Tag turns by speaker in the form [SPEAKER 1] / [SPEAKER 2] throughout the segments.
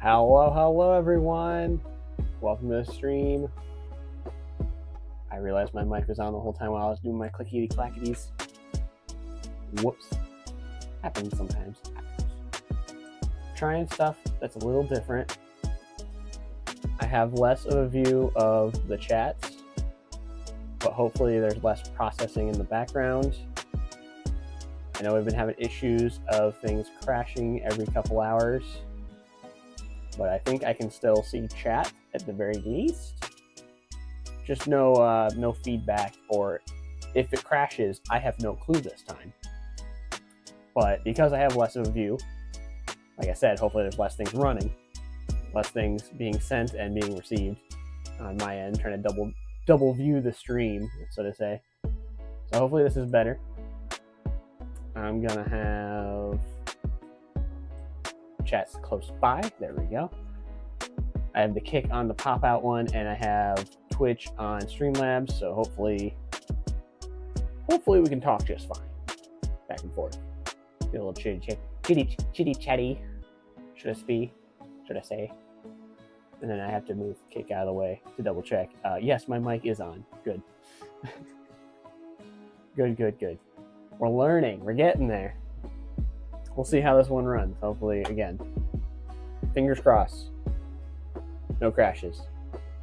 [SPEAKER 1] Hello everyone. Welcome to the stream. I realized my mic was on the whole time while I was doing my clickety clackities. Whoops. Happens sometimes. Trying stuff that's a little different. I have less of a view of the chats, but hopefully there's less processing in the background. I know we've been having issues of things crashing every couple hours, but I think I can still see chat at the very least. Just no feedback, or if it crashes, I have no clue this time. But because I have less of a view, like I said, hopefully there's less things running, less things being sent and being received on my end, trying to double view the stream, so to say. So hopefully this is better. I'm gonna have chats close by. There we go. I have the Kick on the pop out one, and I have Twitch on Streamlabs, so hopefully we can talk just fine. Back and forth. Get a little chitty chatty. Should I say? And then I have to move Kick out of the way to double check. Yes, my mic is on. Good. Good. We're learning. We're getting there. We'll see how this one runs. Hopefully, again, fingers crossed, no crashes.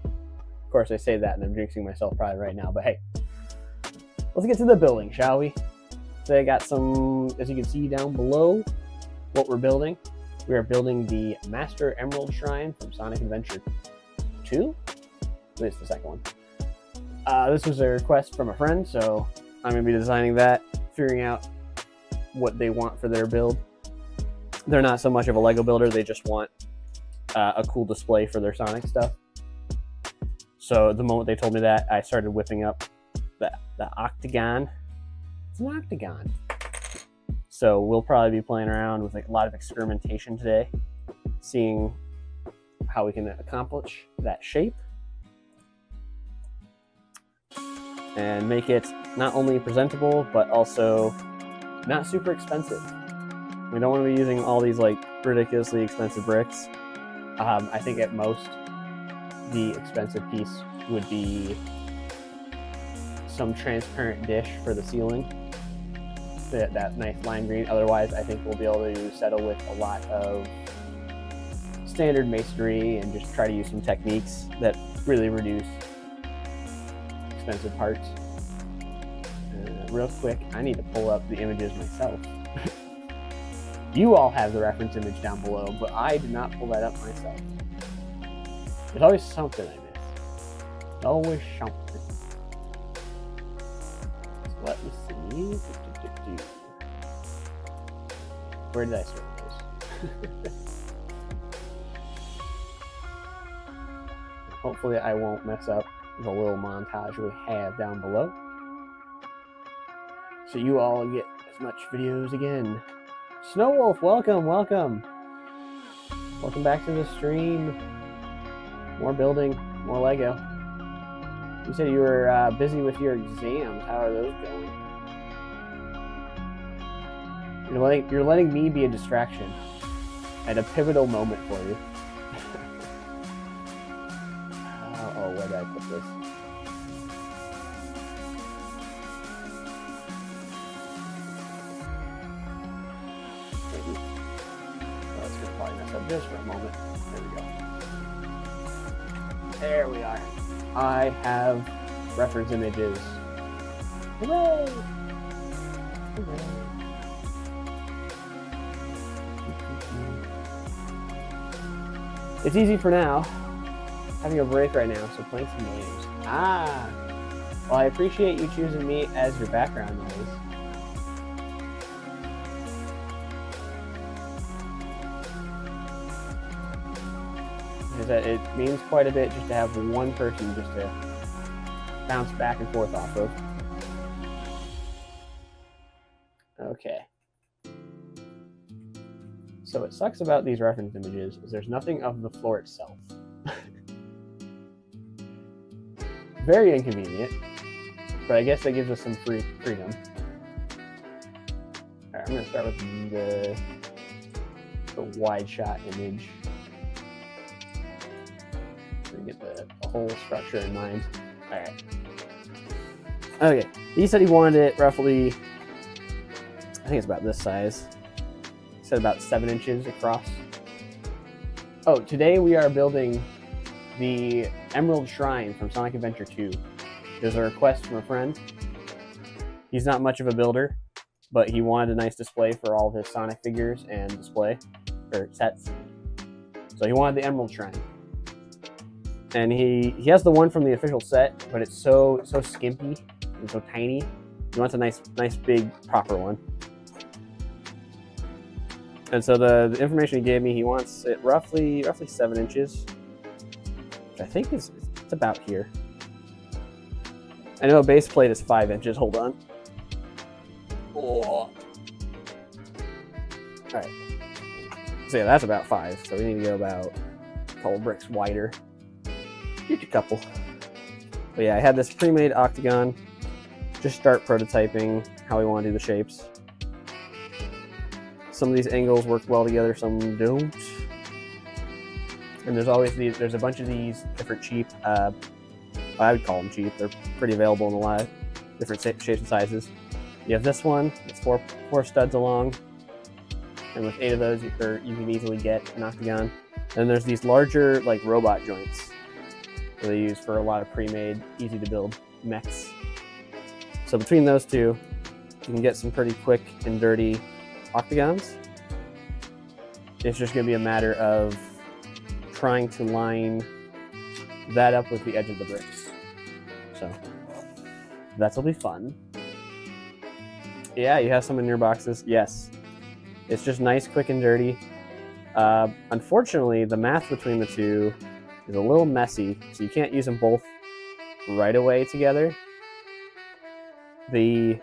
[SPEAKER 1] Of course, I say that and I'm jinxing myself probably right now, but hey, let's get to the building, shall we? So I got some, as you can see down below, what we're building. We are building the Master Emerald Shrine from Sonic Adventure 2. It's the second one. This was a request from a friend, so I'm going to be designing that, figuring out what they want for their build. They're not so much of a Lego builder, they just want a cool display for their Sonic stuff. So the moment they told me that, I started whipping up the octagon. It's an octagon. So we'll probably be playing around with a lot of experimentation today, seeing how we can accomplish that shape and make it not only presentable, but also not super expensive. We don't want to be using all these like ridiculously expensive bricks. I think at most the expensive piece would be some transparent dish for the ceiling, that nice lime green. Otherwise, I think we'll be able to settle with a lot of standard masonry and just try to use some techniques that really reduce expensive parts. Real quick, I need to pull up the images myself. You all have the reference image down below, but I did not pull that up myself. There's always something I miss. Always something. So let me see. Where did I start this? Hopefully I won't mess up the little montage we have down below, so you all get as much videos again. Snow Wolf, welcome. Welcome back to the stream. More building, more Lego. You said you were busy with your exams. How are those going? You're letting me be a distraction at a pivotal moment for you. Oh, where did I put this? Just for a moment. There we go. There we are. I have reference images. Hooray! Hooray. It's easy for now. Having a break right now, so playing some games. Well, I appreciate you choosing me as your background noise. That it means quite a bit just to have one person just to bounce back and forth off of. Okay. So what sucks about these reference images is there's nothing of the floor itself. Very inconvenient, but I guess that gives us some freedom. Alright, I'm going to start with the wide shot image. So you get the whole structure in mind. All right. Okay, he said he wanted it roughly, I think it's about this size. He said about 7 inches across. Oh, today we are building the Emerald Shrine from Sonic Adventure 2. There's a request from a friend. He's not much of a builder, but he wanted a nice display for all of his Sonic figures and display, or sets. So he wanted the Emerald Shrine. And he has the one from the official set, but it's so skimpy and so tiny. He wants a nice big proper one. And so the information he gave me, he wants it roughly 7 inches, which I think it's about here. I know a base plate is 5 inches. Hold on. Oh. All right. So yeah, that's about 5. So we need to go about a couple bricks wider. Just a couple. But yeah, I had this pre-made octagon. Just start prototyping how we want to do the shapes. Some of these angles work well together, some don't. And there's always there's a bunch of these different cheap, I would call them cheap. They're pretty available in a lot of different shapes and sizes. You have this one, it's four studs along. And with 8 of those, you can easily get an octagon. And there's these larger, like, robot joints that they use for a lot of pre-made, easy to build mechs. So between those two, you can get some pretty quick and dirty octagons. It's just going to be a matter of trying to line that up with the edge of the bricks. So that'll be fun. Yeah, you have some in your boxes. Yes. It's just nice, quick, and dirty. Unfortunately, the math between the two is a little messy, so you can't use them both right away together. The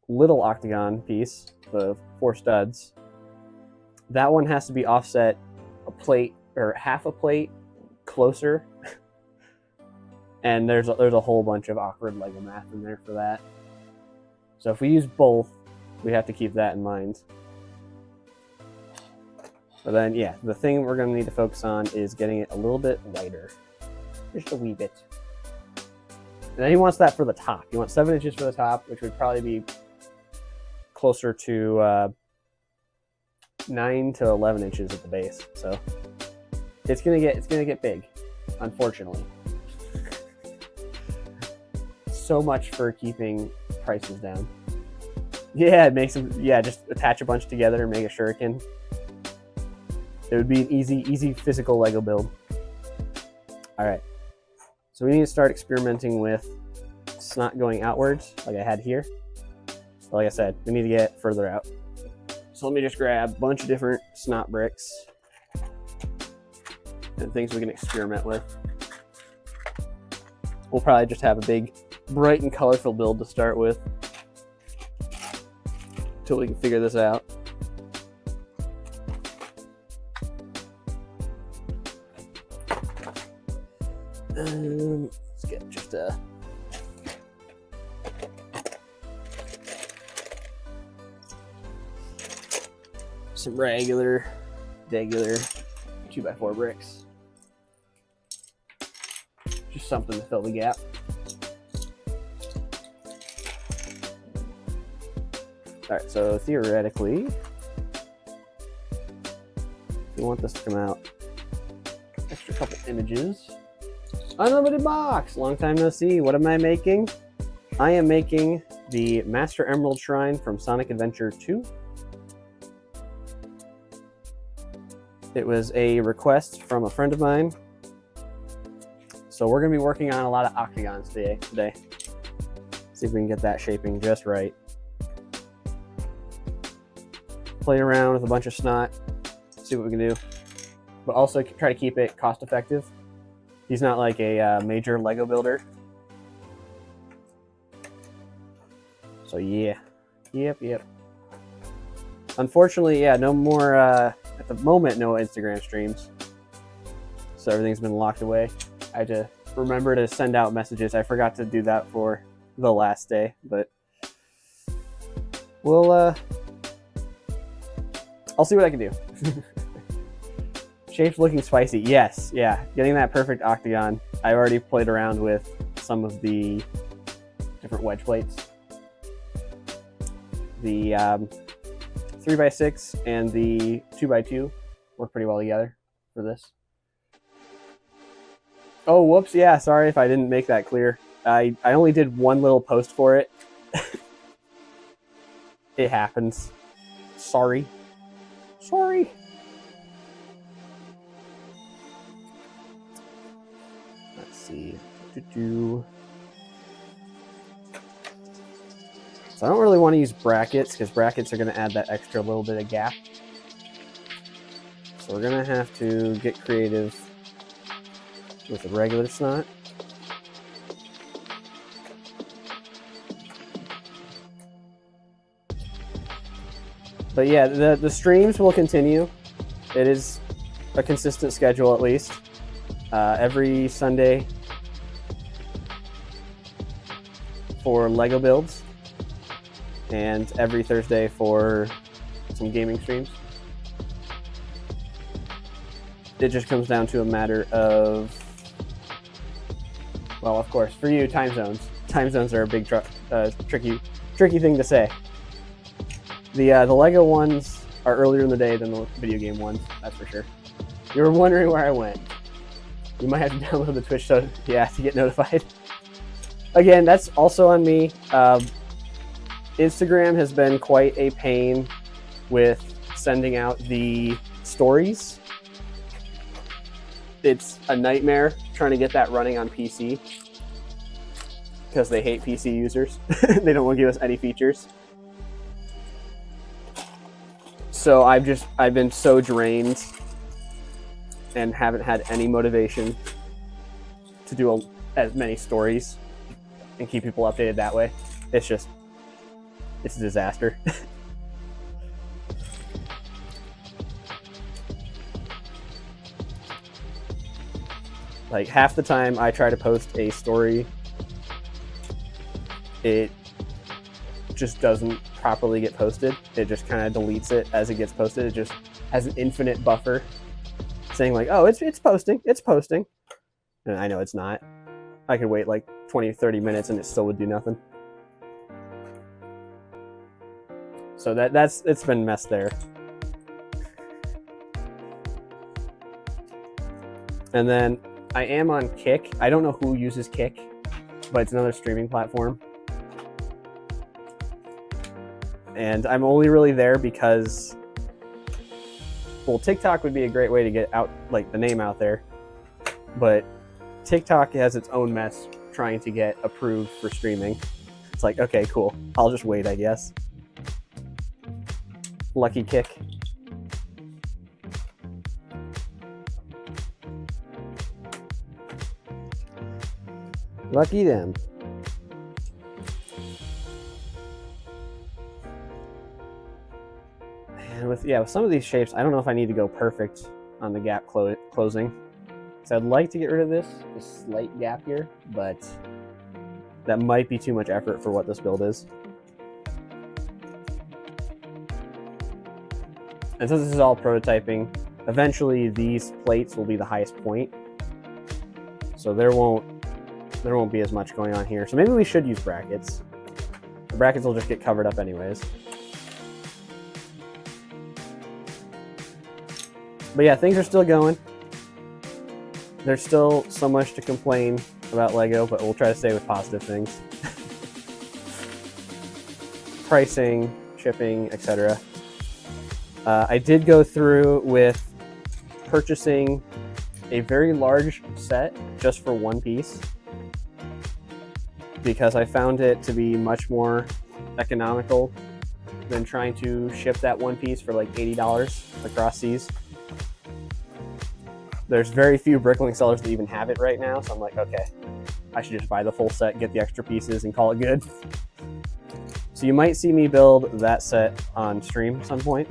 [SPEAKER 1] little octagon piece, the 4 studs, that one has to be offset a plate or half a plate closer. And there's a whole bunch of awkward Lego math in there for that. So if we use both, we have to keep that in mind. But then, yeah, the thing we're going to need to focus on is getting it a little bit lighter. Just a wee bit. And then he wants that for the top. He wants 7 inches for the top, which would probably be closer to 9 to 11 inches at the base. So it's gonna get big, unfortunately. So much for keeping prices down. Yeah, it makes them. Yeah, just attach a bunch together and make a shuriken. It would be an easy physical Lego build. All right, so we need to start experimenting with snot going outwards, like I had here. But like I said, we need to get further out. So let me just grab a bunch of different snot bricks and things we can experiment with. We'll probably just have a big, bright and colorful build to start with until we can figure this out. Let's get just some regular 2x4 bricks. Just something to fill the gap. All right, so theoretically, we want this to come out. Extra couple images. Unlimited box! Long time no see. What am I making? I am making the Master Emerald Shrine from Sonic Adventure 2. It was a request from a friend of mine. So we're going to be working on a lot of octagons today. See if we can get that shaping just right. Play around with a bunch of snot, see what we can do. But also try to keep it cost effective. He's not like a major Lego builder. So yeah. Yep. Unfortunately, yeah, no more, at the moment, no Instagram streams. So everything's been locked away. I had to remember to send out messages. I forgot to do that for the last day, but we'll, I'll see what I can do. Shape's looking spicy. Yes, yeah. Getting that perfect octagon. I already played around with some of the different wedge plates. The 3x6 and the 2x2 work pretty well together for this. Oh, whoops. Yeah, sorry if I didn't make that clear. I only did one little post for it. It happens. Sorry. Sorry. Let's see. So I don't really want to use brackets because brackets are going to add that extra little bit of gap. So we're going to have to get creative with the regular snot. But yeah, the streams will continue. It is a consistent schedule at least. Every Sunday for Lego builds, and every Thursday for some gaming streams. It just comes down to a matter of, well, of course, for you, time zones. Time zones are a big tricky thing to say. The Lego ones are earlier in the day than the video game ones, that's for sure. You were wondering where I went. You might have to download the Twitch to get notified. Again, that's also on me. Instagram has been quite a pain with sending out the stories. It's a nightmare trying to get that running on PC because they hate PC users. They don't want to give us any features. So I've been so drained and haven't had any motivation to do as many stories and keep people updated that way. It's a disaster. Like half the time I try to post a story, it just doesn't properly get posted. It just kind of deletes it as it gets posted. It just has an infinite buffer saying like, oh, it's posting. And I know it's not. I could wait like 20 or 30 minutes and it still would do nothing. So it's been messed there. And then I am on Kick. I don't know who uses Kick, but it's another streaming platform. And I'm only really there because, well, TikTok would be a great way to get out, like, the name out there. But TikTok has its own mess trying to get approved for streaming. It's like, okay, cool. I'll just wait, I guess. Lucky Kick. Lucky them. And with some of these shapes, I don't know if I need to go perfect on the gap closing. So I'd like to get rid of this slight gap here, but that might be too much effort for what this build is. And since this is all prototyping, eventually these plates will be the highest point. So there won't be as much going on here. So maybe we should use brackets. The brackets will just get covered up anyways. But yeah, things are still going. There's still so much to complain about Lego, but we'll try to stay with positive things. Pricing, shipping, etc. I did go through with purchasing a very large set just for one piece because I found it to be much more economical than trying to ship that one piece for like $80 across seas. There's very few Bricklink sellers that even have it right now, so I'm like, okay, I should just buy the full set, get the extra pieces, and call it good. So you might see me build that set on stream at some point.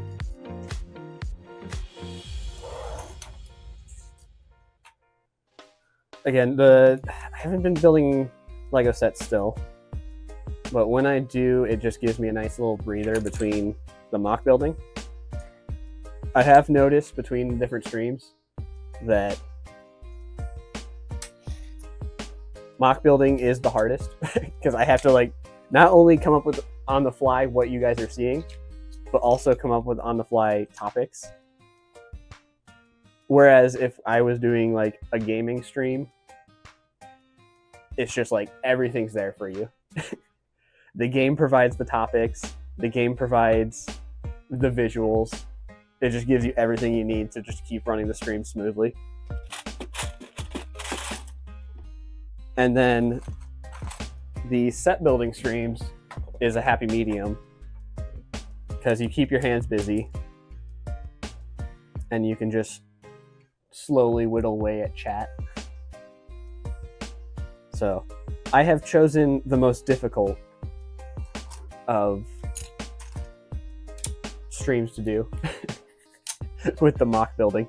[SPEAKER 1] Again, I haven't been building Lego sets still, but when I do, it just gives me a nice little breather between the mock building. I have noticed between different streams that mock building is the hardest because I have to like not only come up with on the fly what you guys are seeing, but also come up with on the fly topics. Whereas if I was doing like a gaming stream, it's just like everything's there for you. The game provides the topics, the game provides the visuals. It just gives you everything you need to just keep running the stream smoothly. And then the set building streams is a happy medium because you keep your hands busy and you can just slowly whittle away at chat. So I have chosen the most difficult of streams to do with the mock building,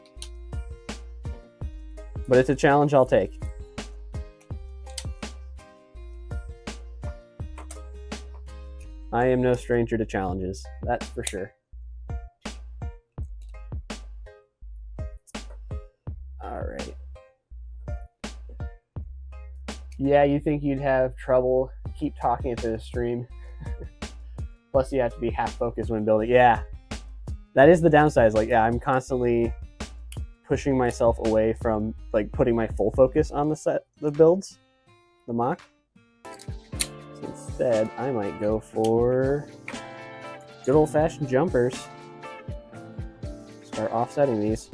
[SPEAKER 1] but it's a challenge I'll take. I am no stranger to challenges, that's for sure. All right. Yeah, you think you'd have trouble keep talking into the stream? Plus you have to be half focused when building. Yeah, that is the downside. Like, yeah, I'm constantly pushing myself away from like putting my full focus on the builds, the mock. So instead, I might go for good old-fashioned jumpers. Start offsetting these.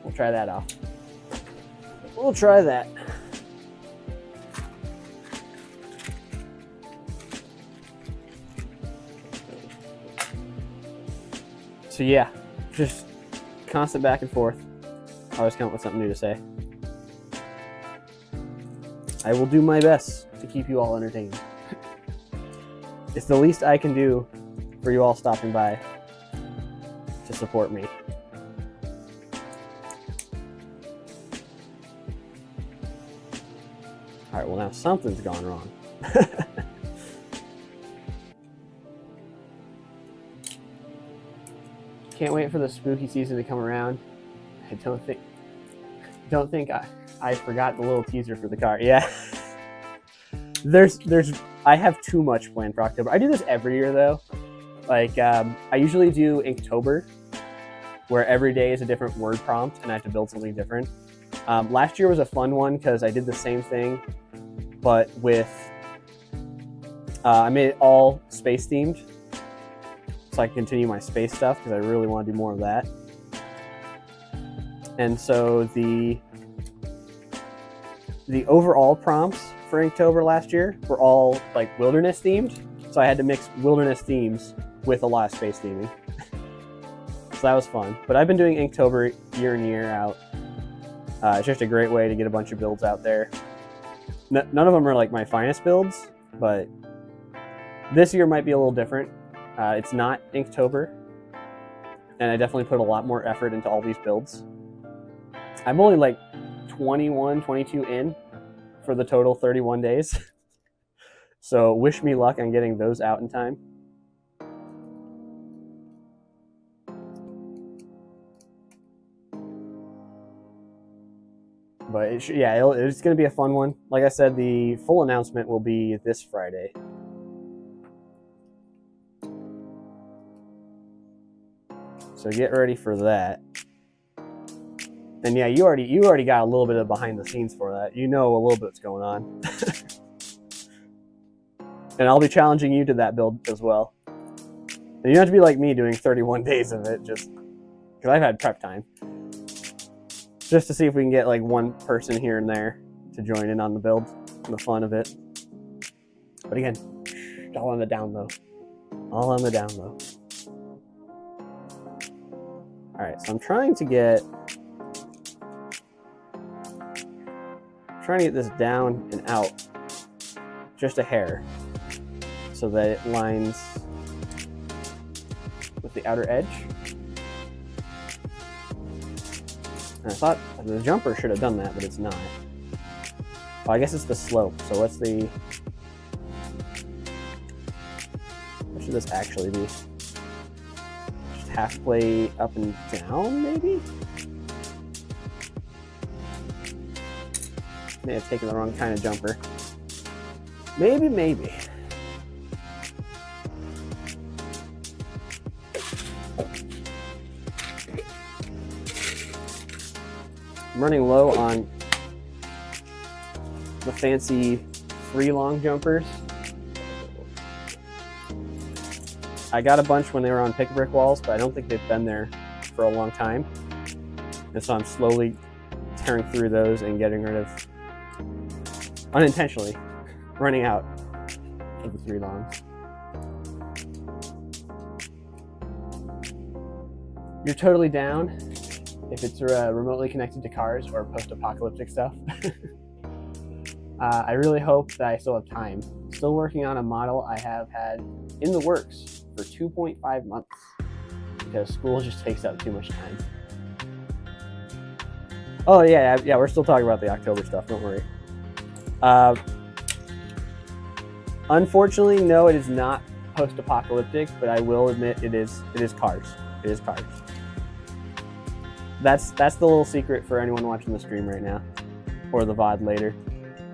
[SPEAKER 1] We'll try that off. We'll try that. So yeah, just constant back and forth. I always come up with something new to say. I will do my best to keep you all entertained. It's the least I can do for you all stopping by to support me. All right, well now something's gone wrong. Can't wait for the spooky season to come around. I don't think I forgot the little teaser for the car. Yeah. I have too much planned for October. I do this every year though. Like I usually do Inktober, where every day is a different word prompt and I have to build something different. Last year was a fun one because I did the same thing, but with I made it all space themed, so I can continue my space stuff because I really want to do more of that. And so the overall prompts for Inktober last year were all like wilderness themed, so I had to mix wilderness themes with a lot of space theming. So that was fun. But I've been doing Inktober year in, year out. It's just a great way to get a bunch of builds out there. None of them are like my finest builds, but this year might be a little different. It's not Inktober, and I definitely put a lot more effort into all these builds. I'm only like 21, 22 in for the total 31 days. So wish me luck on getting those out in time. But it's going to be a fun one. Like I said, the full announcement will be this Friday. So get ready for that. And yeah, you already got a little bit of behind the scenes for that. You know a little bit what's going on. And I'll be challenging you to that build as well. And you don't have to be like me doing 31 days of it, just because I've had prep time. Just to see if we can get like one person here and there to join in on the build and the fun of it. But again, all on the down low. All on the down low. Alright, so I'm trying to get this down and out just a hair so that it lines with the outer edge. And I thought the jumper should have done that, but it's not. Oh, I guess it's the slope. So what should this actually be? Just half play up and down, maybe? May have taken the wrong kind of jumper. Maybe. I'm running low on the fancy free long jumpers. I got a bunch when they were on pick brick walls, but I don't think they've been there for a long time. And so I'm slowly tearing through those and getting rid of, unintentionally, running out of the three longs. You're totally down if it's remotely connected to cars or post-apocalyptic stuff. I really hope that I still have time. Still working on a model I have had in the works for 2.5 months because school just takes up too much time. Oh yeah, we're still talking about the October stuff, don't worry. Unfortunately, no, it is not post-apocalyptic, but I will admit it is cars. It is cars. That's the little secret for anyone watching the stream right now, or the VOD later,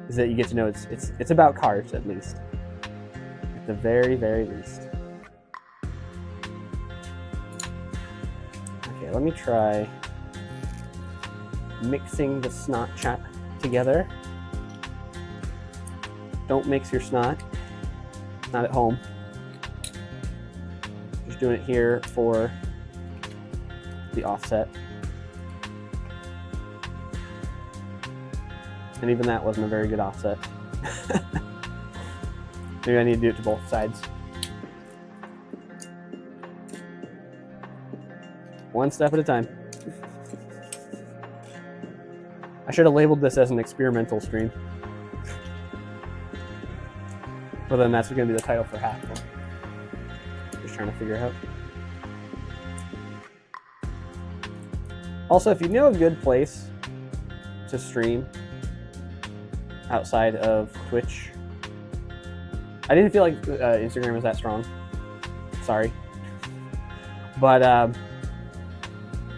[SPEAKER 1] is that you get to know it's about cars at least. At the very, very least. Okay, let me try mixing the snot chat together. Don't mix your snot. Not at home. Just doing it here for the offset. And even that wasn't a very good offset. Maybe I need to do it to both sides. One step at a time. I should have labeled this as an experimental stream. But then that's going to be the title for half of them. Just trying to figure it out. Also, if you know a good place to stream outside of Twitch, I didn't feel like Instagram was that strong. Sorry. But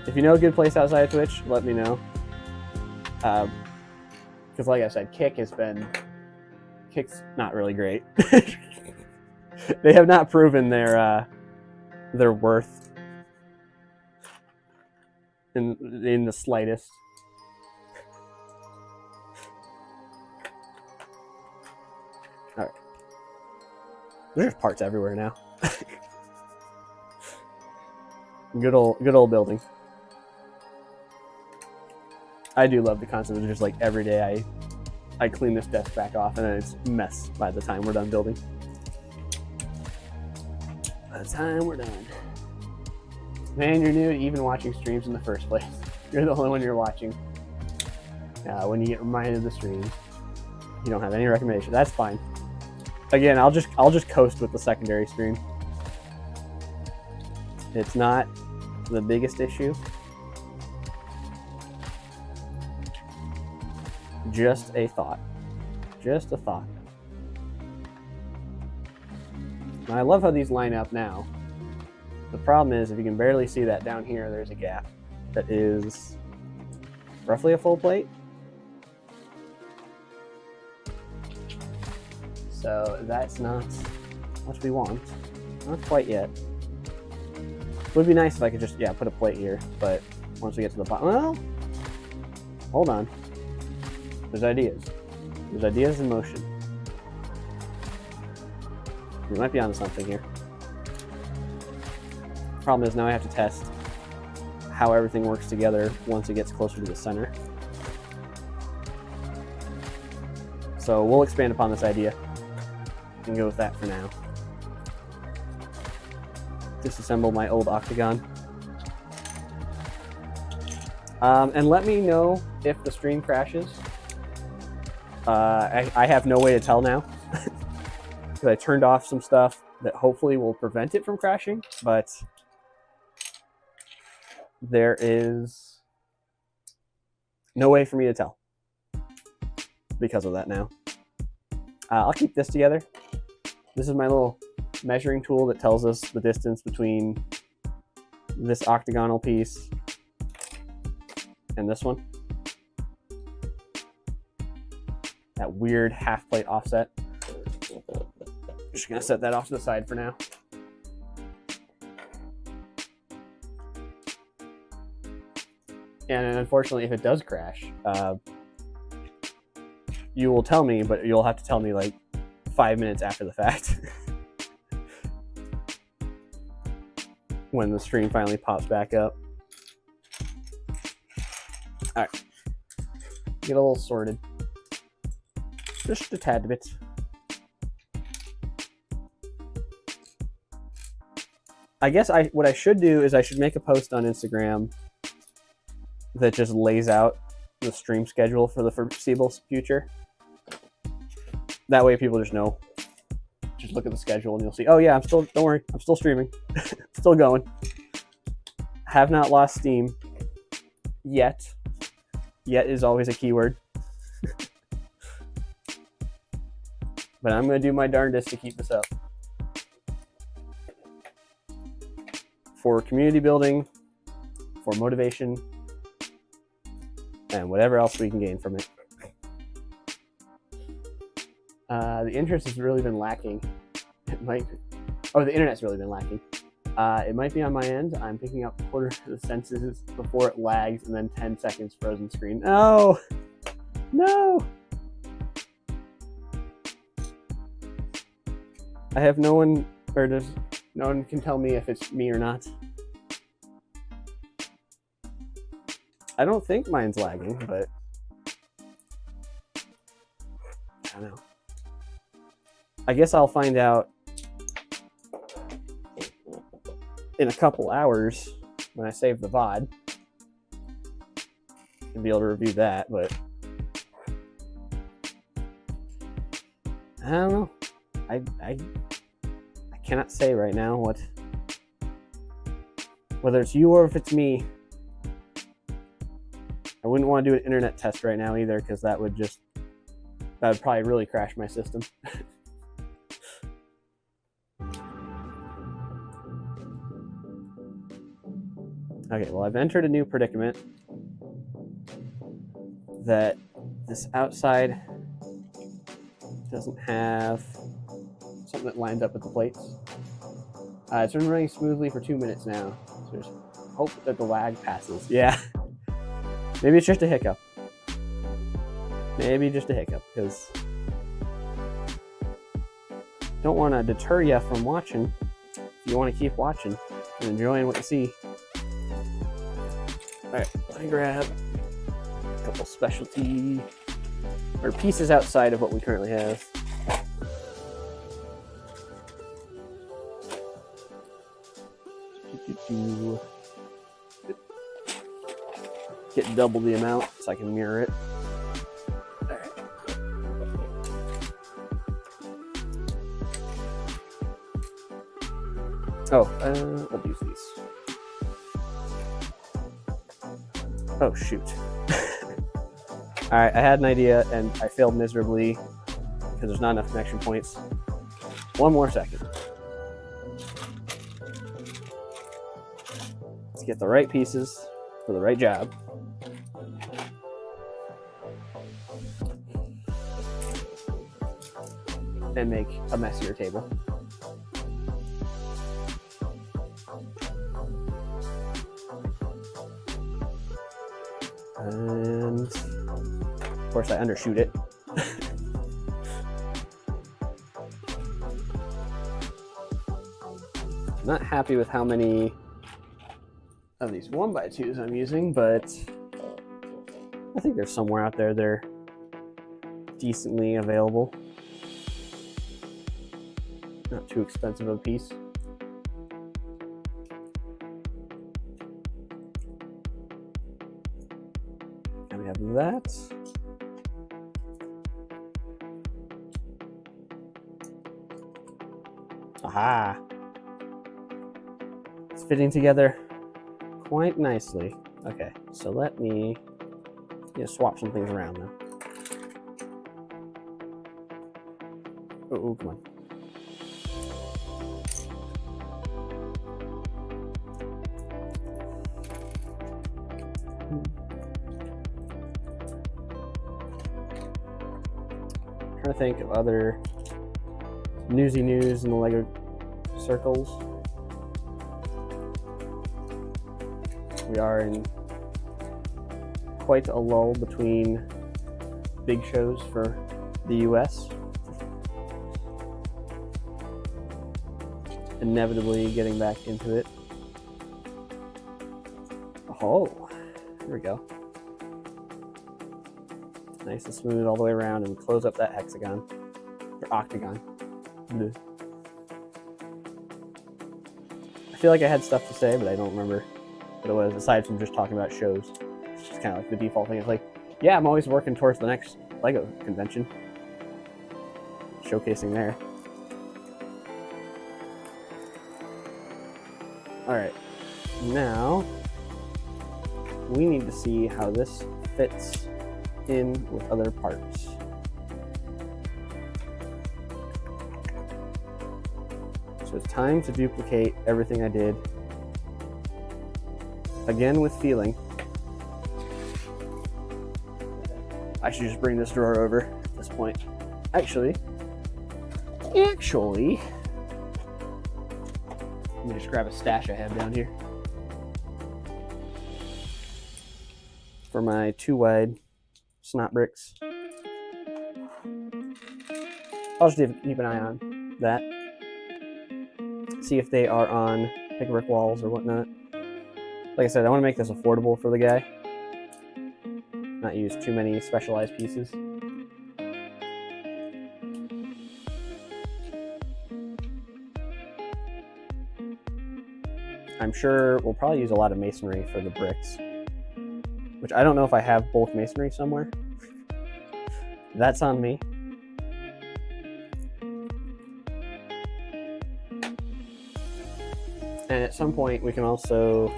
[SPEAKER 1] if you know a good place outside of Twitch, let me know. Because like I said, Kick's not really great. They have not proven their worth in the slightest. All right, there's parts everywhere now. Good old building. I do love the concept of just like every day I clean this desk back off and then it's a mess by the time we're done building. By the time we're done. Man, you're new to even watching streams in the first place. You're the only one you're watching. When you get reminded of the stream, you don't have any recommendation. That's fine. Again, I'll just coast with the secondary stream. It's not the biggest issue. Just a thought. Just a thought. And I love how these line up now. The problem is, if you can barely see that down here, there's a gap that is roughly a full plate. So that's not what we want. Not quite yet. It would be nice if I could just, put a plate here, but once we get to the bottom, well, hold on. There's ideas. There's ideas in motion. We might be onto something here. Problem is now I have to test how everything works together once it gets closer to the center. So we'll expand upon this idea and go with that for now. Disassemble my old octagon. And let me know if the stream crashes. I have no way to tell now because I turned off some stuff that hopefully will prevent it from crashing, but there is no way for me to tell because of that now. I'll keep this together. This is my little measuring tool that tells us the distance between this octagonal piece and this one. weird half plate offset. Just gonna set that off to the side for now. And unfortunately, if it does crash, you will tell me, but you'll have to tell me like 5 minutes after the fact. When the stream finally pops back up. All right, get a little sorted, just a tad bit. I guess what I should do is I should make a post on Instagram that just lays out the stream schedule for the foreseeable future. That way people just know. Just look at the schedule and you'll see, oh yeah, don't worry, I'm still streaming. Still going. Have not lost steam yet. Yet is always a keyword. But I'm going to do my darndest to keep this up. For community building, for motivation, and whatever else we can gain from it. The interest has really been lacking. The internet's really been lacking. It might be on my end. I'm picking up quarter of the sentences before it lags, and then 10 seconds frozen screen. No! No! I have no one, no one can tell me if it's me or not. I don't think mine's lagging, but I don't know. I guess I'll find out in a couple hours when I save the VOD and be able to review that, but I don't know. I cannot say right now whether it's you or if it's me. I wouldn't want to do an internet test right now either, because that would probably really crash my system. Okay, well, I've entered a new predicament that this outside doesn't have something that lines up with the plates. It's been running smoothly for 2 minutes now, so there's hope that the lag passes. Yeah. Maybe it's just a hiccup. Maybe just a hiccup, because don't want to deter you from watching. You want to keep watching and enjoying what you see. Alright, let me grab a couple specialty or pieces outside of what we currently have. Get double the amount so I can mirror it. Alright. We'll use these. Oh, shoot. Alright, I had an idea and I failed miserably because there's not enough connection points. 1 more second. Let's get the right pieces for the right job. And make a messier table. And of course I undershoot it. Not happy with how many of these 1x2s I'm using, but I think there's somewhere out there they're decently available. Not too expensive of a piece. And we have that. Aha! It's fitting together quite nicely. Okay, so let me swap some things around now. Oh, come on. trying to think of other newsy news in the LEGO circles. We are in quite a lull between big shows for the US. Inevitably getting back into it. Oh, here we go. Nice and smooth all the way around, and close up that hexagon or octagon. Bleh. I feel like I had stuff to say, but I don't remember what it was aside from just talking about shows. It's just kind of like the default thing. It's like, yeah, I'm always working towards the next LEGO convention, showcasing there. All right, now we need to see how this fits in with other parts. So it's time to duplicate everything I did. Again with feeling. I should just bring this drawer over at this point. Actually, let me just grab a stash I have down here. For my 2 wide snot bricks. I'll just keep an eye on that. See if they are on pick brick walls or whatnot. Like I said, I want to make this affordable for the guy. Not use too many specialized pieces. I'm sure we'll probably use a lot of masonry for the bricks, which I don't know if I have bulk masonry somewhere. That's on me. And at some point we can also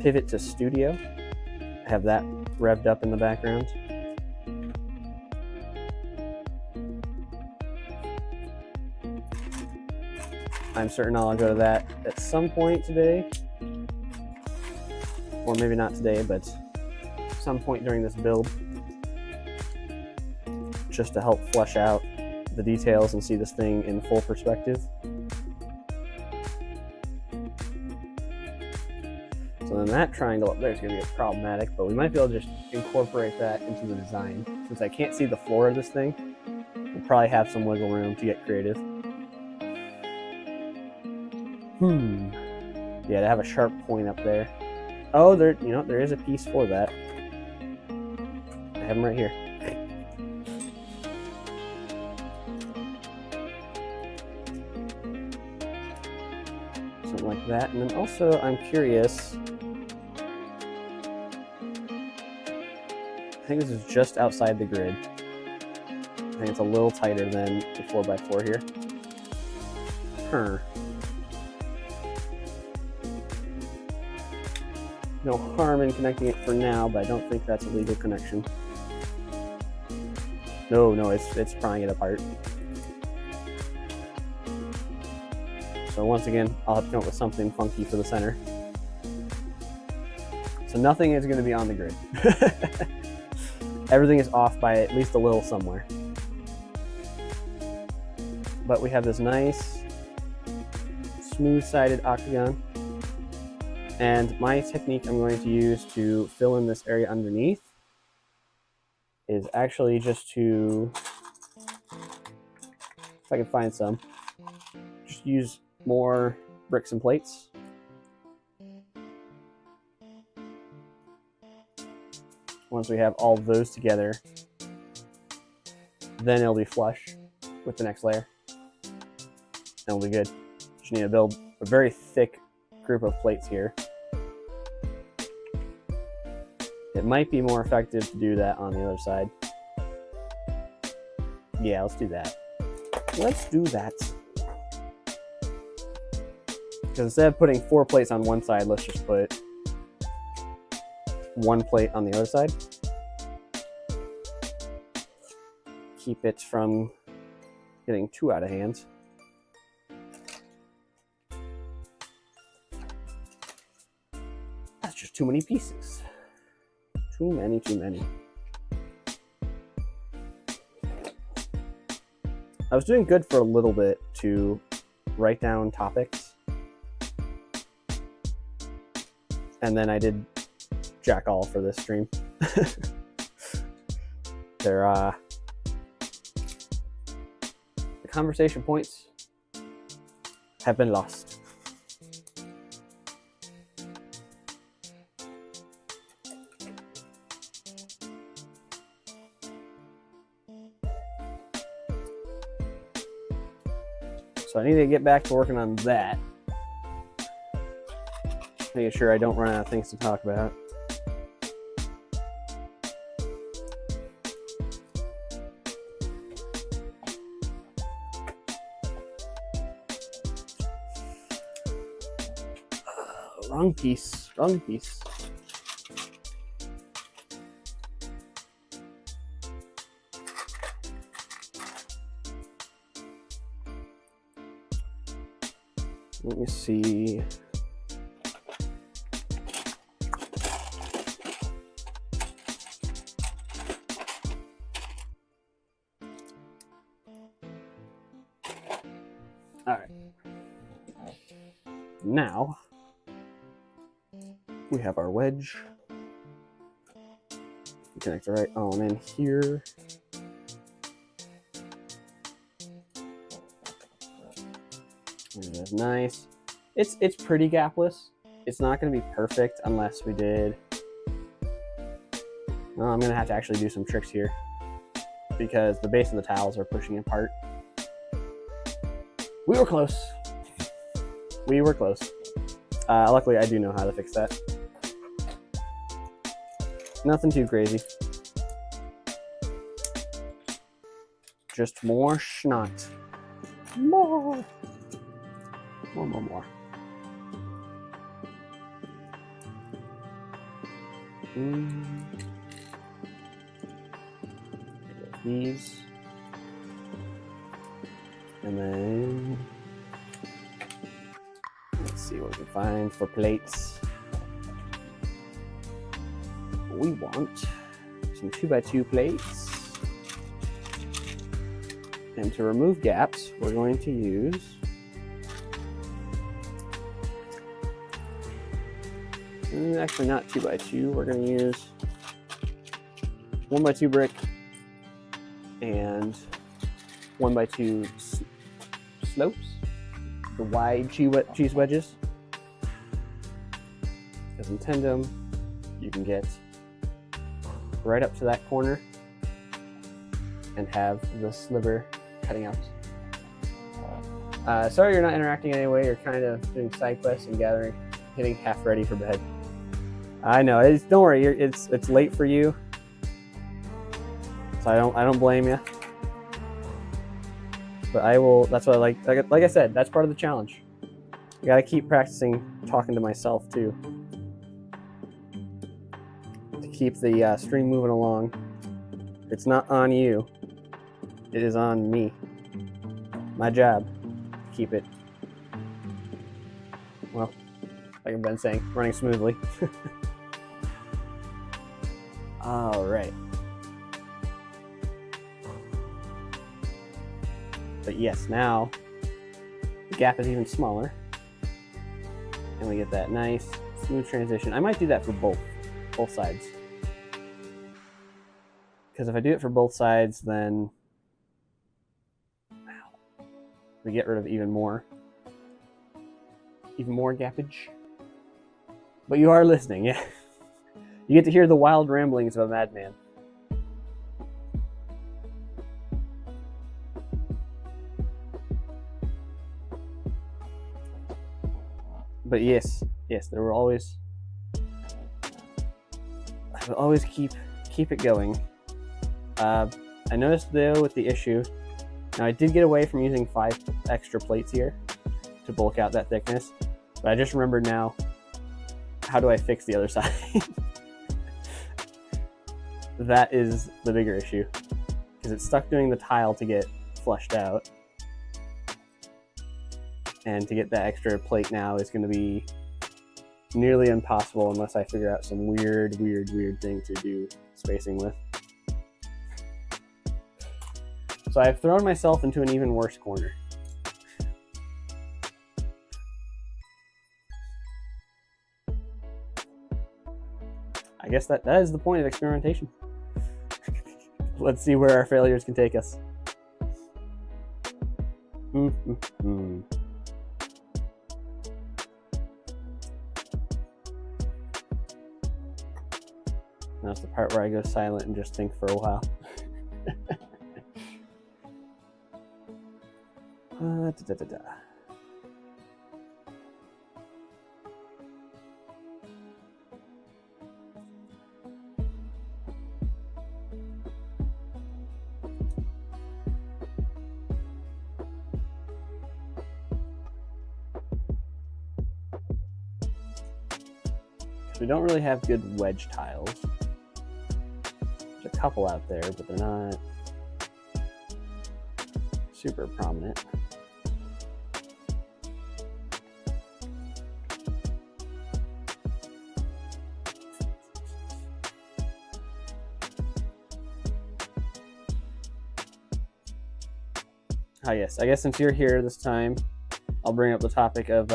[SPEAKER 1] pivot to studio, have that revved up in the background. I'm certain I'll go to that at some point today, or maybe not today, but some point during this build, just to help flesh out the details and see this thing in full perspective. So then that triangle up there is going to get problematic, but we might be able to just incorporate that into the design. Since I can't see the floor of this thing, we'll probably have some wiggle room to get creative. Yeah, to have a sharp point up there. Oh, there is a piece for that. I have them right here. Something like that. And then also, I'm curious. I think this is just outside the grid. I think it's a little tighter than the 4x4 here. No harm in connecting it for now, but I don't think that's a legal connection. No, it's prying it apart. So once again, I'll have to come up with something funky for the center. So nothing is going to be on the grid. Everything is off by at least a little somewhere. But we have this nice, smooth-sided octagon. And my technique I'm going to use to fill in this area underneath is actually just to, if I can find some, just use more bricks and plates. Once we have all those together, then it'll be flush with the next layer. And it'll be good. Just need to build a very thick group of plates here. It might be more effective to do that on the other side. Yeah, let's do that. Let's do that. Because instead of putting 4 plates on one side, let's just put 1 plate on the other side. Keep it from getting too out of hand. That's just too many pieces. Too many. was doing good for a little bit to write down topics. And then I did jack all for this stream. The conversation points have been lost. So I need to get back to working on that. Making sure I don't run out of things to talk about. Wrong piece, wrong piece. Let me see. All right. Now we have our wedge. Connect it right on in here. That's nice. It's pretty gapless. It's not going to be perfect unless we did. Well, I'm going to have to actually do some tricks here because the base of the tiles are pushing apart. We were close. We were close. Luckily, I do know how to fix that. Nothing too crazy. Just more schnot. More. More. These. And then let's see what we can find for plates. We want some 2x2 plates. And to remove gaps, we're going to use actually not 2x2. We're going to use 1x2 brick and 1x2 slopes, the wide cheese wedges. Because in tandem, you can get right up to that corner and have the sliver cutting out. Sorry you're not interacting anyway. You're kind of doing side quests and gathering, getting half ready for bed. I know. Don't worry. It's late for you, so I don't blame you. But I will. That's what I like. Like I said, that's part of the challenge. I gotta keep practicing talking to myself too, to keep the stream moving along. It's not on you. It is on me. My job. Keep it, well, like I've been saying, running smoothly. All right. But yes, now the gap is even smaller. And we get that nice, smooth transition. I might do that for both sides. Because if I do it for both sides, then we get rid of even more gappage. But you are listening, yeah. You get to hear the wild ramblings of a madman. But yes, there will always, I will always keep it going. I noticed though with the issue, now I did get away from using 5 extra plates here to bulk out that thickness, but I just remembered now, how do I fix the other side? That is the bigger issue, because it's stuck doing the tile to get flushed out. And to get that extra plate now is going to be nearly impossible unless I figure out some weird thing to do spacing with. So I've thrown myself into an even worse corner. I guess that is the point of experimentation. Let's see where our failures can take us. That's the part where I go silent and just think for a while. We don't really have good wedge tiles. There's a couple out there, but they're not super prominent. Ah, yes. I guess since you're here this time, I'll bring up the topic of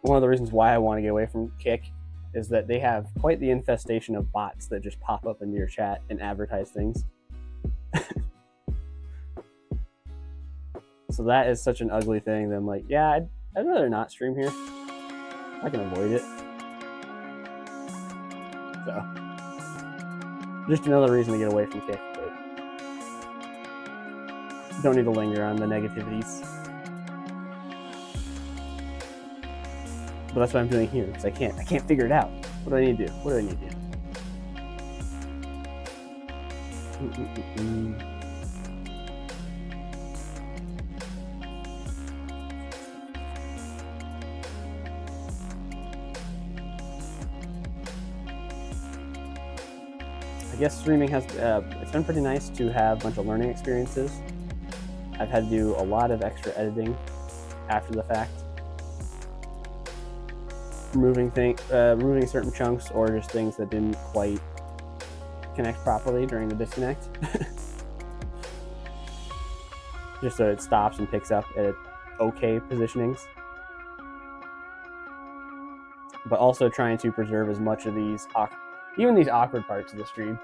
[SPEAKER 1] one of the reasons why I want to get away from Kick is that they have quite the infestation of bots that just pop up into your chat and advertise things. So that is such an ugly thing that I'm like, yeah, I'd rather not stream here. I can avoid it. So, just another reason to get away from Kick, but don't need to linger on the negativities. But that's what I'm doing here, because I can't figure it out. What do I need to do? What do I need to do? I guess streaming has, it's been pretty nice to have a bunch of learning experiences. I've had to do a lot of extra editing after the fact. Removing certain chunks or just things that didn't quite connect properly during the disconnect. Just so it stops and picks up at okay positionings. But also trying to preserve as much of these, even these awkward parts of the stream.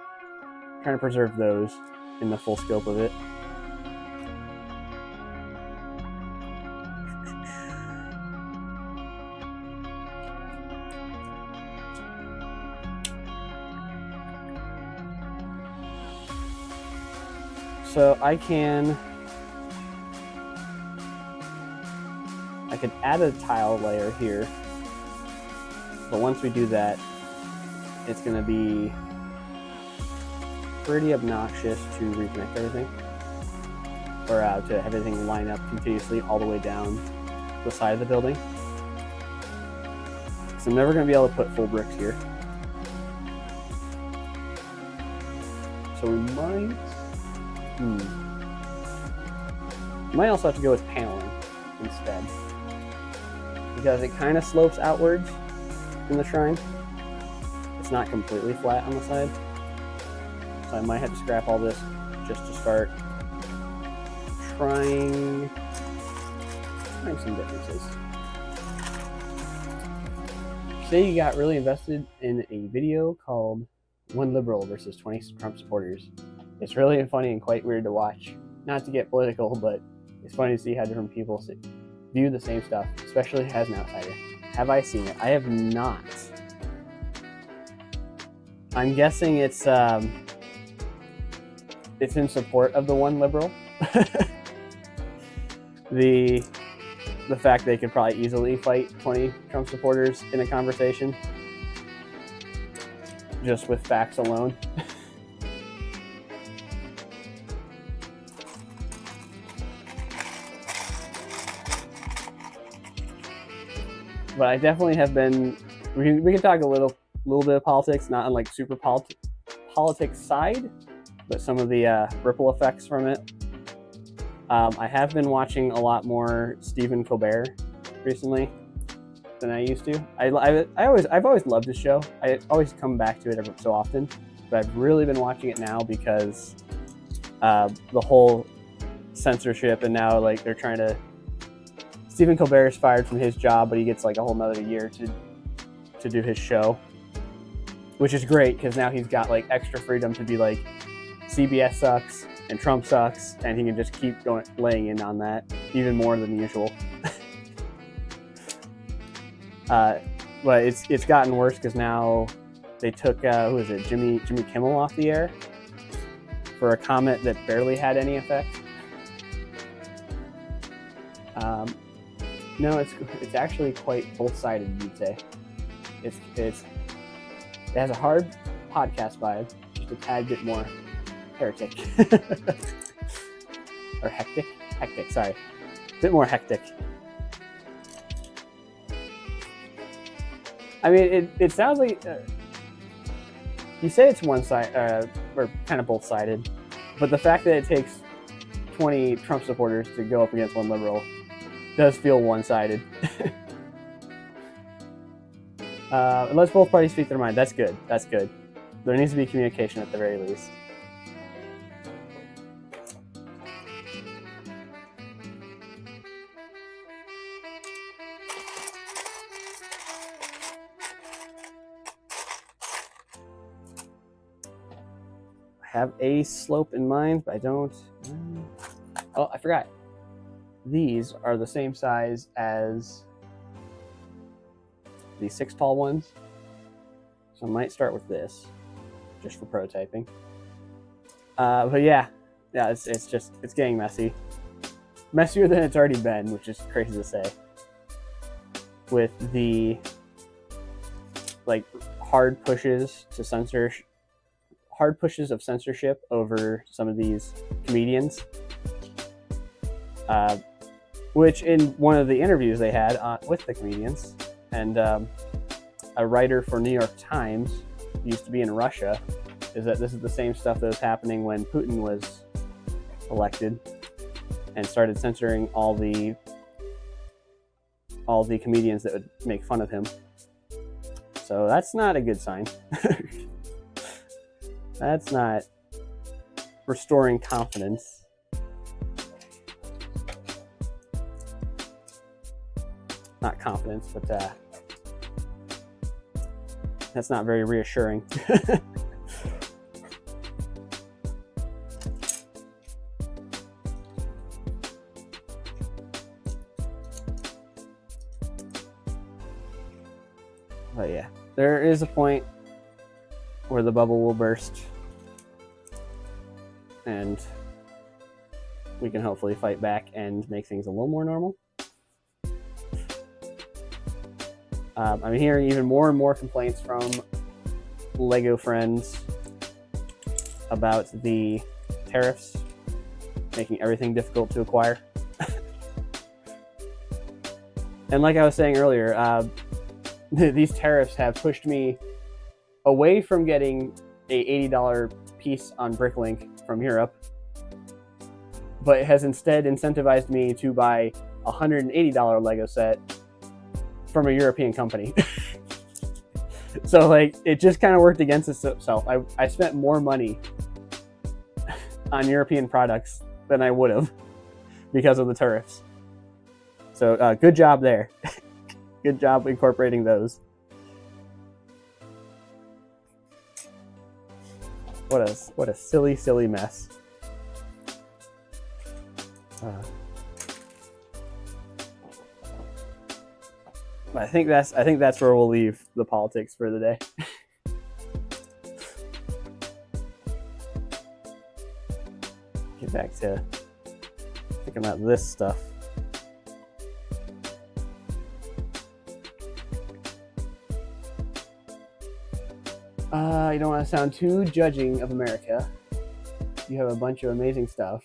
[SPEAKER 1] Trying to preserve those in the full scope of it. So I could add a tile layer here, but once we do that, it's going to be pretty obnoxious to reconnect everything, or to have everything line up continuously all the way down the side of the building. So I'm never going to be able to put full bricks here. So we might... might also have to go with paneling instead, because it kind of slopes outwards in the shrine. It's not completely flat on the side, so I might have to scrap all this just to start trying some differences. Say you got really invested in a video called "One Liberal versus 20 Trump Supporters." It's really funny and quite weird to watch. Not to get political, but it's funny to see how different people view the same stuff, especially as an outsider. Have I seen it? I have not. I'm guessing it's in support of the one liberal. The fact they could probably easily fight 20 Trump supporters in a conversation just with facts alone. But I definitely have been. We can talk a little bit of politics, not on like super politics side, but some of the ripple effects from it. I have been watching a lot more Stephen Colbert recently than I used to. I've always loved his show. I always come back to it every so often, but I've really been watching it now because the whole censorship, and now like they're trying to. Stephen Colbert is fired from his job, but he gets like a whole nother year to do his show, which is great because now he's got like extra freedom to be like, CBS sucks and Trump sucks, and he can just keep laying in on that even more than usual. But it's gotten worse because now they took who is it, Jimmy Kimmel off the air for a comment that barely had any effect. No, it's actually quite both-sided, you'd say. It has a hard podcast vibe, just a tad bit more heretic. Or hectic, sorry. A bit more hectic. I mean, it sounds like you say it's one side, or kind of both-sided, but the fact that it takes 20 Trump supporters to go up against one liberal does feel one-sided. Unless both parties speak their mind, that's good. That's good. There needs to be communication at the very least. I have a slope in mind, but I don't. Oh, I forgot. These are the same size as the 6 tall ones. So I might start with this, just for prototyping. But yeah, it's getting messy. Messier than it's already been, which is crazy to say. With the like hard pushes of censorship over some of these comedians. Which in one of the interviews they had with the comedians, and a writer for New York Times who used to be in Russia, is that this is the same stuff that was happening when Putin was elected and started censoring all the comedians that would make fun of him. So that's not a good sign. That's not restoring confidence. Not confidence, but that's not very reassuring. But yeah, there is a point where the bubble will burst, and we can hopefully fight back and make things a little more normal. I'm hearing even more and more complaints from Lego friends about the tariffs making everything difficult to acquire. And like I was saying earlier, these tariffs have pushed me away from getting a $80 piece on Bricklink from Europe, but it has instead incentivized me to buy a $180 Lego set from a European company. So like it just kind of worked against itself. I spent more money on European products than I would have because of the tariffs. So good job there. Good job incorporating those. What a silly mess. I think that's where we'll leave the politics for the day. Get back to thinking about this stuff. You don't want to sound too judging of America. You have a bunch of amazing stuff.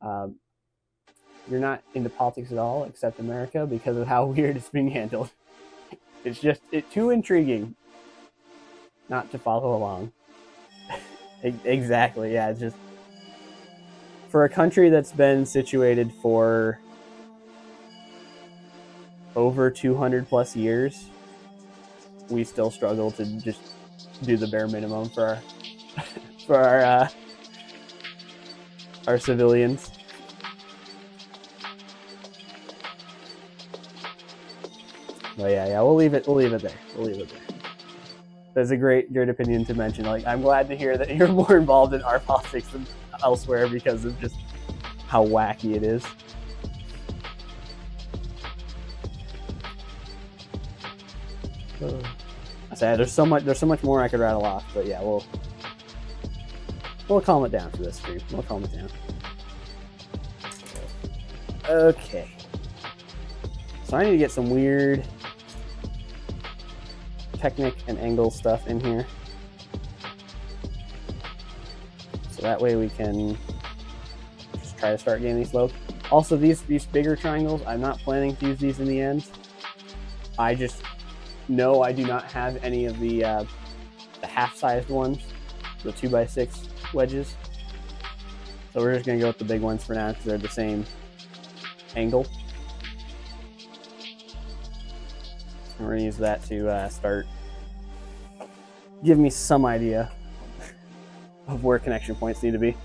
[SPEAKER 1] You're not into politics at all, except America, because of how weird it's being handled. It's too intriguing not to follow along. Exactly, yeah. It's just for a country that's been situated for over 200 plus years, we still struggle to just do the bare minimum for our our civilians. But yeah, we'll leave it there. We'll leave it there. That's a great opinion to mention. Like, I'm glad to hear that you're more involved in our politics than elsewhere because of just how wacky it is. I say there's so much more I could rattle off, but yeah, we'll calm it down for this stream. We'll calm it down. Okay. So I need to get some weird Technic and angle stuff in here. So that way we can just try to start getting these low. Also, these bigger triangles, I'm not planning to use these in the end. I just know I do not have any of the half-sized ones, the 2x6 wedges. So we're just going to go with the big ones for now because they're the same angle. And we're going to use that to start give me some idea of where connection points need to be.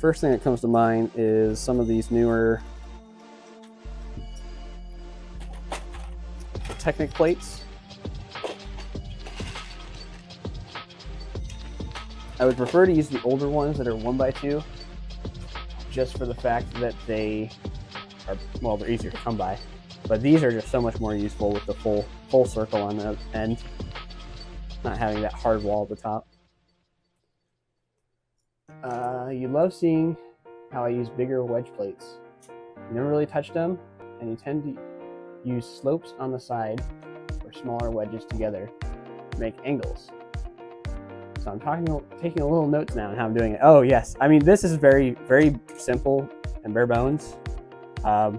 [SPEAKER 1] First thing that comes to mind is some of these newer Technic plates. I would prefer to use the older ones that are 1x2, just for the fact that they are, well, they're easier to come by. But these are just so much more useful with the full circle on the end, not having that hard wall at the top. You love seeing how I use bigger wedge plates. You never really touch them, and you tend to use slopes on the side or smaller wedges together to make angles. So I'm taking a little notes now on how I'm doing it. Oh yes, I mean this is very, very simple and bare bones. I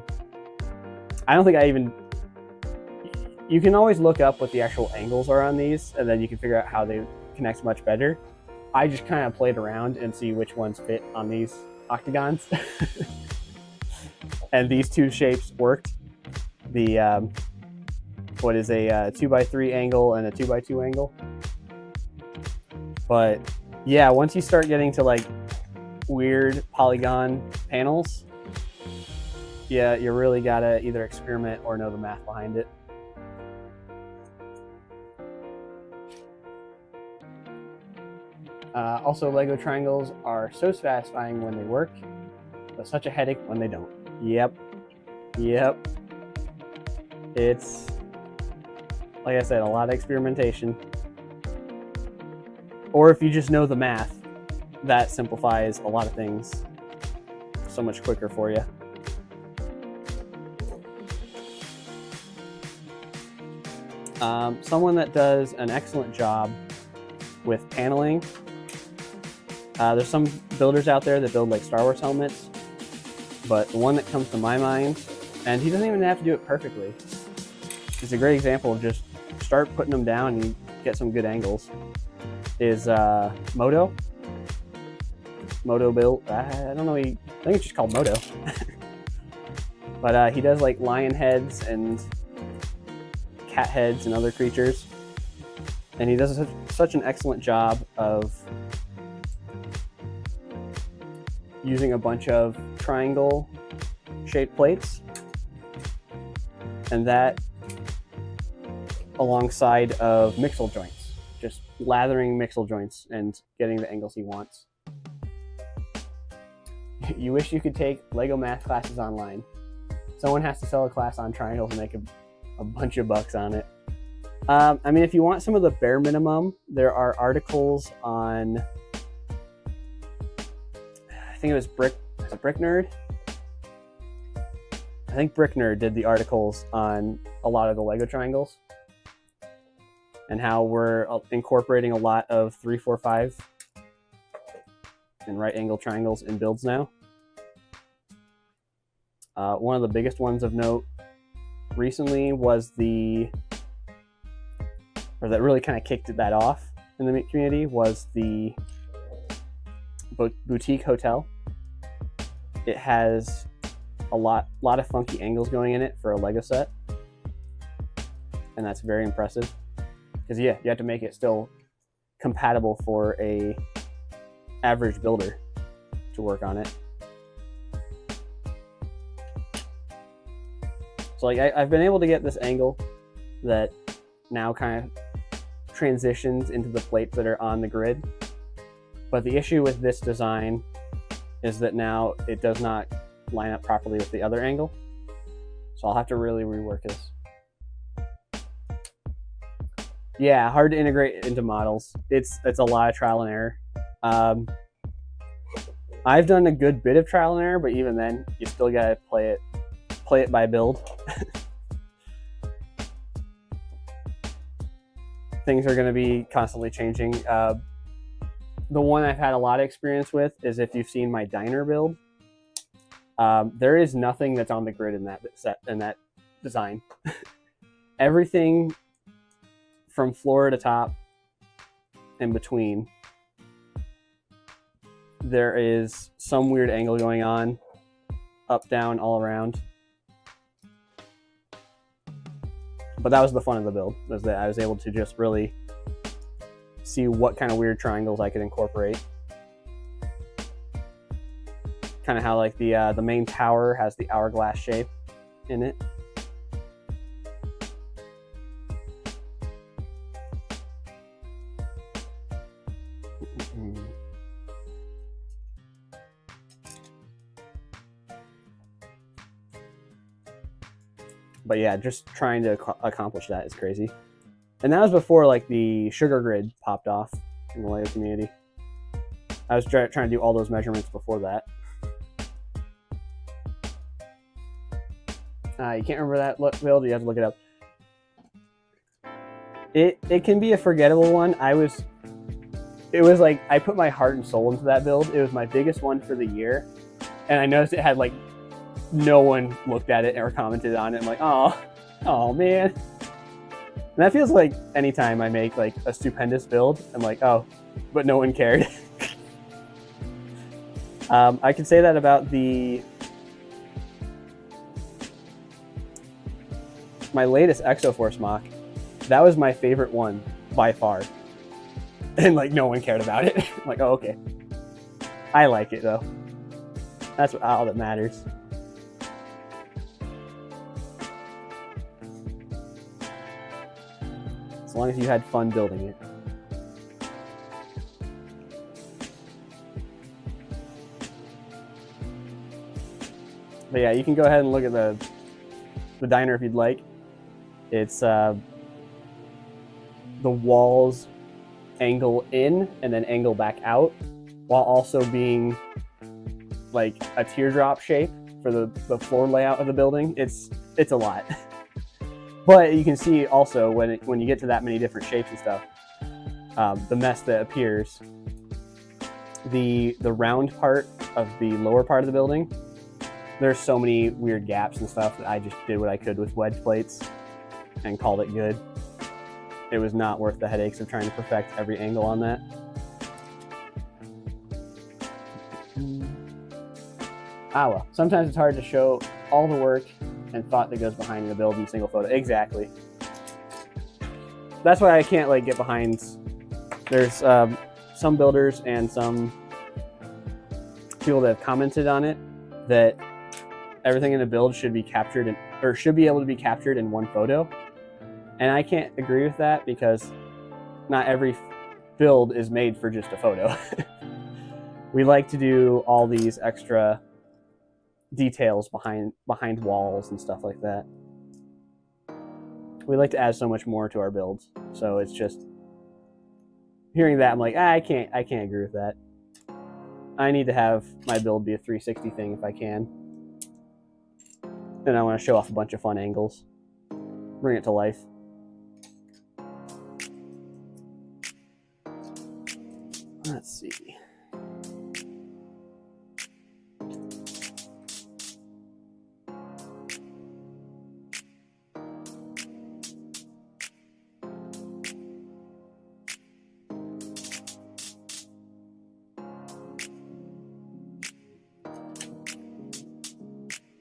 [SPEAKER 1] don't think you can always look up what the actual angles are on these, and then you can figure out how they connect much better. I just kind of played around and see which ones fit on these octagons. And these two shapes worked. The what is a 2x3 angle and a 2x2 angle. But yeah, once you start getting to like weird polygon panels, yeah, you really gotta either experiment or know the math behind it. Also, Lego triangles are so satisfying when they work, but such a headache when they don't. Yep. It's, like I said, a lot of experimentation. Or if you just know the math, that simplifies a lot of things so much quicker for you. Someone that does an excellent job with paneling. There's some builders out there that build like Star Wars helmets, but the one that comes to my mind, and he doesn't even have to do it perfectly, it's a great example of just start putting them down and you get some good angles, is Moto build. I don't know, I think it's just called Moto. But he does like lion heads and cat heads and other creatures, and he does such an excellent job of using a bunch of triangle shaped plates, and that alongside of mixel joints, just lathering mixel joints and getting the angles he wants. You wish you could take Lego math classes online. Someone has to sell a class on triangles and make a bunch of bucks on it. I mean, if you want some of the bare minimum, there are articles on, I think it was Brick Nerd? I think Brick Nerd did the articles on a lot of the Lego triangles and how we're incorporating a lot of 3, 4, 5 and right angle triangles in builds now. One of the biggest ones of note recently was that really kind of kicked that off in the community, was the boutique hotel. It has a lot of funky angles going in it for a Lego set, and that's very impressive. Because yeah, you have to make it still compatible for a average builder to work on it. So like I've been able to get this angle that now kind of transitions into the plates that are on the grid. But the issue with this design is that now it does not line up properly with the other angle. So I'll have to really rework this. Yeah, hard to integrate into models. It's a lot of trial and error. I've done a good bit of trial and error, but even then, you still gotta play it by build. Things are going to be constantly changing. The one I've had a lot of experience with is if you've seen my diner build. There is nothing that's on the grid in that design. Everything from floor to top and between, there is some weird angle going on, up, down, all around. But that was the fun of the build, was that I was able to just really see what kind of weird triangles I could incorporate. Kind of how like the main tower has the hourglass shape in it. But yeah, just trying to accomplish that is crazy. And that was before like the sugar grid popped off in the Lego community. I was trying to do all those measurements before that. You can't remember that build? You have to look it up. It can be a forgettable one. It was like I put my heart and soul into that build. It was my biggest one for the year, and I noticed it had like no one looked at it or commented on it. I'm like, oh man. And that feels like anytime I make like a stupendous build, I'm like, oh, but no one cared. I can say that about my latest Exoforce mock. That was my favorite one by far. And like no one cared about it. I'm like, oh, okay. I like it though. That's all that matters. As long as you had fun building it. But yeah, you can go ahead and look at the diner if you'd like. It's the walls angle in and then angle back out, while also being like a teardrop shape for the floor layout of the building. It's a lot. But you can see also when you get to that many different shapes and stuff, the mess that appears. The round part of the lower part of the building, there's so many weird gaps and stuff that I just did what I could with wedge plates and called it good. It was not worth the headaches of trying to perfect every angle on that. Well, sometimes it's hard to show all the work and thought that goes behind a build in a single photo. Exactly. That's why I can't like get behind. There's some builders and some people that have commented on it that everything in a build should be captured or should be able to be captured in one photo. And I can't agree with that because not every build is made for just a photo. We like to do all these extra details behind walls and stuff like that. We like to add so much more to our builds. So it's just hearing that I'm like, I can't agree with that. I need to have my build be a 360 thing if I can. And I want to show off a bunch of fun angles. Bring it to life. Let's see.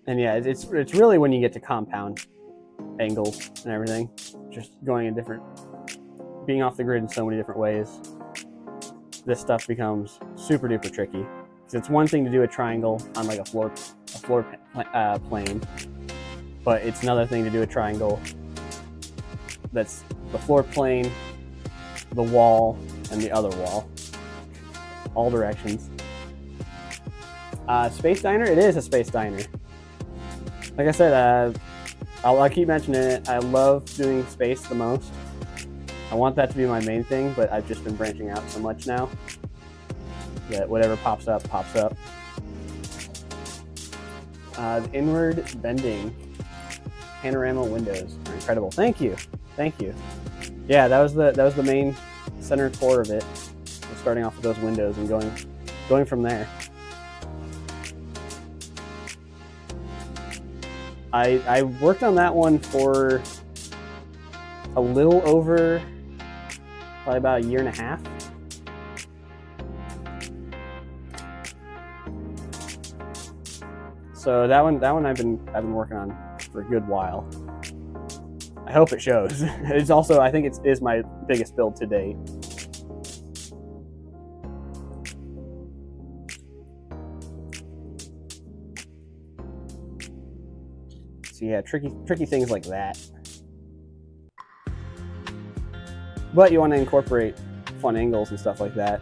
[SPEAKER 1] And yeah, it's really when you get to compound angles and everything, just going in different being off the grid in so many different ways, this stuff becomes super duper tricky. Because it's one thing to do a triangle on like a floor plane, but it's another thing to do a triangle that's the floor plane, the wall, and the other wall, all directions. Space diner, it is a space diner. Like I said, I'll keep mentioning it. I love doing space the most. I want that to be my main thing, but I've just been branching out so much now that whatever pops up, pops up. The inward bending panorama windows are incredible. Thank you, thank you. Yeah, that was the main center core of it. Starting off with those windows and going from there. I worked on that one for a little over, probably about a year and a half. So that one I've been working on for a good while. I hope it shows. It's also, I think it is my biggest build to date. So yeah, tricky things like that. But you want to incorporate fun angles and stuff like that,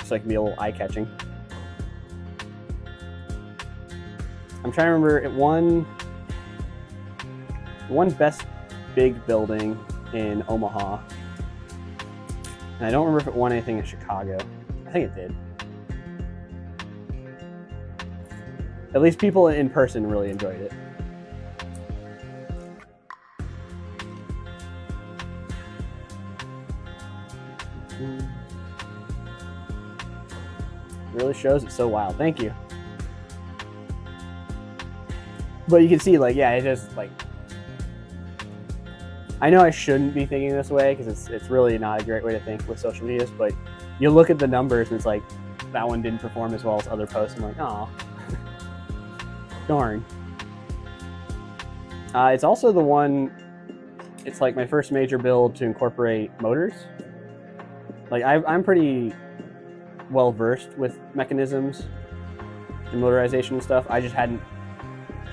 [SPEAKER 1] so it can be a little eye-catching. I'm trying to remember, it won Best Big Building in Omaha. And I don't remember if it won anything in Chicago. I think it did. At least people in person really enjoyed it. Really shows it's so wild. Thank you. But you can see, like, yeah, it just, like, I know I shouldn't be thinking this way because it's really not a great way to think with social medias, but you look at the numbers and it's like, that one didn't perform as well as other posts. I'm like, oh, darn. It's also the one, it's like my first major build to incorporate motors. Like, I'm pretty well versed with mechanisms and motorization and stuff. I just hadn't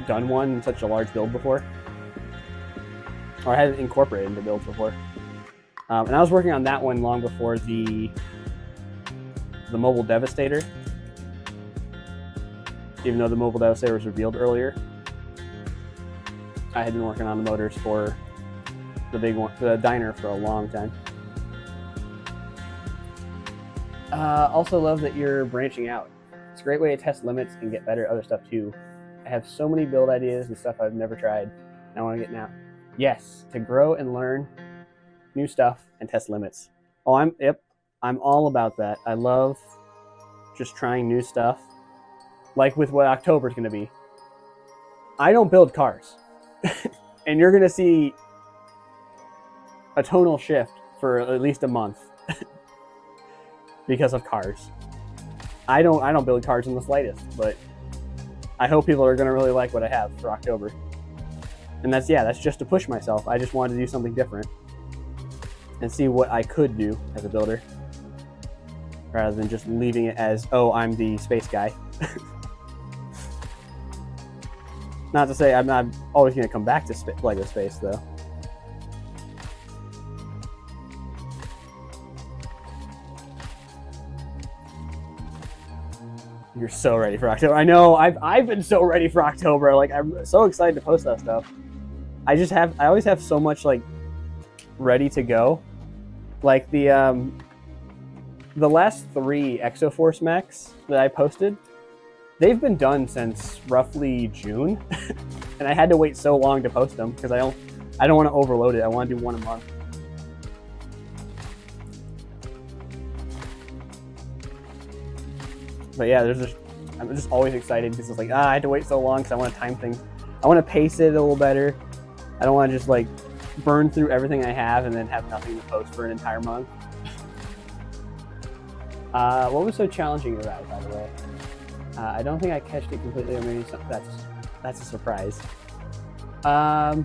[SPEAKER 1] done one in such a large build before, or I hadn't incorporated into builds before. And I was working on that one long before the Mobile Devastator, even though the Mobile Devastator was revealed earlier. I had been working on the motors for the big one, the diner, for a long time. Also love that you're branching out. It's a great way to test limits and get better at other stuff too. I have so many build ideas and stuff I've never tried, and I want to get now. Yes, to grow and learn new stuff and test limits. Oh, I'm all about that. I love just trying new stuff, like with what October's going to be. I don't build cars, and you're going to see a tonal shift for at least a month because of cars. I don't build cars in the slightest, but I hope people are going to really like what I have for October. And that's just to push myself. I just wanted to do something different and see what I could do as a builder, rather than just leaving it as, oh, I'm the space guy. Not to say I'm not always going to come back to LEGO Space, though. You're so ready for October. I know, I've been so ready for October. Like, I'm so excited to post that stuff. I always have so much, like, ready to go. Like, the last 3 Exoforce mechs that I posted, they've been done since roughly June. And I had to wait so long to post them because I don't want to overload it. I want to do one a month. But yeah, I'm just always excited because it's like, I had to wait so long because I want to time things. I want to pace it a little better. I don't want to just like burn through everything I have and then have nothing to post for an entire month. What was so challenging about it, by the way? I don't think I catched it completely, or maybe that's a surprise. Are you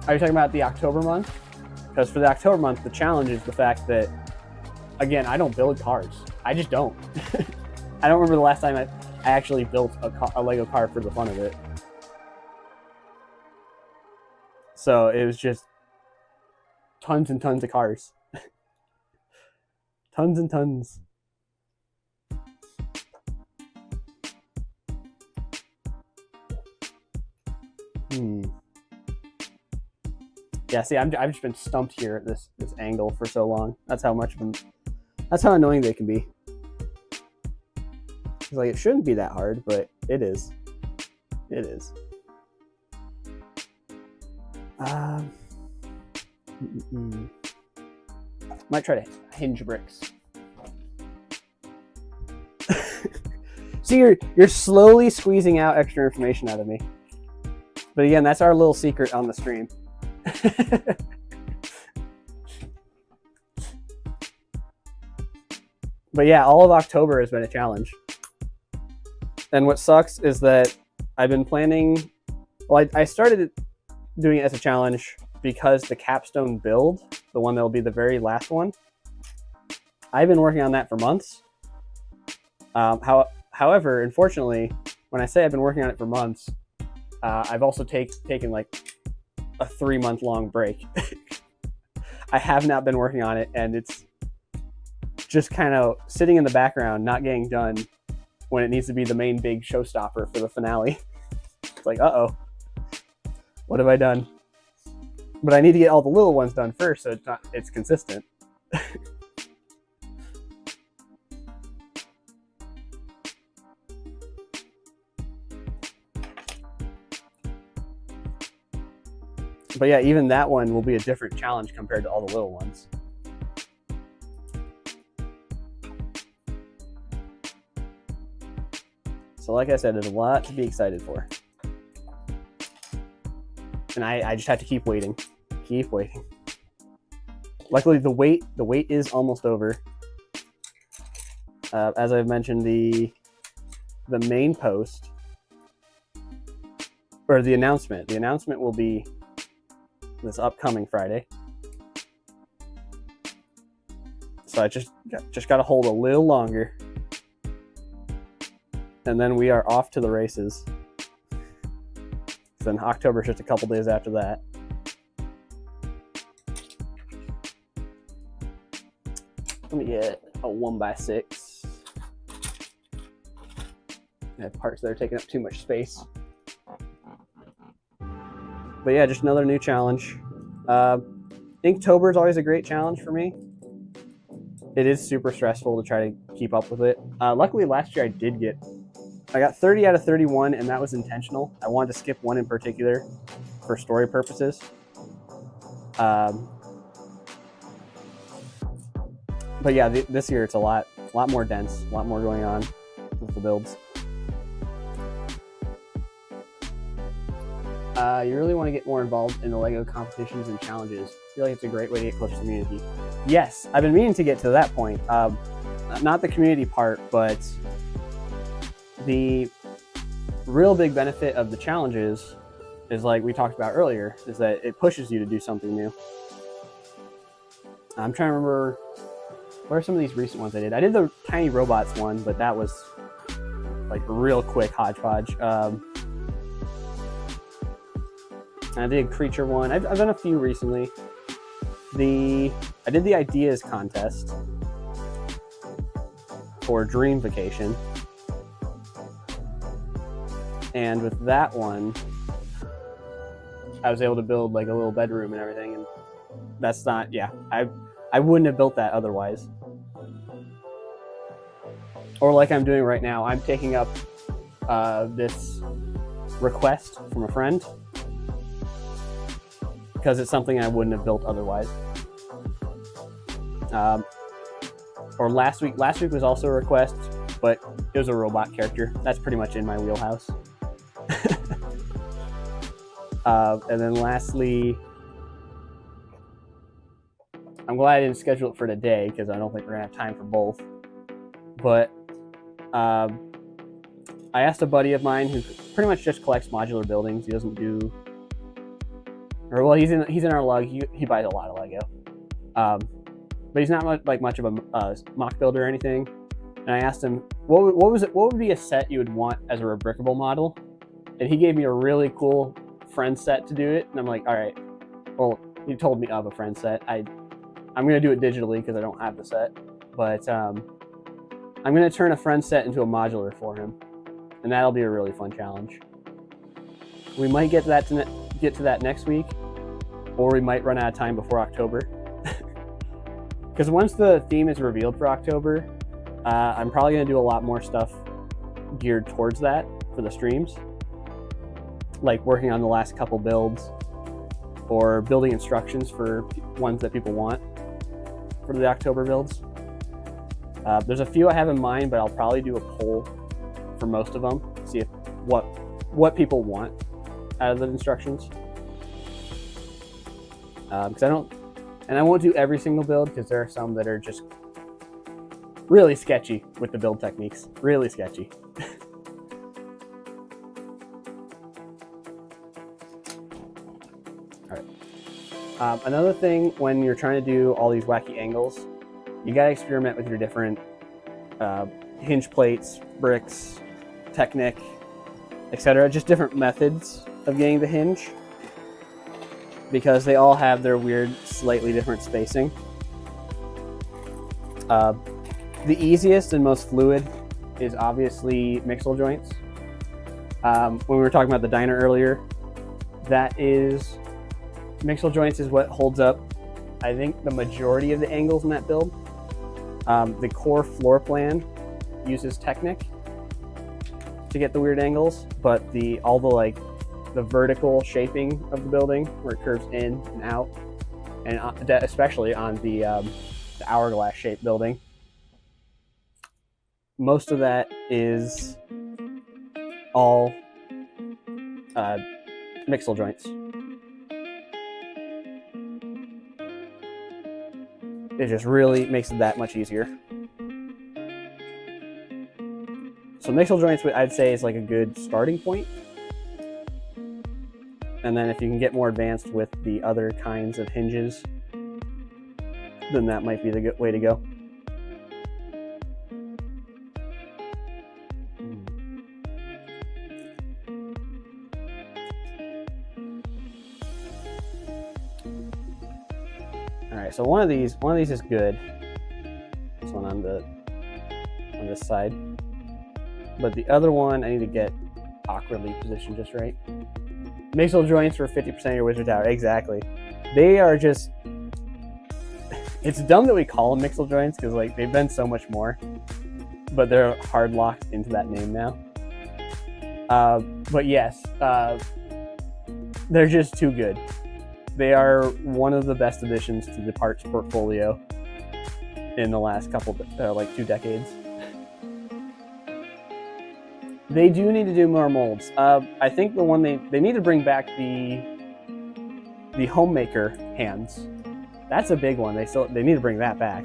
[SPEAKER 1] talking about the October month? Because for the October month, the challenge is the fact that, again, I don't build cars. I just don't. I don't remember the last time I actually built a Lego car for the fun of it. So it was just tons and tons of cars. Tons and tons. Yeah, see, I've just been stumped here at this angle for so long. That's how much of them. That's how annoying they can be. It's like, it shouldn't be that hard, but it is. It is. Might try to hinge bricks. See, you're slowly squeezing out extra information out of me. But again, that's our little secret on the stream. But yeah, all of October has been a challenge. And what sucks is that I've been planning, well, I started doing it as a challenge because the capstone build, the one that will be the very last one, I've been working on that for months. However, unfortunately, when I say I've been working on it for months, I've also taken like a 3-month-long break. I have not been working on it, and it's just kind of sitting in the background, not getting done when it needs to be the main big showstopper for the finale. It's like, uh-oh, what have I done? But I need to get all the little ones done first, so it's consistent. But yeah, even that one will be a different challenge compared to all the little ones. So like I said, there's a lot to be excited for. And I just have to keep waiting. Keep waiting. Luckily, the wait is almost over. As I've mentioned, the main post, or the announcement will be this upcoming Friday. So I just got to hold a little longer. And then we are off to the races. Then October's just a couple days after that. Let me get a 1x6. I have parts that are taking up too much space. But yeah, just another new challenge. Inktober is always a great challenge for me. It is super stressful to try to keep up with it. Luckily last year I got 30 out of 31, and that was intentional. I wanted to skip one in particular for story purposes. But yeah, this year it's a lot more dense, a lot more going on with the builds. You really want to get more involved in the LEGO competitions and challenges. I feel like it's a great way to get closer to the community. Yes, I've been meaning to get to that point. Not the community part, but the real big benefit of the challenges is, like we talked about earlier, is that it pushes you to do something new. I'm trying to remember, what are some of these recent ones I did? I did the Tiny Robots one, but that was like real quick hodgepodge. I did Creature one. I've done a few recently. I did the Ideas contest for Dream Vacation. And with that one, I was able to build like a little bedroom and everything. And that's not, yeah, I wouldn't have built that otherwise. Or like I'm doing right now, I'm taking up this request from a friend because it's something I wouldn't have built otherwise. Or last week was also a request, but it was a robot character. That's pretty much in my wheelhouse. And then lastly, I'm glad I didn't schedule it for today because I don't think we're gonna have time for both. But I asked a buddy of mine who pretty much just collects modular buildings. He doesn't do, or well, he's in our lug. He buys a lot of Lego, but he's not much of a mock builder or anything. And I asked him what would be a set you would want as a rebrickable model, and he gave me a really cool friend set to do it. And I'm like, all right, well, he told me of a friend set. I'm gonna do it digitally because I don't have the set, but I'm gonna turn a friend set into a modular for him, and that'll be a really fun challenge. We might get to that next week, or we might run out of time before October. Because once the theme is revealed for October, I'm probably going to do a lot more stuff geared towards that for the streams, like working on the last couple builds or building instructions for ones that people want for the October builds. There's a few I have in mind, but I'll probably do a poll for most of them, see if what people want out of the instructions. Because I won't do every single build, because there are some that are just really sketchy with the build techniques. Really sketchy. All right. Another thing, when you're trying to do all these wacky angles, you gotta experiment with your different hinge plates, bricks, Technic, etc. Just different methods of getting the hinge, because they all have their weird, slightly different spacing. The easiest and most fluid is obviously mixel joints. When we were talking about the diner earlier, mixel joints is what holds up, I think, the majority of the angles in that build. The core floor plan uses Technic to get the weird angles, but all the vertical shaping of the building, where it curves in and out, and especially on the hourglass shaped building, most of that is all mixel joints. It just really makes it that much easier. So mixel joints, I'd say, is like a good starting point. And then if you can get more advanced with the other kinds of hinges, then that might be the good way to go. All right, so one of these is good. This one on this side. But the other one, I need to get awkwardly positioned just right. Mixel joints for 50% of your wizard tower. Exactly. They are just... It's dumb that we call them mixel joints, because they've been so much more. But they're hard locked into that name now. But yes, they're just too good. They are one of the best additions to the parts portfolio in the last couple, 2 decades. They do need to do more molds. I think the one they need to bring back the homemaker hands. That's a big one. They need to bring that back,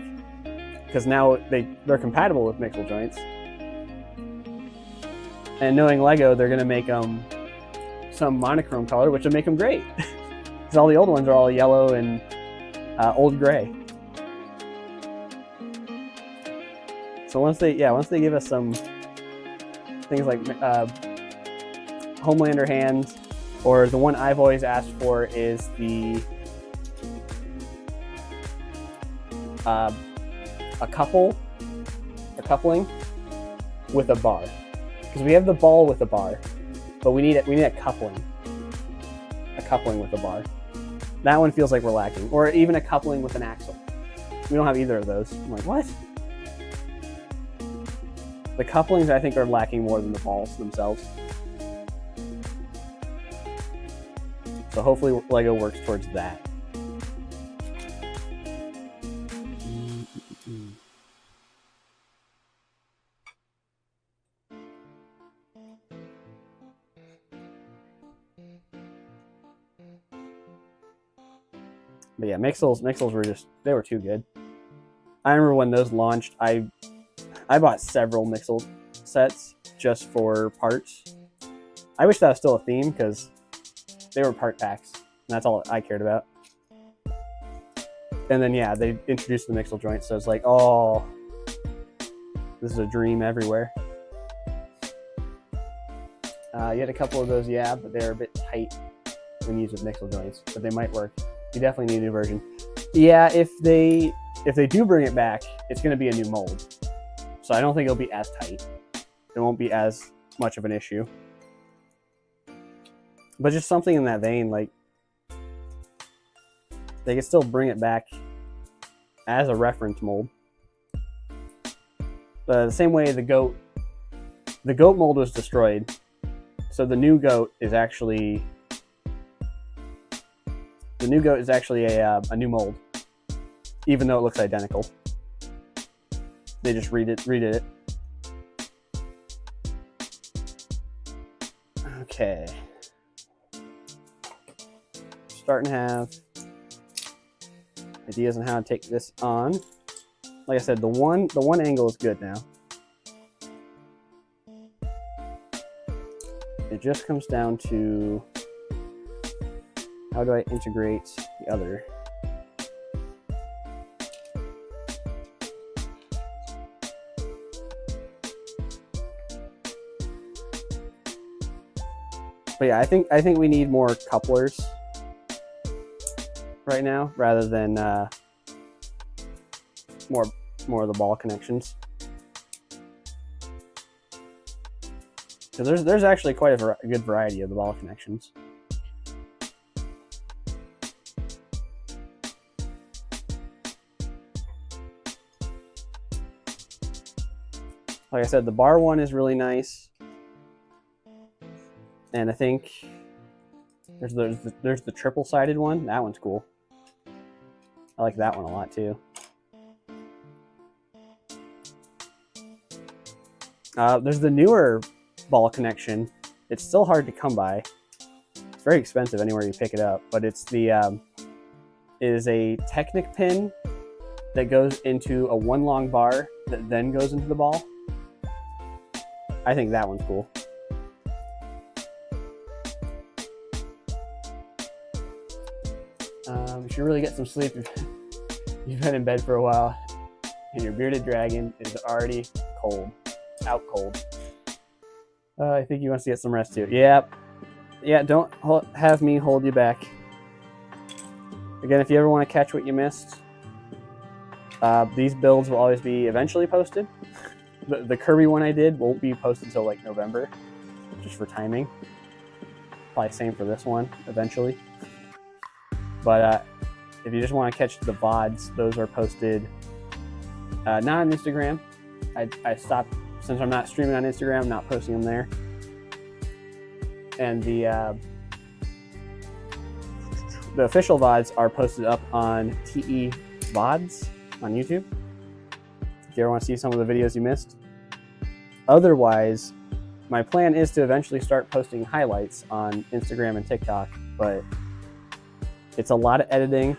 [SPEAKER 1] because now they're compatible with mixel joints. And knowing Lego, they're gonna make them some monochrome color, which will make them great. Because all the old ones are all yellow and old gray. So once they give us some things like Homelander hands, or the one I've always asked for is the a coupling with a bar, because we have the ball with a bar, but we need a coupling with a bar. That one feels like we're lacking, or even a coupling with an axle. We don't have either of those. I'm like, what? The couplings, I think, are lacking more than the balls themselves. So hopefully Lego works towards that. But yeah, mixels were they were too good. I remember when those launched, I bought several mixel sets just for parts. I wish that was still a theme, because they were part packs. that's all I cared about. And then, yeah, they introduced the mixel joint, so it's like, oh, this is a dream everywhere. You had a couple of those, yeah, but they're a bit tight when used with mixel joints, but they might work. You definitely need a new version. Yeah, if they do bring it back, it's going to be a new mold. So I don't think it'll be as tight. It won't be as much of an issue. But just something in that vein, like, they can still bring it back as a reference mold. The same way the goat mold was destroyed. So the new goat is actually a new mold, even though it looks identical. They just redid it. Okay. Starting to have ideas on how to take this on. Like I said, the one angle is good now. It just comes down to how do I integrate the other. But yeah, I think we need more couplers right now rather than more of the ball connections. Because there's actually quite a good variety of the ball connections. Like I said, the bar one is really nice. And I think there's the triple-sided one. That one's cool. I like that one a lot too. There's the newer ball connection. It's still hard to come by. It's very expensive anywhere you pick it up, but it's the it is a Technic pin that goes into a one long bar that then goes into the ball. I think that one's cool. You should really get some sleep. You've been in bed for a while, and your bearded dragon is already cold, out cold. I think he wants to get some rest too. Yep. Yeah, don't have me hold you back. Again, if you ever want to catch what you missed, these builds will always be eventually posted. The Kirby one I did won't be posted until like November, just for timing. Probably same for this one eventually. But if you just want to catch the VODs, those are posted not on Instagram. I stopped, since I'm not streaming on Instagram, I'm not posting them there. And the official VODs are posted up on TE VODs on YouTube. If you ever want to see some of the videos you missed. Otherwise, my plan is to eventually start posting highlights on Instagram and TikTok, but it's a lot of editing,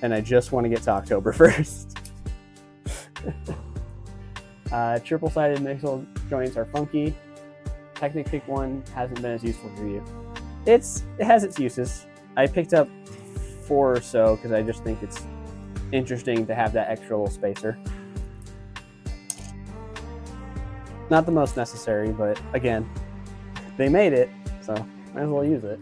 [SPEAKER 1] and I just want to get to October first. Triple-sided mixel joints are funky. Technic pick one hasn't been as useful for you. It has its uses. I picked up 4 or so because I just think it's interesting to have that extra little spacer. Not the most necessary, but again, they made it, so might as well use it.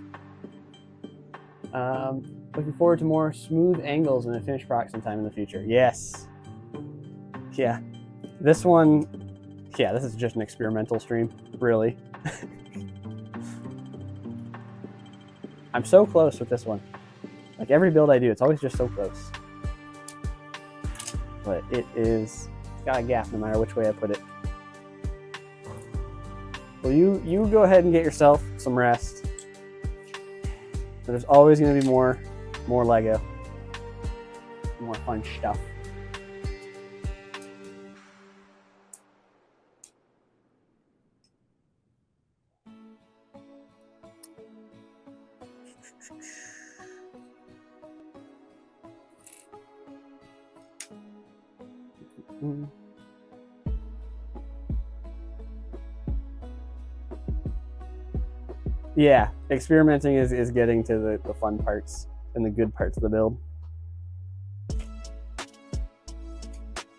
[SPEAKER 1] Looking forward to more smooth angles in a finished product sometime in the future. Yes. Yeah. This one, yeah, this is just an experimental stream, really. I'm so close with this one. Like every build I do, it's always just so close. But it's got a gap no matter which way I put it. Well, you go ahead and get yourself some rest. There's always going to be more Lego, more fun stuff. Yeah, experimenting is getting to the fun parts and the good parts of the build.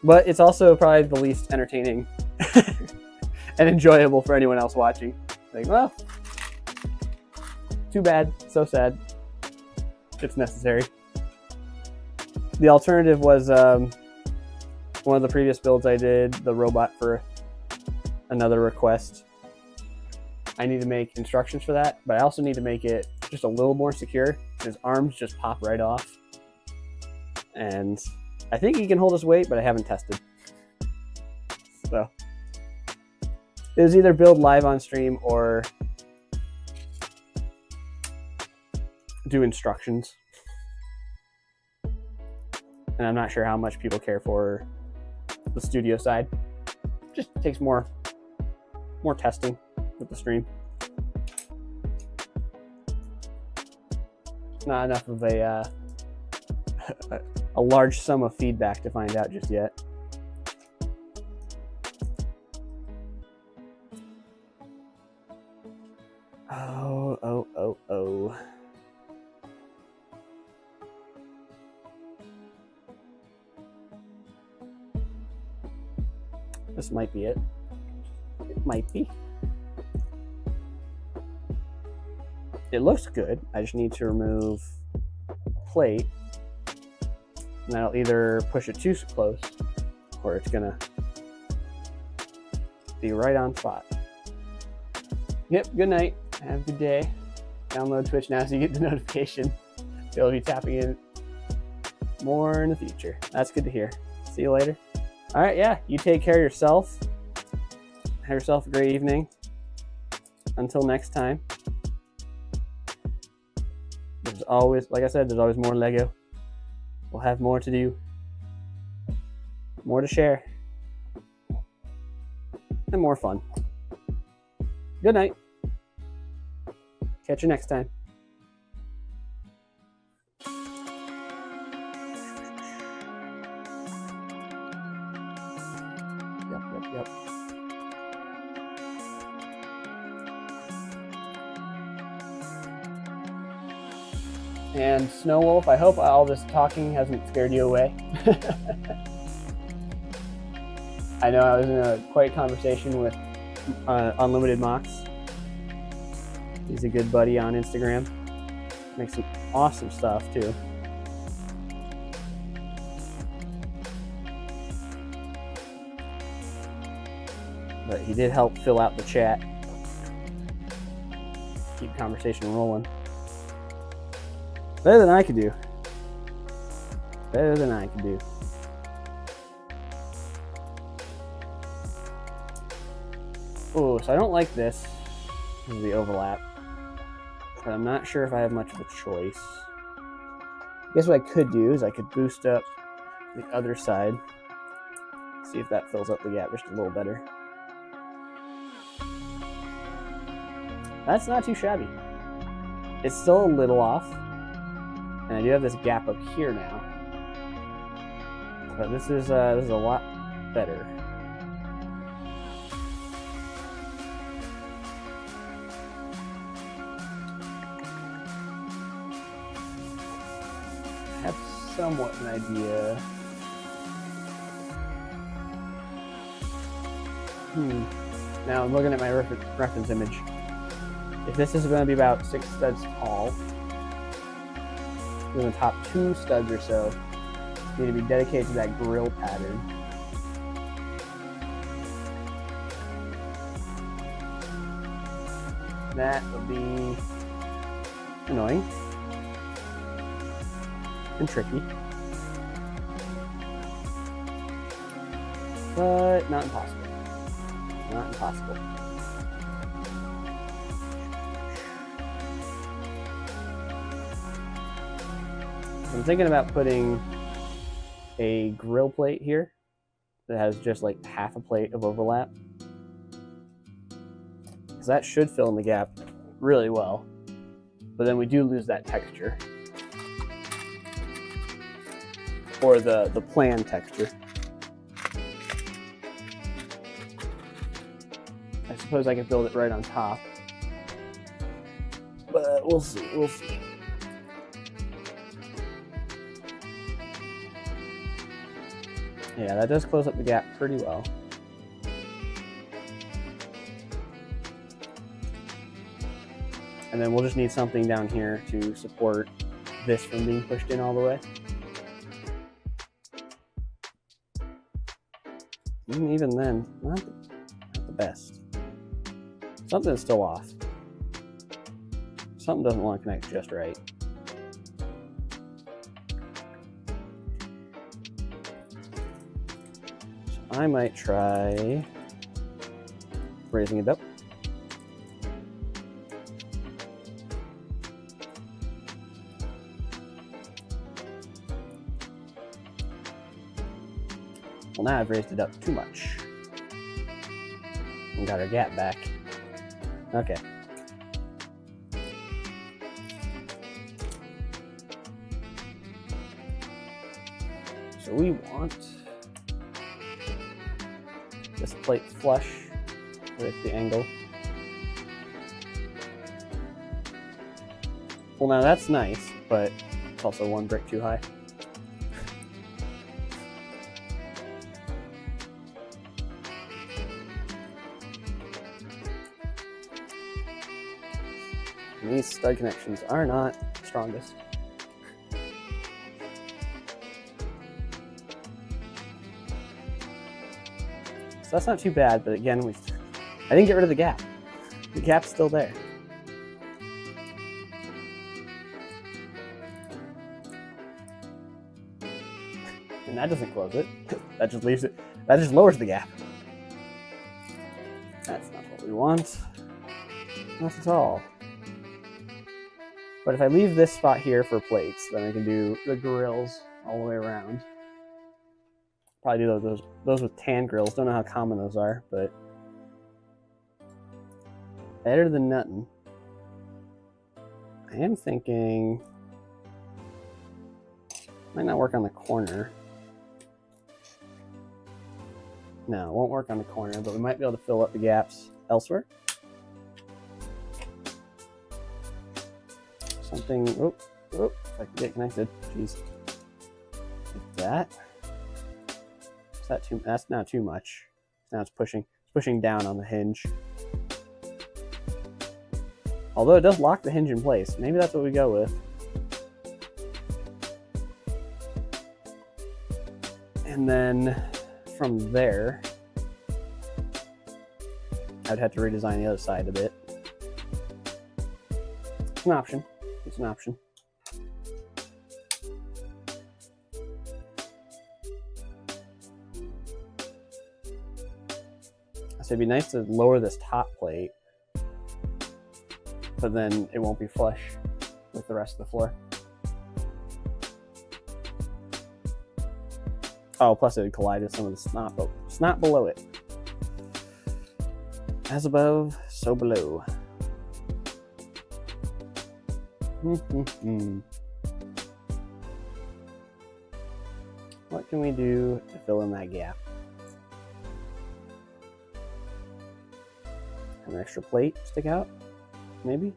[SPEAKER 1] But it's also probably the least entertaining and enjoyable for anyone else watching. Like, well, too bad, so sad. It's necessary. The alternative was one of the previous builds I did, the robot for another request. I need to make instructions for that, but I also need to make it just a little more secure. His arms just pop right off. And I think he can hold his weight, but I haven't tested. So it was either build live on stream or do instructions. And I'm not sure how much people care for the studio side. Just takes more testing with the stream. Not enough of a large sum of feedback to find out just yet. Oh. This might be it. It might be. It looks good. I just need to remove a plate. And that'll either push it too close or it's gonna be right on spot. Yep, good night. Have a good day. Download Twitch now so you get the notification. You'll be tapping in more in the future. That's good to hear. See you later. All right, yeah, you take care of yourself. Have yourself a great evening. Until next time. There's always, like I said, there's always more Lego. We'll have more to do. More to share. And more fun. Good night. Catch you next time. Yep. And Snow Wolf, I hope all this talking hasn't scared you away. I know I was in a quiet conversation with Unlimited Mox. He's a good buddy on Instagram. Makes some awesome stuff too. But he did help fill out the chat. Keep conversation rolling. Better than I could do. Better than I could do. Oh, so I don't like this. This is the overlap. But I'm not sure if I have much of a choice. I guess what I could do is I could boost up the other side. See if that fills up the gap just a little better. That's not too shabby. It's still a little off. And I do have this gap up here now. But this is a lot better. I have somewhat an idea. Now I'm looking at my reference image. If this is going to be about 6 studs tall, then the top 2 studs or so need to be dedicated to that grill pattern. That will be annoying and tricky, but not impossible. Not impossible. I'm thinking about putting a grill plate here that has just like half a plate of overlap, because that should fill in the gap really well, but then we do lose that texture, or the plan texture. I suppose I could build it right on top. we'll see. We'll see. Yeah, that does close up the gap pretty well. And then we'll just need something down here to support this from being pushed in all the way. Even then, not the best. Something's still off. Something doesn't want to connect just right. So I might try raising it up. Well, now I've raised it up too much. And got our gap back. Okay. So we want this plate flush with the angle. Well, now that's nice, but it's also one brick too high. And these stud connections are not strongest. So that's not too bad, but again, I didn't get rid of the gap. The gap's still there. And that doesn't close it. That just leaves it. That just lowers the gap. That's not what we want. Not at all. But if I leave this spot here for plates, then I can do the grills all the way around. Probably do those with tan grills. Don't know how common those are, but better than nothing. I am thinking might not work on the corner. No, it won't work on the corner, but we might be able to fill up the gaps elsewhere. Something, if I can get connected, jeez. Like that. Is that too, that's now too much. Now it's pushing down on the hinge. Although it does lock the hinge in place. Maybe that's what we go with. And then from there, I'd have to redesign the other side a bit. It's an option. It's an option. So it'd be nice to lower this top plate, but then it won't be flush with the rest of the floor. Oh, plus it would collide with some of the snot below it. As above, so below. What can we do to fill in that gap? Have an extra plate stick out? Maybe?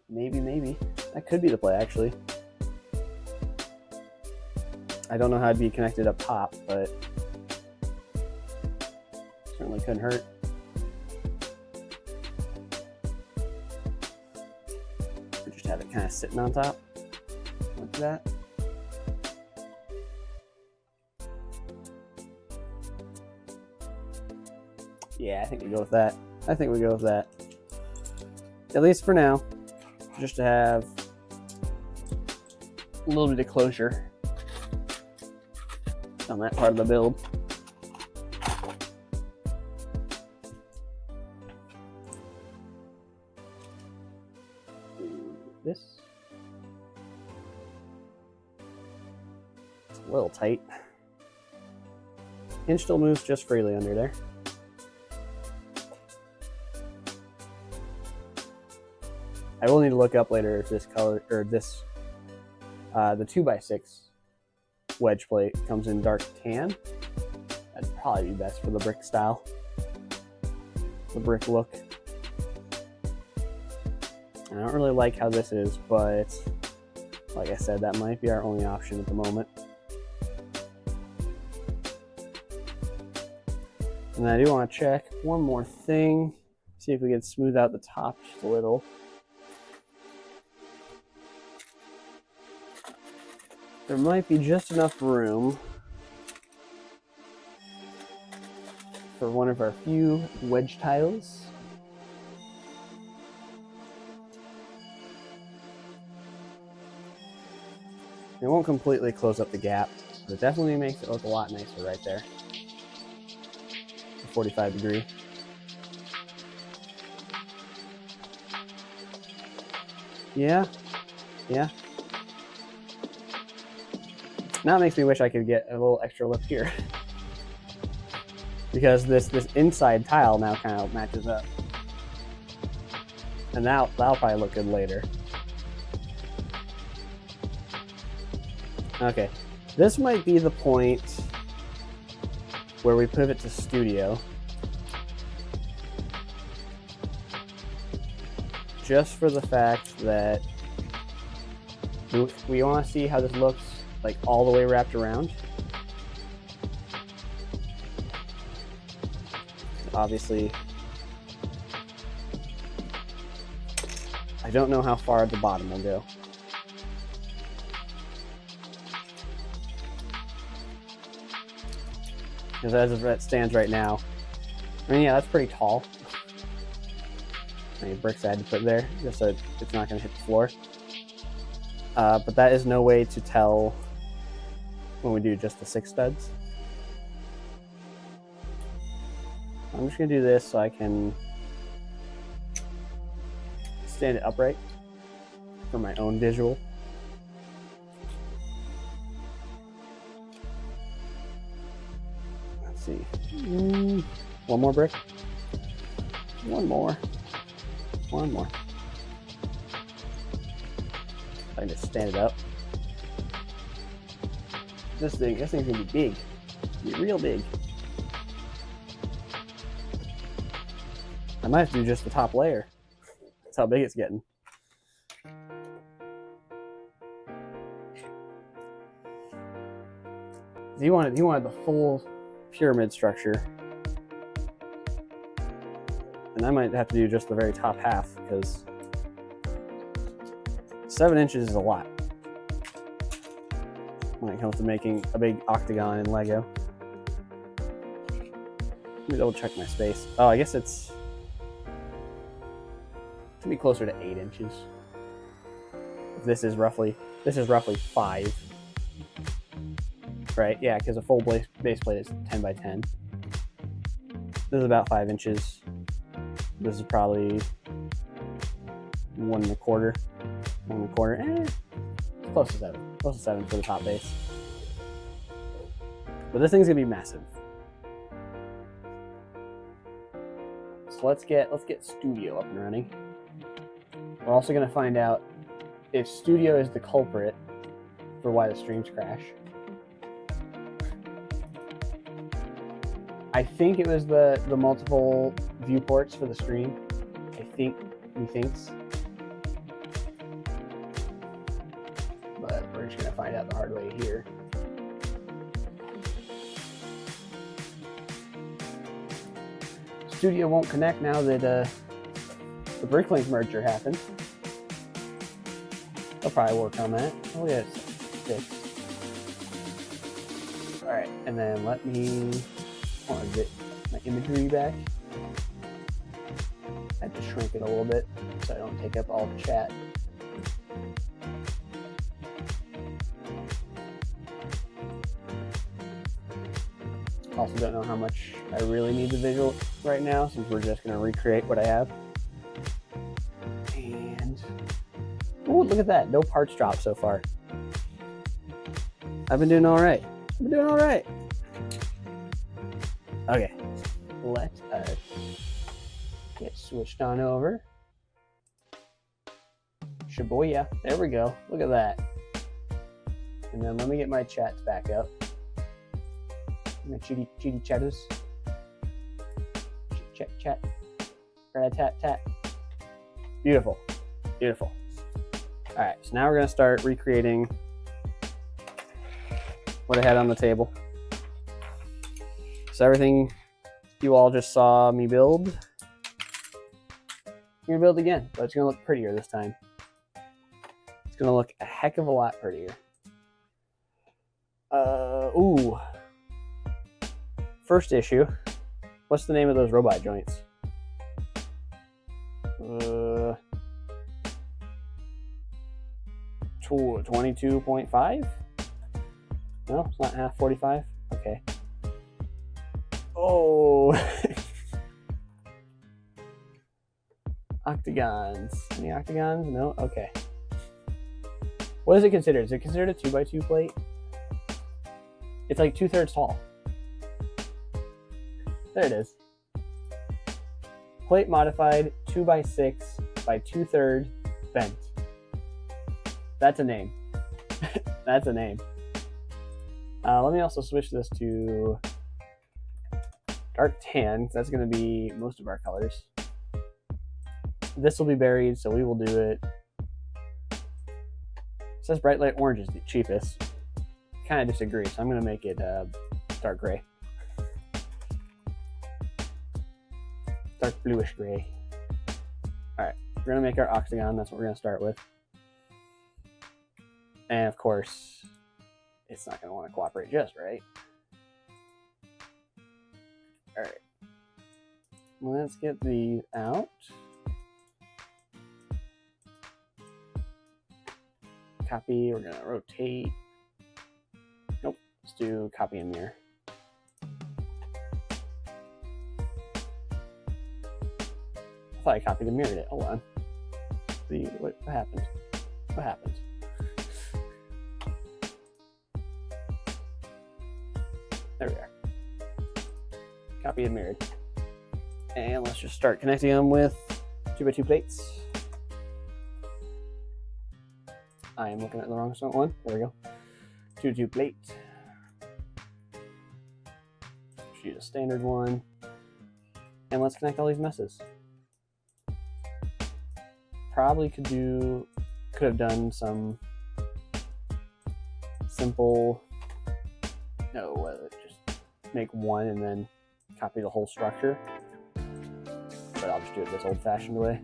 [SPEAKER 1] Maybe. That could be the play, actually. I don't know how it'd be connected up top, but certainly couldn't hurt. Or just have it kind of sitting on top, like that. Yeah, I think we go with that. At least for now, just to have a little bit of closure on that part of the build. This. It's a little tight. Hinge still moves just freely under there. I will need to look up later if this color, or this, the 2x6 wedge plate comes in dark tan. That'd probably be best for the brick style, the brick look. I don't really like how this is, but like I said, that might be our only option at the moment. And I do want to check one more thing, see if we can smooth out the top just a little. There might be just enough room for one of our few wedge tiles. It won't completely close up the gap, but it definitely makes it look a lot nicer right there. 45 degree. Yeah. Now it makes me wish I could get a little extra lift here. Because this inside tile now kind of matches up. And that'll probably look good later. Okay, this might be the point where we pivot to studio. Just for the fact that we want to see how this looks like all the way wrapped around. Obviously, I don't know how far the bottom will go. Because as it stands right now, I mean, yeah, that's pretty tall. How many bricks I had to put there, just so it's not going to hit the floor. But that is no way to tell when we do just the 6 studs. I'm just going to do this so I can stand it upright for my own visual. Let's see. One more brick. One more. I can just stand it up. This thing's gonna be big. Be real big. I might have to do just the top layer. That's how big it's getting. He wanted the full pyramid structure. And I might have to do just the very top half because 7 inches is a lot when it comes to making a big octagon in Lego. Let me double check my space. Oh, I guess it's to be closer to 8 inches. This is roughly 5. Right? Yeah, because a full base plate is 10 by 10. This is about 5 inches. This is probably 1 1/4. Close to 7. Close to 7 for the top base. But this thing's gonna be massive. So let's get Studio up and running. We're also gonna find out if Studio is the culprit for why the streams crash. I think it was the multiple viewports for the stream. He thinks. But we're just gonna find out the hard way here. Studio won't connect now that the Bricklink merger happened. They'll probably work on that. Oh yeah, it's 6. Alright, and then let me get my imagery back. I have to shrink it a little bit so I don't take up all the chat. Also don't know how much I really need the visual right now since we're just going to recreate what I have. And oh, look at that. No parts dropped so far. I've been doing all right. Okay, let us get switched on over. Shibuya, there we go. Look at that. And then let me get my chats back up. My chitty chatters. Chat. Rat-tat-tat. Beautiful. Beautiful. All right, so now we're gonna start recreating what I had on the table. So everything you all just saw me build, I'm gonna build again, but it's gonna look prettier this time. It's gonna look a heck of a lot prettier. Ooh. First issue. What's the name of those robot joints? 22.5? No, it's not half 45? Okay. Oh. Octagons. Any octagons? No? Okay. What is it considered? Is it considered a 2x2 plate? It's like 2/3 tall. There it is. Plate modified 2x6 by 2/3 bent. That's a name. That's a name. Let me also switch this to dark tan. That's going to be most of our colors. This will be buried, so we will do it. It says bright light orange is the cheapest. Kind of disagree, so I'm going to make it dark gray. Dark bluish gray. Alright, we're going to make our octagon. That's what we're going to start with. And of course, it's not going to want to cooperate just right. Alright. Let's get these out. Copy, we're going to rotate. Nope, let's do copy and mirror. I thought I copied and mirrored it. Hold on. What happened? What happened? There we are. Copy and mirrored. And let's just start connecting them with 2x2 plates. I am looking at the wrong one. There we go. 2x2 plate. Use a standard one. And let's connect all these messes. Probably could have done some simple, just make one and then copy the whole structure. But I'll just do it this old-fashioned way.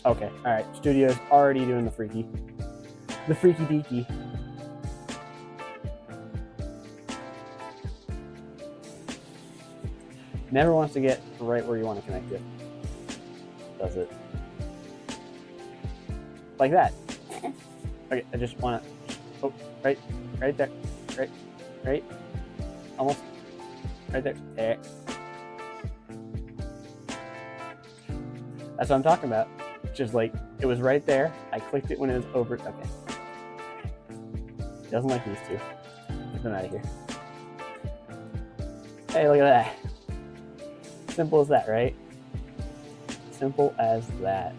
[SPEAKER 1] Okay, all right. Studio's already doing the freaky deaky. Never wants to get right where you want to connect it. Does it? Like that. Okay, I just want to. Oh, right there. Right. Almost. Right there. There. That's what I'm talking about. Just like, it was right there. I clicked it when it was over. Okay. Doesn't like these two. Get them out of here. Hey, look at that. Simple as that, right? Simple as that.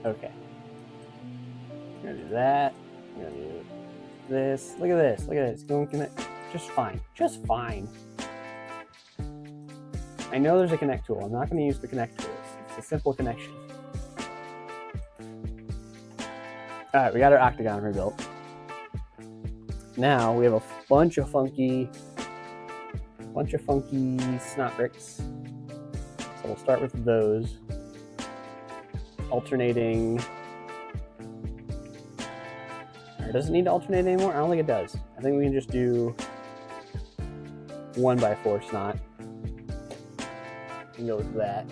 [SPEAKER 1] Okay. I'm gonna do that. I'm gonna do this. Look at this. Look at this. Going connect. Just fine. Just fine. I know there's a connect tool. I'm not going to use the connect tools. It's a simple connection. All right, we got our octagon rebuilt. Now we have a bunch of funky snot bricks. So we'll start with those. Alternating. Or does it need to alternate anymore? I don't think it does. I think we can just do 1x4 snot. And go with that.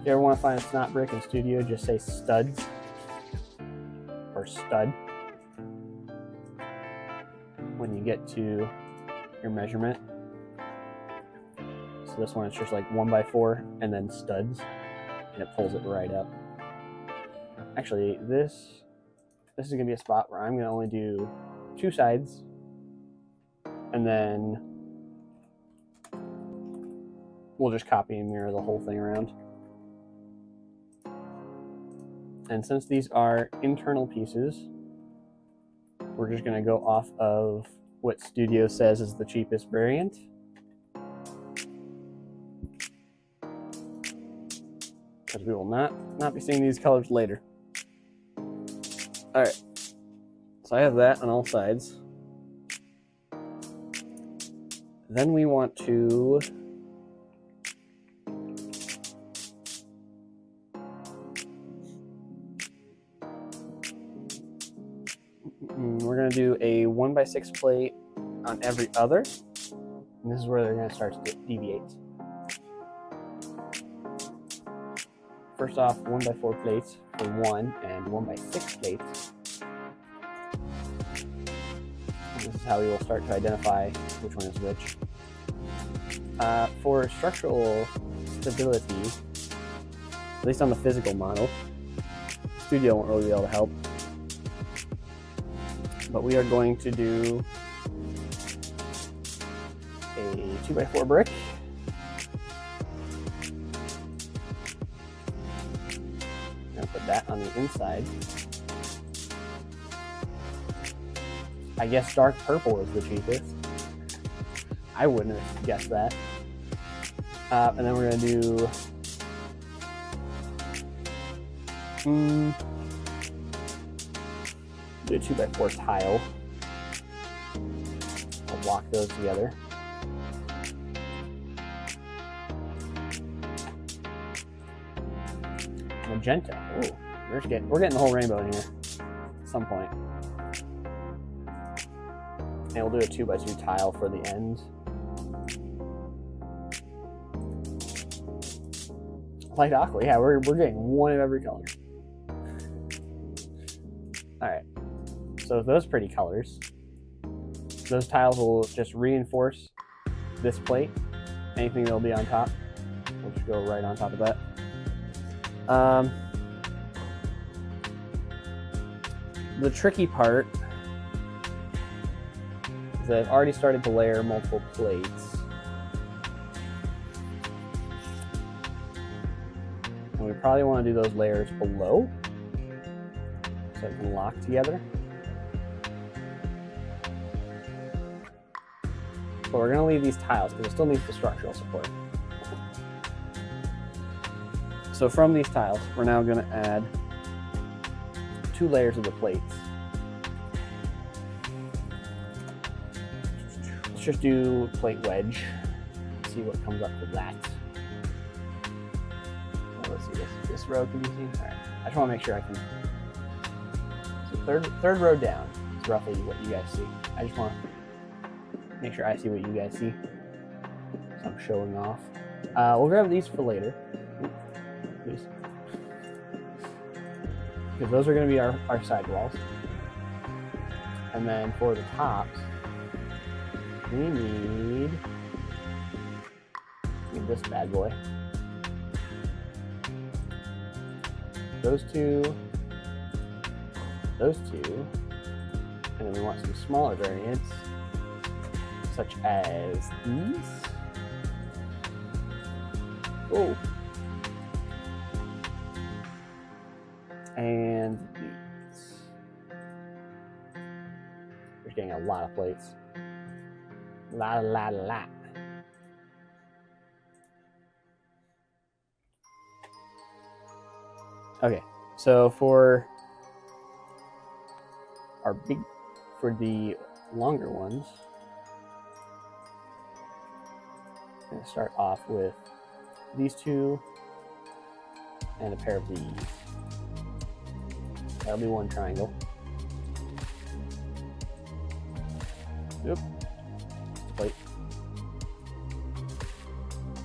[SPEAKER 1] If you ever want to find a snot brick in studio, just say studs or stud when you get to your measurement. So this one is just like 1x4 and then studs, and it pulls it right up. Actually, this is gonna be a spot where I'm gonna only do 2 sides, and then we'll just copy and mirror the whole thing around. And since these are internal pieces, we're just going to go off of what Studio says is the cheapest variant. Because we will not be seeing these colors later. All right, so I have that on all sides. Then we want to we're going to do a 1x6 plate on every other. And this is where they're going to start to deviate. First off, 1x4 plates for 1 and 1x6 plates. And this is how we will start to identify which one is which. For structural stability, at least on the physical model, Studio won't really be able to help. But we are going to do a 2x4 brick. I'm going to put that on the inside. I guess dark purple is the cheapest. I wouldn't have guessed that. And then we're going to do a 2x4 tile. I'll block those together. Magenta. Oh, we're getting the whole rainbow in here at some point. And we'll do a 2x2 tile for the ends. Light aqua, yeah, we're getting one of every color. All right, so those pretty colors, those tiles will just reinforce this plate. Anything that'll be on top, we'll just go right on top of that. The tricky part is that I've already started to layer multiple plates. And we probably want to do those layers below so it can lock together. But we're going to leave these tiles because it still needs the structural support. So from these tiles, we're now going to add 2 layers of the plates. Let's just do plate wedge. See what comes up with that. Let's see this row. Can you see? All right. I just want to make sure I can. So third row down is roughly what you guys see. I just want to make sure I see what you guys see. So I'm showing off. We'll grab these for later. Please. Because those are going to be our side walls. And then for the tops, we need this bad boy. Those two, and then we want some smaller variants, such as these. Oh. And these. We're getting a lot of plates. Lot. Okay, so for the longer ones, I'm going to start off with these 2 and a pair of these. That'll be 1 triangle. Oop. Plate.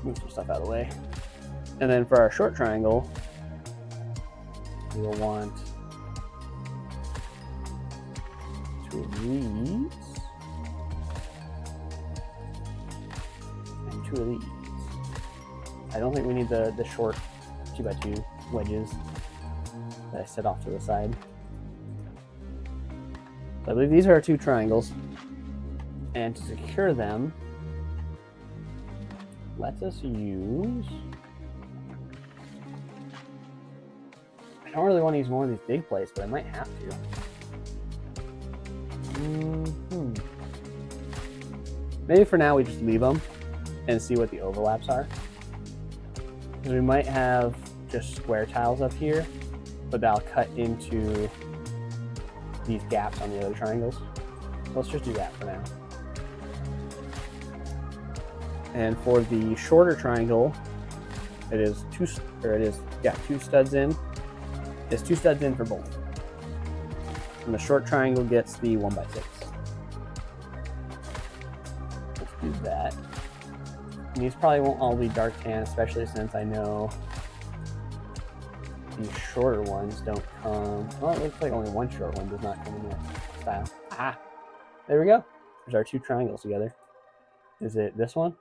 [SPEAKER 1] Move some stuff out of the way. And then for our short triangle, we'll want 2 of these and 2 of these. I don't think we need the short 2x2 wedges that I set off to the side. So I believe these are our 2 triangles. And to secure them, let us use, I don't really want to use more of these big plates, but I might have to. Maybe for now we just leave them and see what the overlaps are. Because we might have just square tiles up here, but that'll cut into these gaps on the other triangles. So let's just do that for now. And for the shorter triangle, it is two studs in. It's 2 studs in for both. And the short triangle gets the 1x6. Let's do that. And these probably won't all be dark tan, especially since I know these shorter ones don't come. Well, it looks like only one short one does not come in that style. Ah, there we go. There's our 2 triangles together. Is it this one?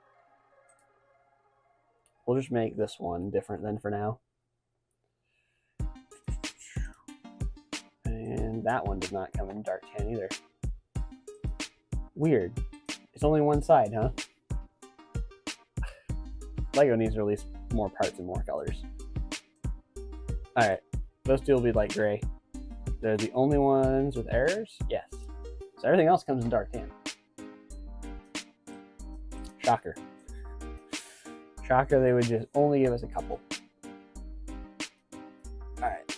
[SPEAKER 1] We'll just make this one different then for now. And that one does not come in dark tan either. Weird. It's only one side, huh? Lego needs to release more parts and more colors. Alright, those 2 will be light gray. They're the only ones with errors? Yes. So everything else comes in dark tan. Shocker. Shocker, they would just only give us a couple. Alright.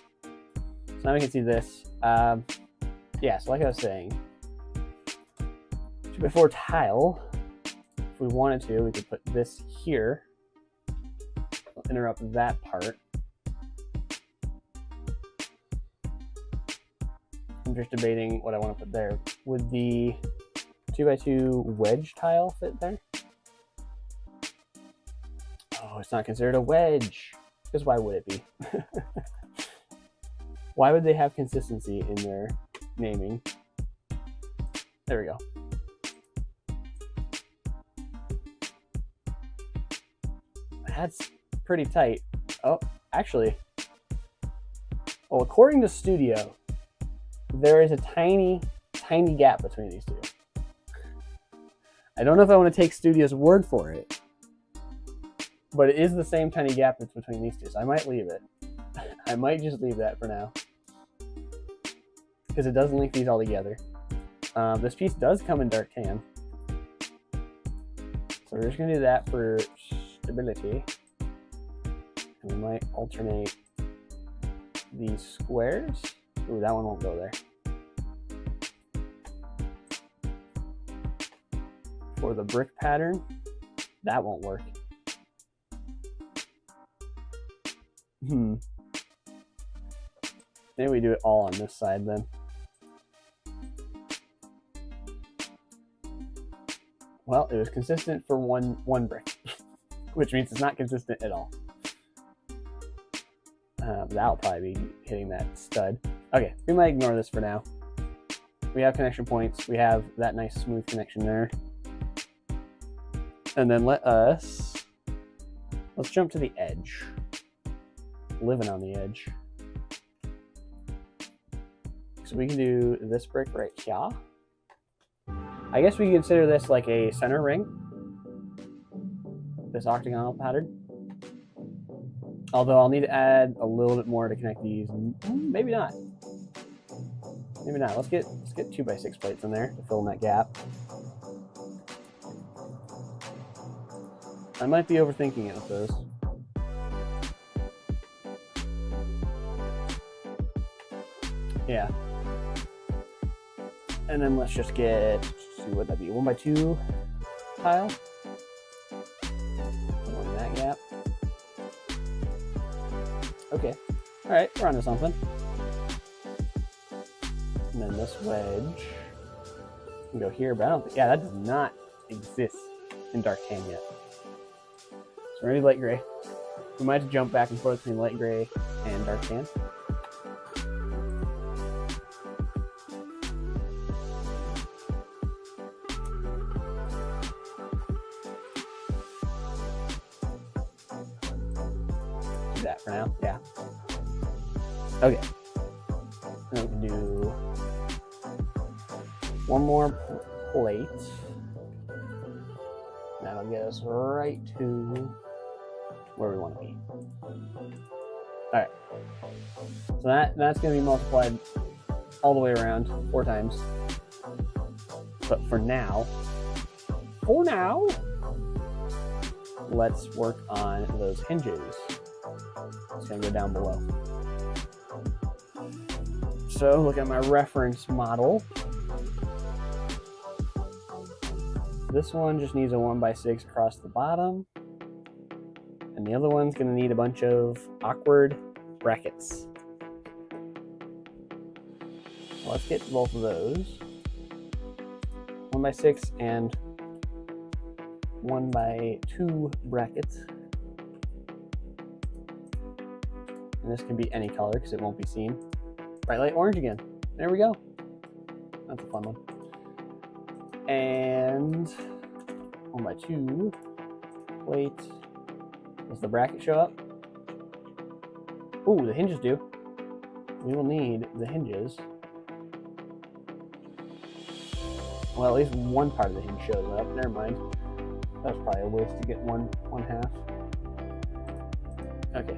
[SPEAKER 1] So now we can see this. Yeah, so like I was saying, 2x4 tile, if we wanted to, we could put this here. We'll interrupt that part. I'm just debating what I want to put there. Would the 2x2 wedge tile fit there? Oh, it's not considered a wedge. Because why would it be? Why would they have consistency in their naming? There we go. That's pretty tight. Oh, actually. Well, according to Studio, there is a tiny, tiny gap between these 2. I don't know if I want to take Studio's word for it, but it is the same tiny gap that's between these 2, so I might leave it. I might just leave that for now, because it doesn't link these all together. This piece does come in dark tan, so we're just going to do that for stability. And we might alternate these squares. Ooh, that one won't go there. For the brick pattern, that won't work. Maybe we do it all on this side then. Well, it was consistent for one brick, which means it's not consistent at all. That'll probably be hitting that stud. Okay, we might ignore this for now. We have connection points. We have that nice smooth connection there. And then let's jump to the edge. Living on the edge. So we can do this brick right here. I guess we can consider this like a center ring. This octagonal pattern. Although I'll need to add a little bit more to connect these. Maybe not. Maybe not. Let's get 2x6 plates in there to fill in that gap. I might be overthinking it with those. Yeah. And then let's just get, see what that'd be, 1x2 tile. Filling that gap. Okay. Alright, we're onto something. And then this wedge can go here, but I don't think, yeah, that does not exist in dark tan yet. So we're gonna do light gray. We might have to jump back and forth between light gray and dark tan. Do that for now, yeah. Okay. Then we can do one more plate. That'll get us right to where we want to be. All right. So that's going to be multiplied all the way around 4 times. But for now, let's work on those hinges. It's going to go down below. So look at my reference model. This one just needs a 1x6 across the bottom. And the other one's going to need a bunch of awkward brackets. Let's get both of those. 1x6 and 1x2 brackets. And this can be any color because it won't be seen. Bright light orange again. There we go. That's a fun one. And 1x2 plate. Does the bracket show up? Ooh, the hinges do. We will need the hinges. Well, at least one part of the hinge shows up. Never mind. That was probably a waste to get one half. Okay.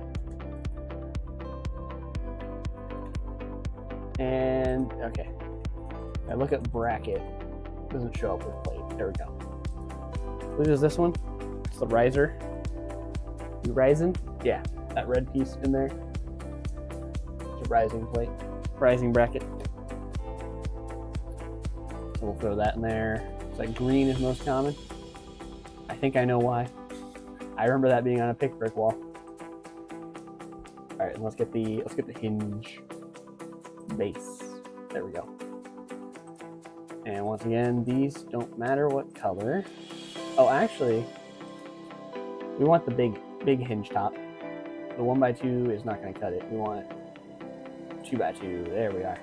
[SPEAKER 1] And okay. I look at bracket. It doesn't show up with plate. There we go. What is this one? It's the riser. You rising? Yeah, that red piece in there. It's a rising plate. Rising bracket. So we'll throw that in there. It's like green is most common. I think I know why. I remember that being on a pick brick wall. All right, and let's get the hinge base. There we go. And once again, these don't matter what color. Oh, actually, we want the big hinge top. The 1x2 is not going to cut it. We want 2x2. There we are.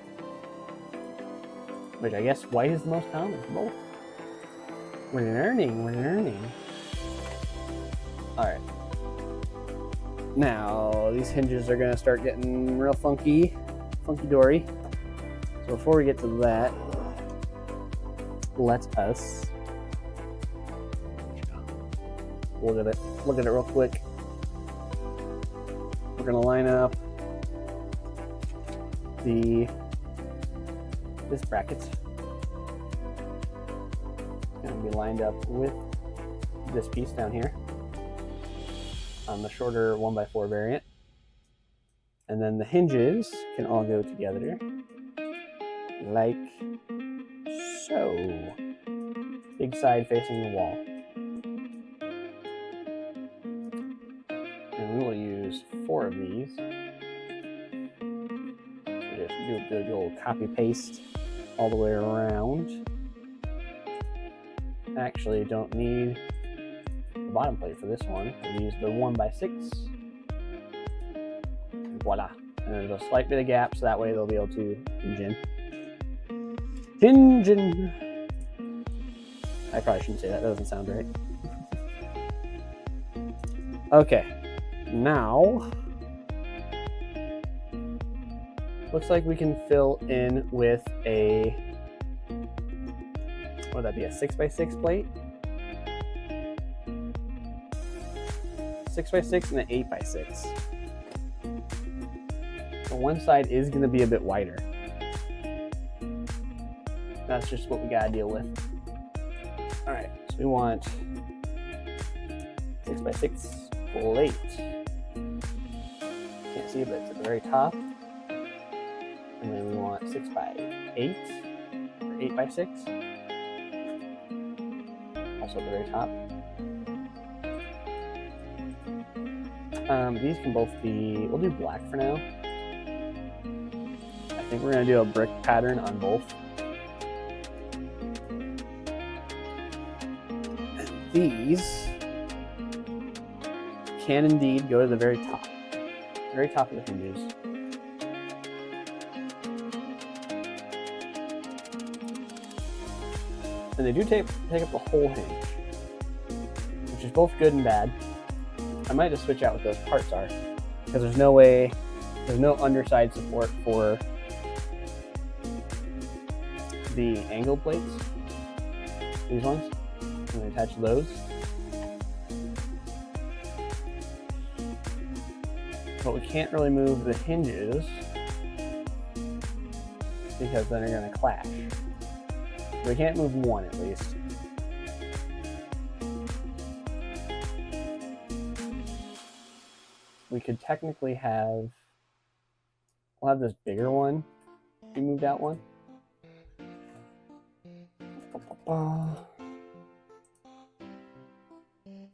[SPEAKER 1] Which I guess white is the most common for both. We're learning. Alright. Now, these hinges are going to start getting real funky dory. So before we get to that, let us look at it real quick. We're going to line up this bracket. It's going to be lined up with this piece down here on the shorter 1x4 variant. And then the hinges can all go together like so. Big side facing the wall. And we will use 4 of these. So just do a good old copy paste all the way around. Actually, don't need the bottom plate for this one. We'll use the 1x6. Voila. And there's a slight bit of gap, so that way they'll be able to hinge in. Hinge in. I probably shouldn't say that. That doesn't sound right. Okay. Now, looks like we can fill in with a, what would that be, a 6x6 plate? 6x6 and an 8x6. So one side is going to be a bit wider. That's just what we got to deal with. All right, so we want 6x6 plate. Can't see it, but it's at the very top. And then we want 6x8 or 8x6. Also at the very top. These can both be, we'll do black for now. I think we're gonna do a brick pattern on both. And these can indeed go to the very top of the hinges. And they do take up the whole hinge, which is both good and bad. I might just switch out what those parts are, because there's no underside support for the angle plates. These ones, I'm going to attach those. but we can't really move the hinges because then they're going to clash. We can't move one at least. We could technically have, we'll have this bigger one. We moved out one.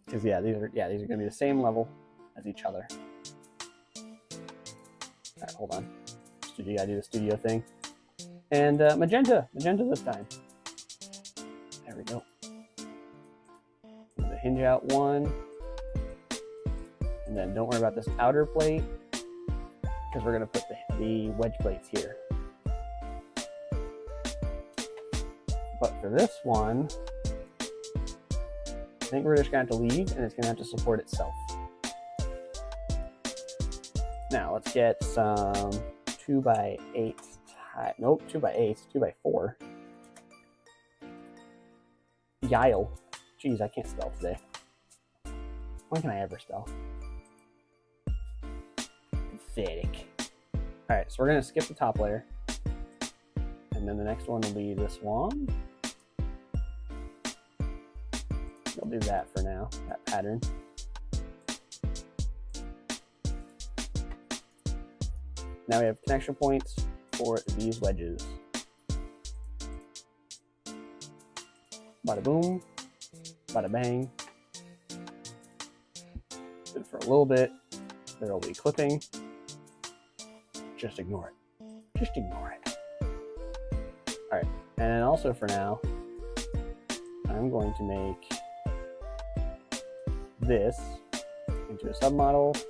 [SPEAKER 1] Because these are going to be the same level as each other. All right, hold on. Studio, gotta do the studio thing. And magenta this time. There we go. Move the hinge out one. And then don't worry about this outer plate, because we're going to put the wedge plates here. But for this one, I think we're just going to have to leave, and it's going to have to support itself. Now let's get some 2x8 nope, 2x8, 2x4. Yile. Jeez, I can't spell today. When can I ever spell? Pathetic. Alright, so we're going to skip the top layer. And then the next one will be this one. I'll do that for now, that pattern. Now we have connection points for these wedges. Bada boom, bada bang. And for a little bit, there will be clipping. Just ignore it. Just ignore it. Alright, and also for now, I'm going to make this into a submodel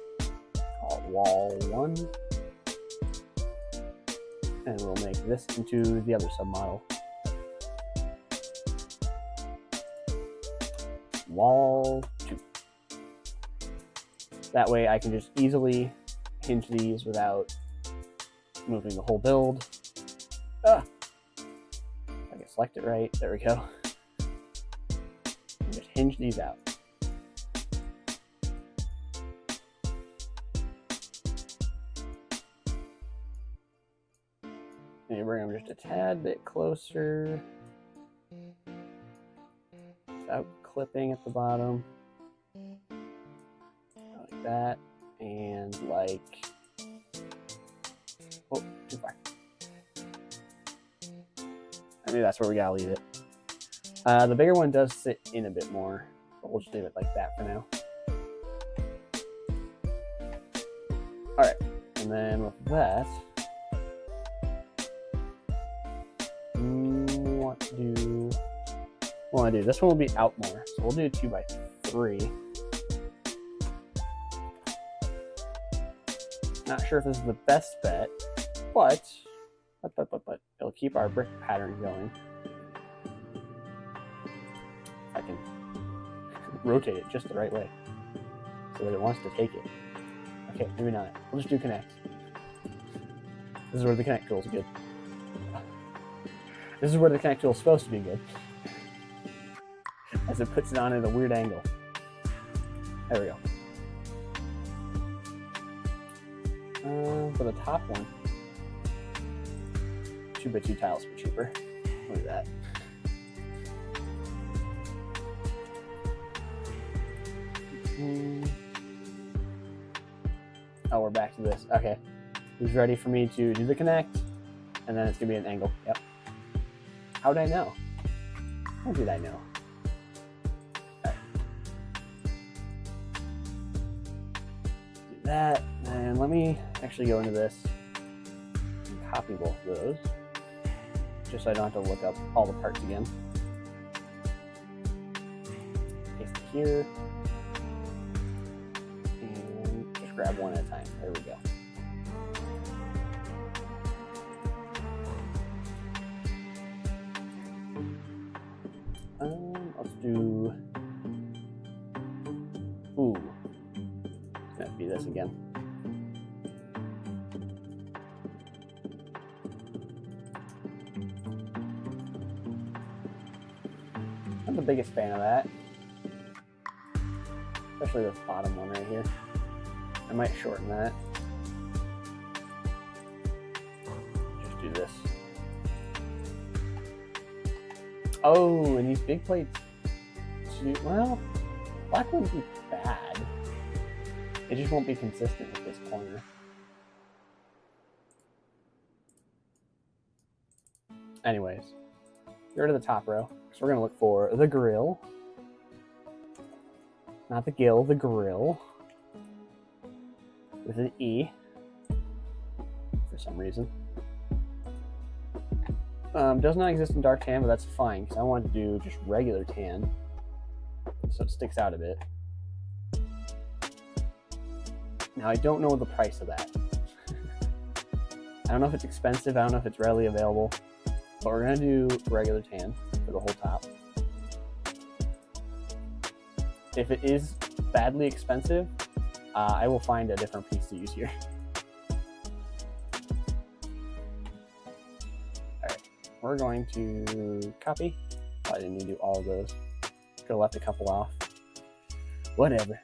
[SPEAKER 1] called wall 1. And we'll make this into the other submodel. Wall 2. That way I can just easily hinge these without moving the whole build. Ah! If I can select it right, there we go. And just hinge these out. And bring them just a tad bit closer without clipping at the bottom. Like that. And like, oh, too far. I think that's where we gotta leave it. The bigger one does sit in a bit more, but we'll just leave it like that for now. Alright, and then with that, this one will be out more, so we'll do 2x3. Not sure if this is the best bet, but it'll keep our brick pattern going. I can rotate it just the right way so that it wants to take it. Okay, maybe not. We'll just do connect. This is where the connect tool is good. This is where the connect tool is supposed to be good, as it puts it on at a weird angle. There we go. For the top one, 2x2 tiles were cheaper. Look at that. Oh, we're back to this. Okay. Who's ready for me to do the connect? And then it's going to be an angle. Yep. How did I know? How did I know? Right. Do that. And let me actually go into this and copy both of those, just so I don't have to look up all the parts again. Paste it here. And just grab one at a time. There we go. Let's do, ooh, it's gonna be this again. I'm the biggest fan of that, especially this bottom one right here. I might shorten that. do this. Oh, and these big plates. Well, black wouldn't be bad. It just won't be consistent with this corner. Anyways, go to the top row. So we're going to look for the grill. Not the gill, the grill. With an E. For some reason. Does not exist in dark tan, but that's fine, because I want to do just regular tan. So it sticks out a bit. Now, I don't know the price of that. I don't know if it's expensive. I don't know if it's readily available. But we're going to do regular tan for the whole top. If it is badly expensive, I will find a different piece to use here. Alright, we're going to copy. I didn't need to do all of those. Could have left a couple off. Whatever.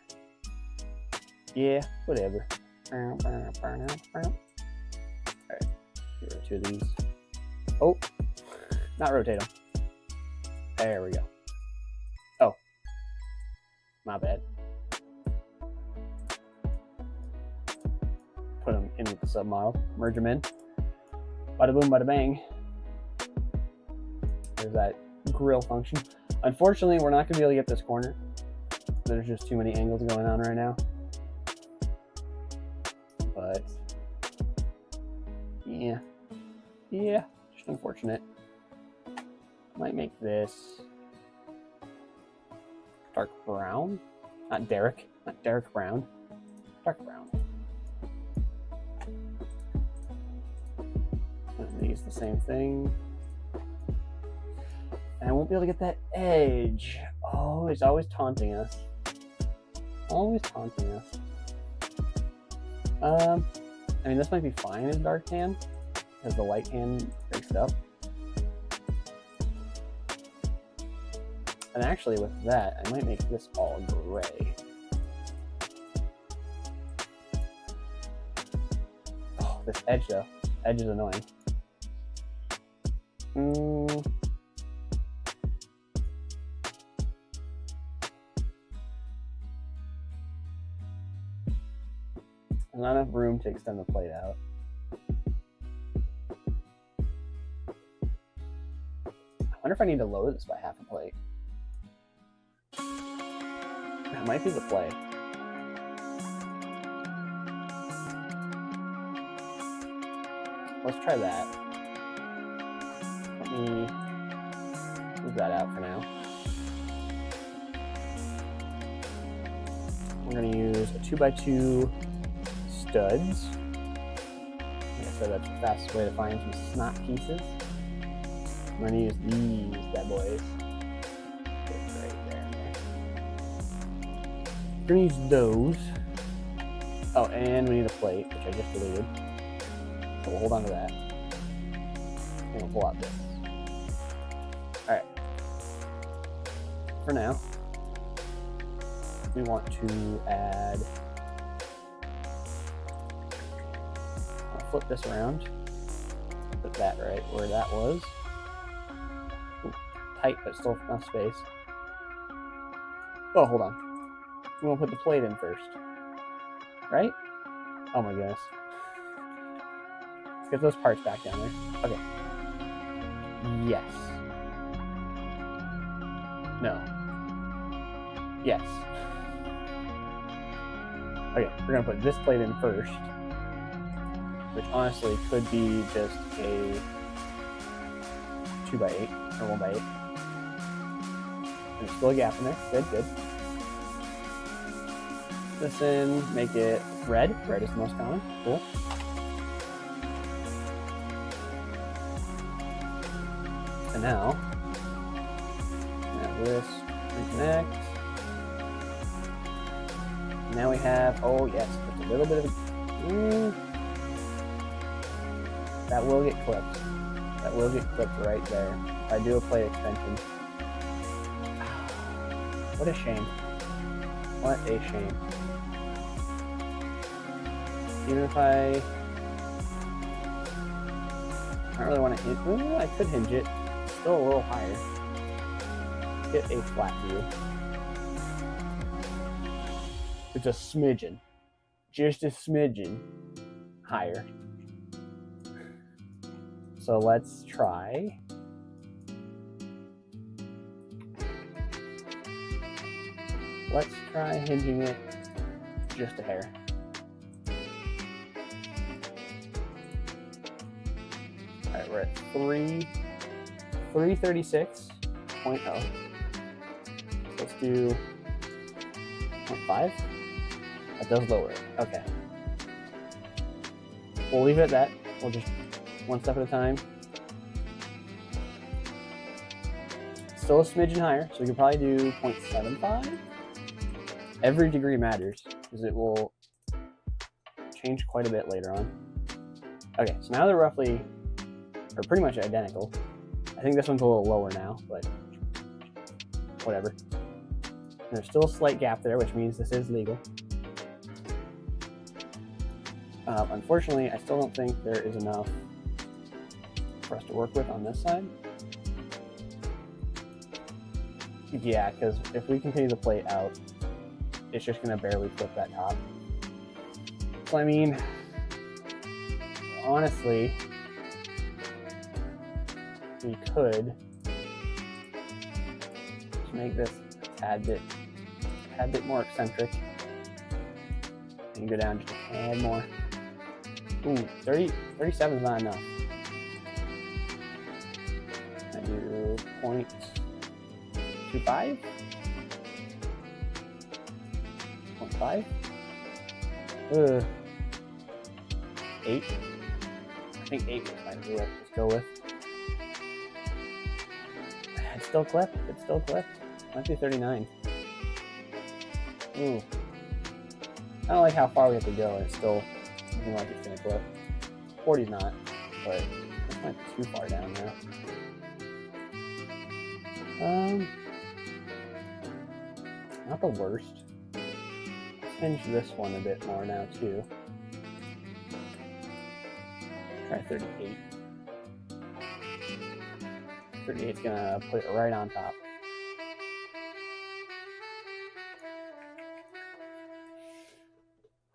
[SPEAKER 1] Yeah, whatever. Alright, get rid of 2 of these. Oh, not rotate them. There we go. Oh, my bad. Put them in with the submodel, merge them in. Bada boom, bada bang. There's that grill function. Unfortunately, we're not going to be able to get this corner. There's just too many angles going on right now. But, yeah, just unfortunate. Might make this dark brown. Not Derek Brown. Dark brown. And these the same thing. And I won't be able to get that edge. Oh, he's always taunting us. Always taunting us. I mean, this might be fine as dark tan, because the light tan breaks it up. And actually with that, I might make this all gray. Oh, this edge though. Edge is annoying. There's not enough room to extend the plate out. I wonder if I need to lower this by half a plate. That might be the play. Let's try that. Let me move that out for now. We're going to use a 2x2 studs. Like I said, that's the fastest way to find some snot pieces. I'm going to use these bad boys. Right there. We're going to use those. Oh, and we need a plate, which I just deleted. So we'll hold on to that. And we'll pull out this. Alright. For now, we want to add... I'll flip this around. Put that right where that was. Ooh, tight, but still enough space. Oh, hold on. We want to put the plate in first. Right? Oh my goodness. Let's get those parts back down there. Okay. Yes. No. Yes. Okay, we're gonna put this plate in first, which honestly could be just a 2x8 or 1x8. There's still a gap in there. Good, good. This in, make it red. Red is the most common. Cool. And now this reconnect. Now we have, oh yes, just a little bit of a, that will get clipped. That will get clipped right there. If I do a plate extension. What a shame. What a shame. Even if I don't really want to hinge. Well, I could hinge it. Still a little higher. Get a flat view. It's a smidgen. Just a smidgen higher. So let's try. Let's try hinging it just a hair. Alright, we're at 336.0. Let's do 0.5. That does lower it. Okay. We'll leave it at that. We'll just one step at a time. Still a smidgen higher, so we can probably do 0.75. Every degree matters, because it will change quite a bit later on. Okay, so now they're roughly, or pretty much identical. I think this one's a little lower now, but whatever. And there's still a slight gap there, which means this is legal. Unfortunately, I still don't think there is enough for us to work with on this side. Yeah, because if we continue to play it out, it's just going to barely flip that top. So I mean, honestly, we could just make this a tad bit more eccentric and go down just a tad more. Ooh, 37 is not enough. I do 0.25? 0.5? 8? I think 8 was fine to do it. Let's go with. It's still clipped. It's still clipped. Might be 39. Ooh. I don't like how far we have to go, and it's still looking like it's gonna clip. 40's not, but this might be too far down now. Not the worst. Let's hinge this one a bit more now too. Try 38. 38's gonna put it right on top.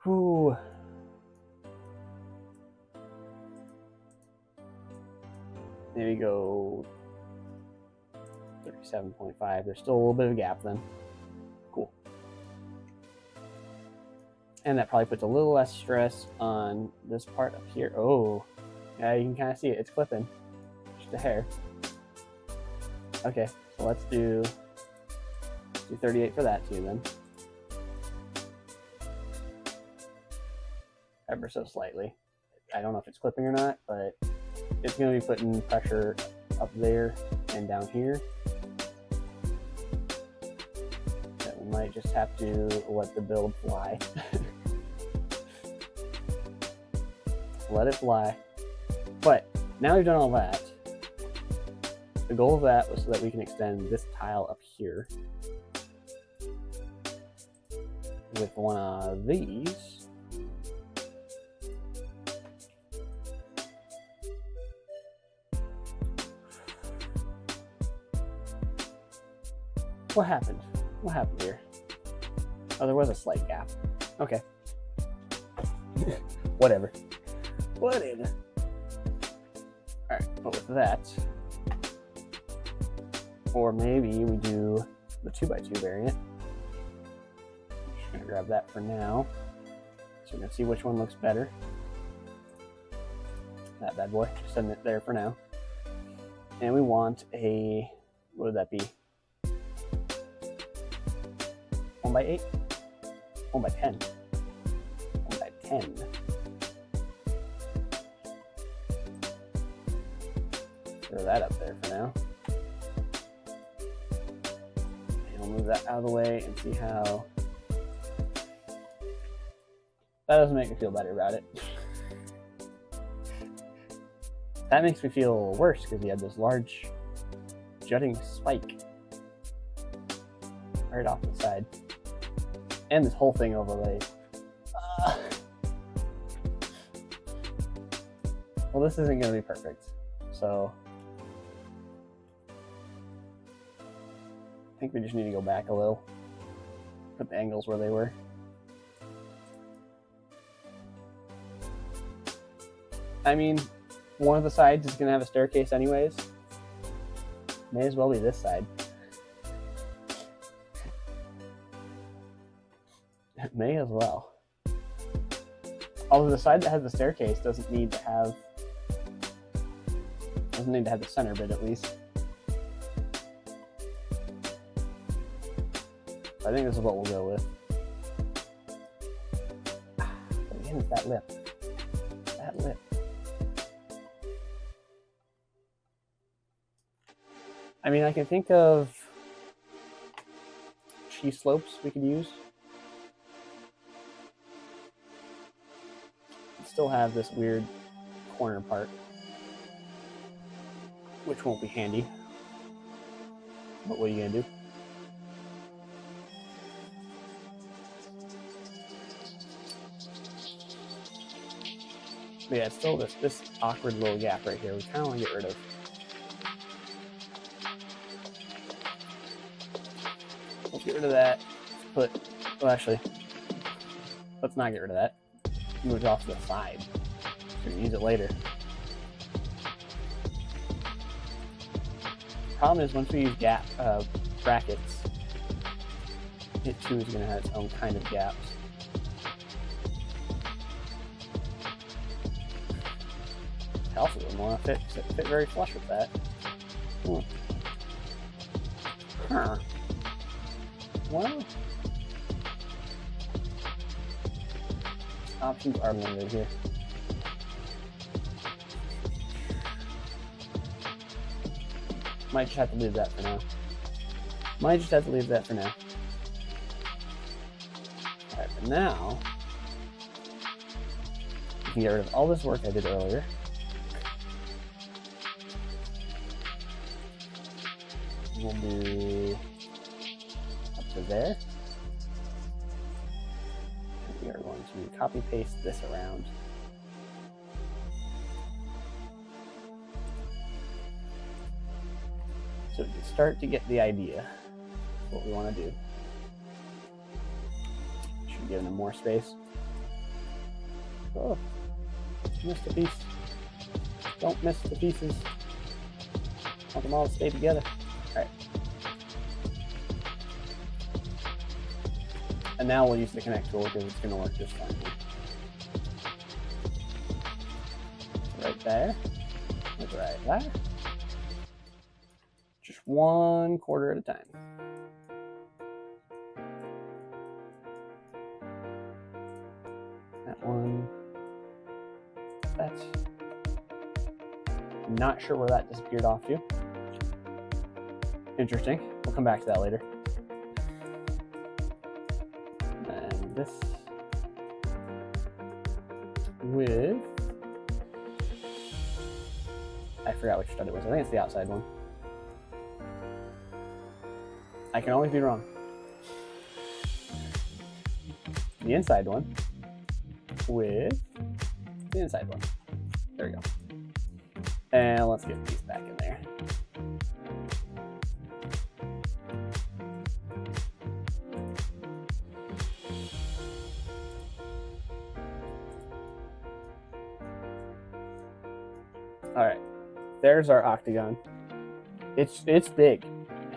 [SPEAKER 1] Whew. Maybe go 37.5. There's still a little bit of a gap then. Cool. And that probably puts a little less stress on this part up here. Oh, yeah, you can kind of see it. It's clipping. Just a hair. Okay, so let's do 38 for that too then. Ever so slightly. I don't know if it's clipping or not, but it's going to be putting pressure up there and down here. That we might just have to let the build fly. Let it fly. But now we've done all that. The goal of that was so that we can extend this tile up here with one of these. What happened? What happened here? Oh, there was a slight gap. Okay. Whatever. Whatever. Alright, but with that, or maybe we do the 2x2 variant. I'm just gonna grab that for now. So we're gonna see which one looks better. That bad boy, just setting it there for now. And we want a, what would that be? 1x8? 1x10. 1x10. Throw that up there for now. And we'll move that out of the way and see how. That doesn't make me feel better about it. That makes me feel worse because he had this large jutting spike right off the side. And this whole thing overlaid. Well, this isn't going to be perfect. So I think we just need to go back a little, put the angles where they were. I mean, one of the sides is going to have a staircase anyways. May as well be this side. May as well. Although the side that has the staircase doesn't need to have the center bit, at least. I think this is what we'll go with. Again, it's that lip. That lip. I mean, I can think of cheese slopes we could use. Still have this weird corner part, which won't be handy. But what are you gonna do? But yeah, it's still this awkward little gap right here. We kind of want to get rid of. Let's get rid of that. Well, actually, let's not get rid of that. Move it off to the side. So we can use it later. Problem is, once we use brackets, it too is going to have its own kind of gaps. I also wouldn't want to fit very flush with that. Huh. Well, options are limited here. Might just have to leave that for now. Alright, but now we can get rid of all this work I did earlier. We'll do up to there. We are going to copy paste this around. So we can start to get the idea of what we want to do. Should give them more space. Oh, missed a piece. Don't miss the pieces. Want them all to stay together. Alright. And now we'll use the connect tool because it's going to work just fine. Right there. Right there. Just 1/4 at a time. That one. That's. Not sure where that disappeared off to. Interesting. We'll come back to that later. And this with. I forgot which stud it was. I think it's the outside one. I can always be wrong. The inside one with the inside one. There we go. And let's get these back in there. All right, there's our octagon. It's big.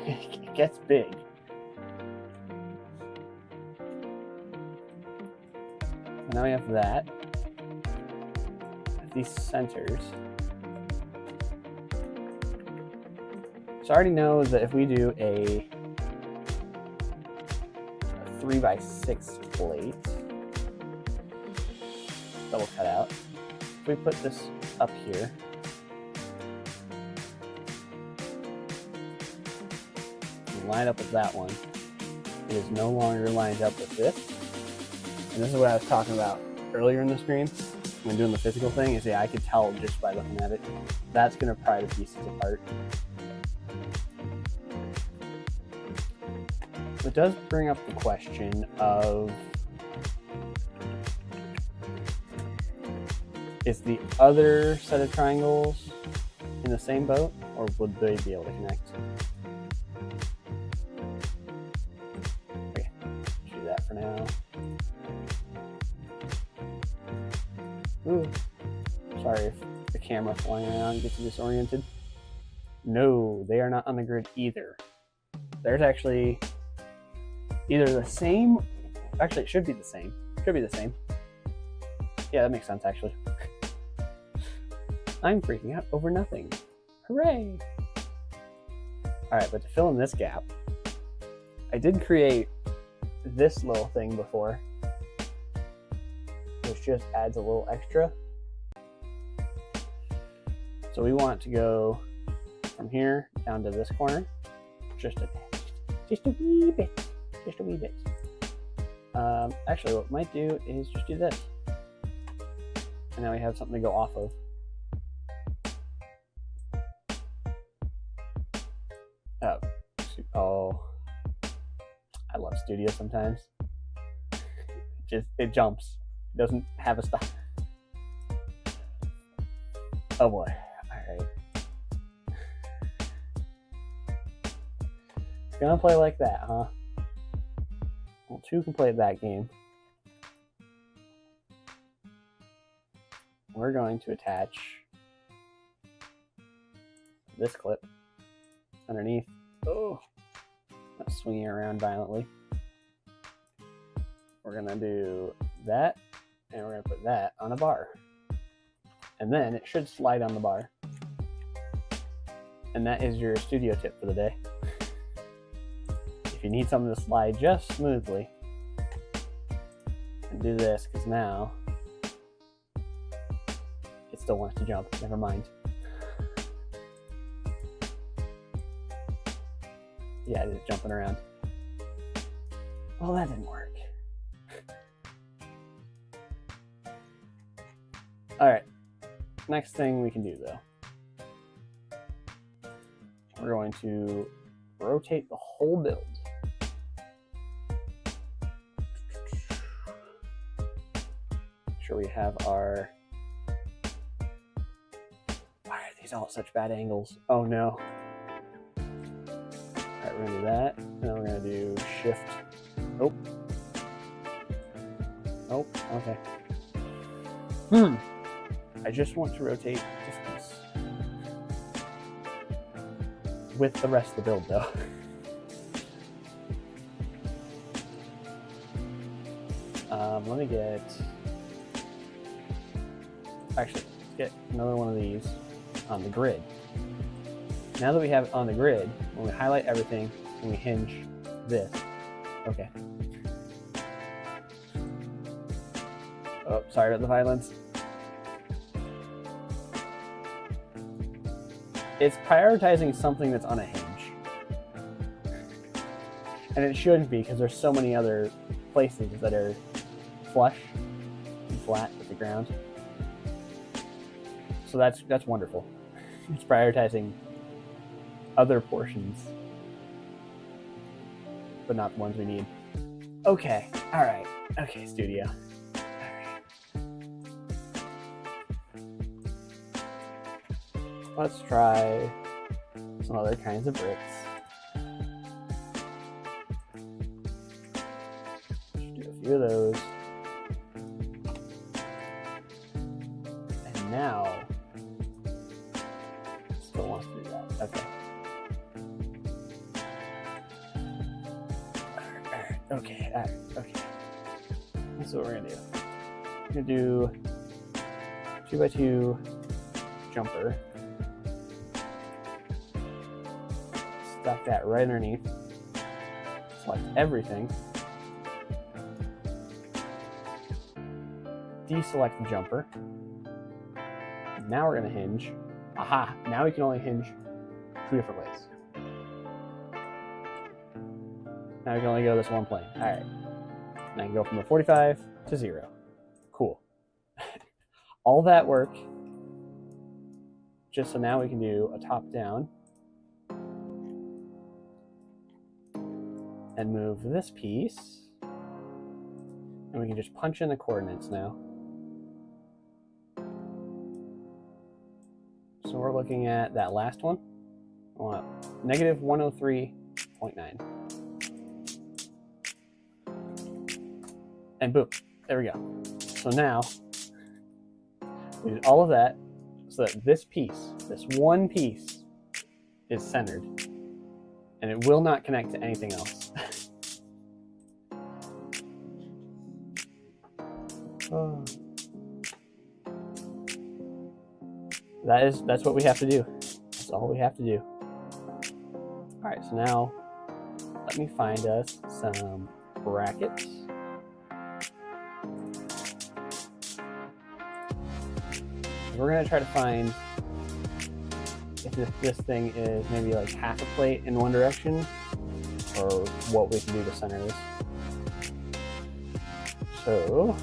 [SPEAKER 1] It gets big. Now we have that. These centers. So I already know that if we do a 3x6 plate, double cut out, if we put this up here, line up with that one, it is no longer lined up with this. And this is what I was talking about earlier in the screen when doing the physical thing, is yeah, I could tell just by looking at it. That's going to pry the pieces apart. It does bring up the question of, is the other set of triangles in the same boat, or would they be able to connect? Okay, let's do that for now. Ooh, sorry if the camera flying around gets disoriented. No, they are not on the grid either. There's actually either the same, actually it should be the same. Should be the same. Yeah, that makes sense actually. I'm freaking out over nothing. Hooray! Alright, but to fill in this gap, I did create this little thing before, which just adds a little extra. So we want to go from here down to this corner, just a wee bit, just a wee bit. Actually, what we might do is just do this, and now we have something to go off of. Oh, I love Studio sometimes. It jumps. It doesn't have a stop. Oh boy. Alright. It's gonna play like that, huh? Well, two can play that game. We're going to attach this clip underneath. Oh, not swinging around violently. We're gonna do that, and we're gonna put that on a bar. And then it should slide on the bar. And that is your studio tip for the day. If you need something to slide just smoothly, and do this, because now it still wants to jump. Never mind. Yeah, it is jumping around. Well, that didn't work. Alright, next thing we can do though. We're going to rotate the whole build. Make sure we have our... Why are these all at such bad angles? Oh no. Alright, we're gonna do that. And then we're gonna do shift. Nope. Nope, okay. I just want to rotate this piece with the rest of the build though. Let me get, actually, let's get another one of these on the grid. Now that we have it on the grid, when we highlight everything and we hinge this, okay. Oh, sorry about the violence. It's prioritizing something that's on a hinge. And it shouldn't be, because there's so many other places that are flush and flat with the ground. So that's wonderful. It's prioritizing other portions, but not the ones we need. Okay, alright. Okay, studio. Let's try some other kinds of bricks. Just do a few of those. And now, it still wants to do that. Okay. Alright, okay. That's what we're gonna do. We're gonna do 2x2 jumper. Stack that right underneath. Select everything. Deselect the jumper. Now we're going to hinge. Aha! Now we can only hinge two different ways. Now we can only go this one plane. Alright. Now I can go from the 45 to 0. Cool. All that work just so now we can do a top down. And move this piece, and we can just punch in the coordinates now. So we're looking at that last one. I want negative 103.9. And boom, there we go. So now, we did all of that so that this piece, this one piece, is centered. And it will not connect to anything else. Oh. That's what we have to do. That's all we have to do. Alright, so now let me find us some brackets. We're going to try to find if this thing is maybe like half a plate in one direction, or what we can do to center this. So,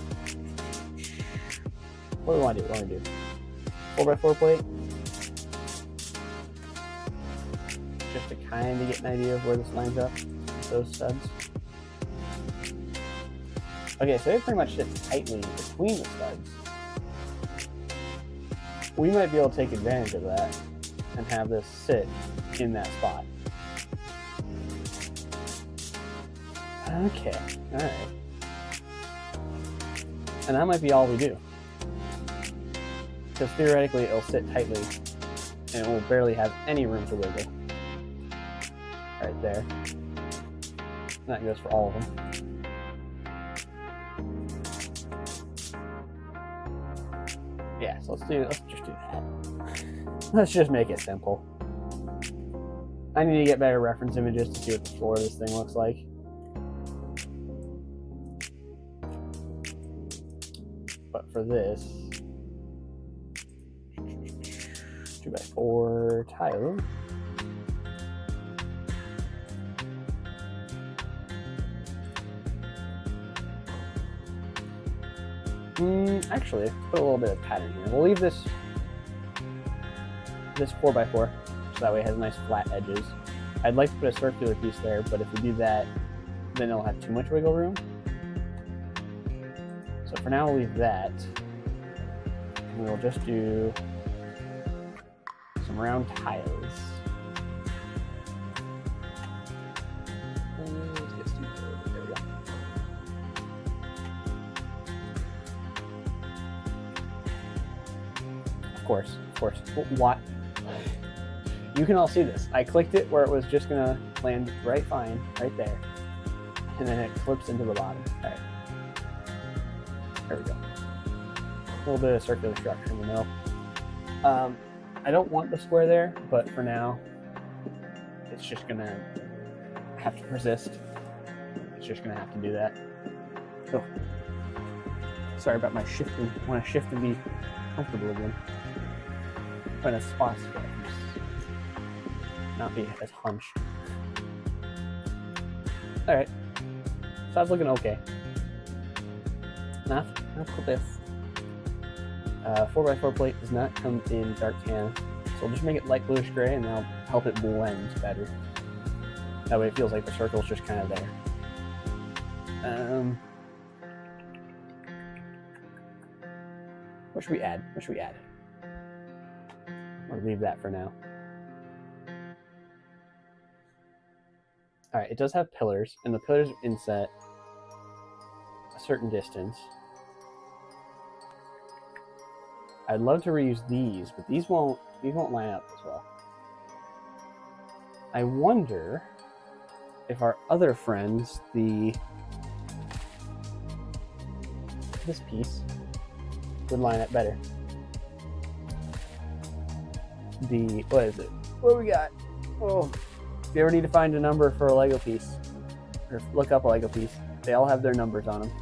[SPEAKER 1] what do we want to do? 4x4 plate? Just to kind of get an idea of where this lines up with those studs. Okay, so it pretty much sits tightly between the studs. We might be able to take advantage of that and have this sit in that spot. Okay, alright. And that might be all we do. Because theoretically it'll sit tightly and it will barely have any room to wiggle. Right there. And that goes for all of them. Yeah, so let's just do that. Let's just make it simple. I need to get better reference images to see what the floor of this thing looks like. But for this 2x4 tile, actually, put a little bit of pattern here. We'll leave this 4x4 so that way it has nice flat edges. I'd like to put a circular piece there, but if we do that, then it'll have too much wiggle room. So for now, we'll leave that. And we'll just do some round tiles. There we go. Of course. What? You can all see this. I clicked it where it was just gonna land right fine, right there. And then it clips into the bottom. All right. There we go. A little bit of circular structure in the middle. I don't want the square there, but for now, it's just gonna have to persist. It's just gonna have to do that. Oh. Sorry about my shifting. I want to shift and be comfortable again. Find a spot so I can just not be as hunched. Alright. So that's looking okay. Now for this. 4x4 plate does not come in dark tan, so we'll just make it light bluish gray and that'll help it blend better. That way it feels like the circle's just kind of there. What should we add? Or leave that for now. Alright, it does have pillars, and the pillars are inset a certain distance. I'd love to reuse these, but these won't line up as well. I wonder if our other friends, this piece, would line up better. What is it? What do we got? Oh, if you ever need to find a number for a Lego piece, or look up a Lego piece, they all have their numbers on them.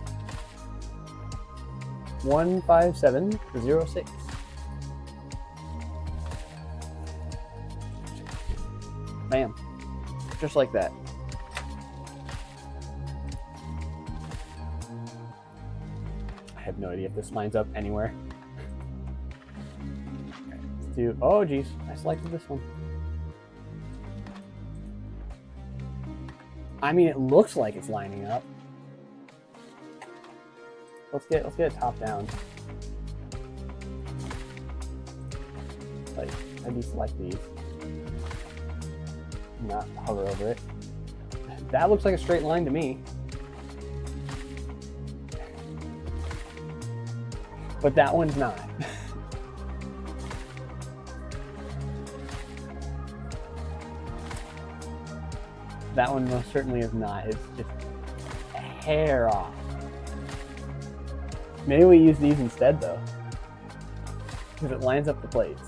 [SPEAKER 1] 15706. Bam. Just like that. I have no idea if this lines up anywhere. Okay, let's do, oh geez, I selected this one. I mean, it looks like it's lining up. Let's get it top down. Like, I deselect these. Not hover over it. That looks like a straight line to me. But that one's not. That one most certainly is not. It's just a hair off. Maybe we use these instead though, because it lines up the plates.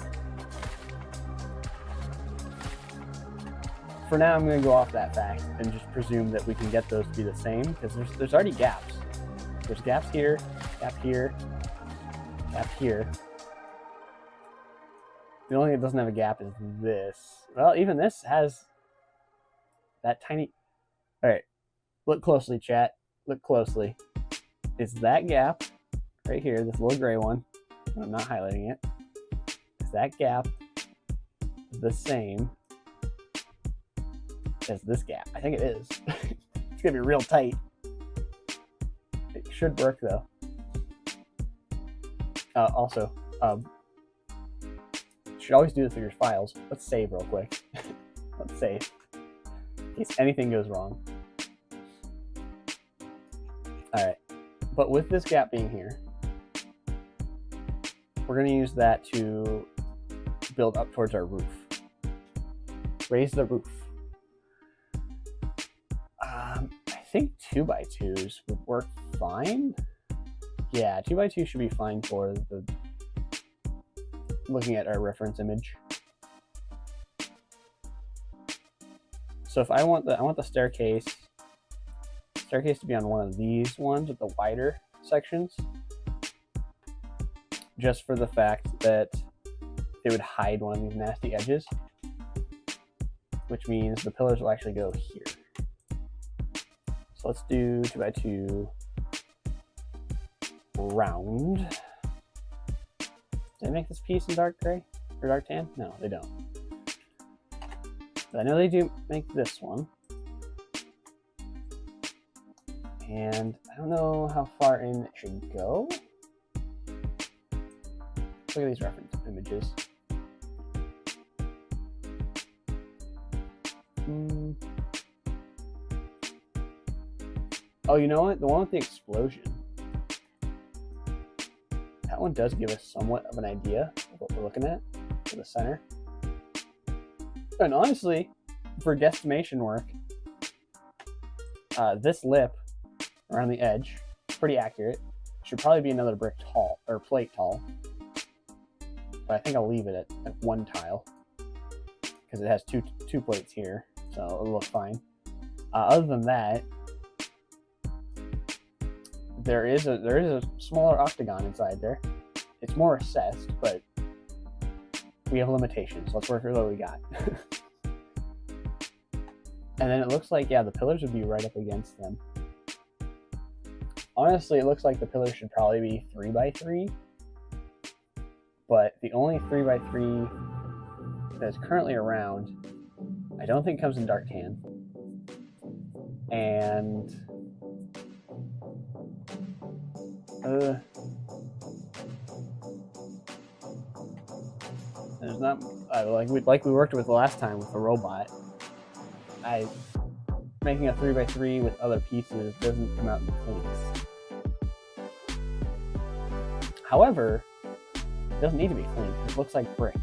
[SPEAKER 1] For now, I'm going to go off that fact and just presume that we can get those to be the same, because there's already gaps. There's gaps here, gap here, gap here. The only thing that doesn't have a gap is this. Well, even this has that tiny... All right, look closely, chat. Look closely. Is that gap right here, this little gray one, I'm not highlighting it, is that gap the same as this gap? I think it is. It's gonna be real tight. It should work though. Also, should always do this with your files. Let's save real quick. Let's save in case anything goes wrong. All right, but with this gap being here, we're going to use that to build up towards our roof. Raise the roof. I think 2x2s would work fine. Yeah, 2x2 should be fine for the looking at our reference image. So if I want the staircase to be on one of these ones with the wider sections, just for the fact that it would hide one of these nasty edges, which means the pillars will actually go here. So let's do 2x2 round. Do they make this piece in dark gray or dark tan? No, they don't. But I know they do make this one. And I don't know how far in it should go. Look at these reference images. Oh, you know what? The one with the explosion. That one does give us somewhat of an idea of what we're looking at for the center. And honestly, for guesstimation work, this lip around the edge, pretty accurate. Should probably be another brick tall, or plate tall. But I think I'll leave it at one tile, because it has two plates here, so it'll look fine. Other than that, there is a smaller octagon inside there. It's more recessed, but we have limitations. Let's work with what we got. And then it looks like, yeah, the pillars would be right up against them. Honestly, it looks like the pillars should probably be 3x3, but the only 3x3 that's currently around, I don't think comes in dark tan. And there's not like we worked with last time with the robot. Making a 3x3 with other pieces doesn't come out in cleans. However, it doesn't need to be clean. It looks like brick.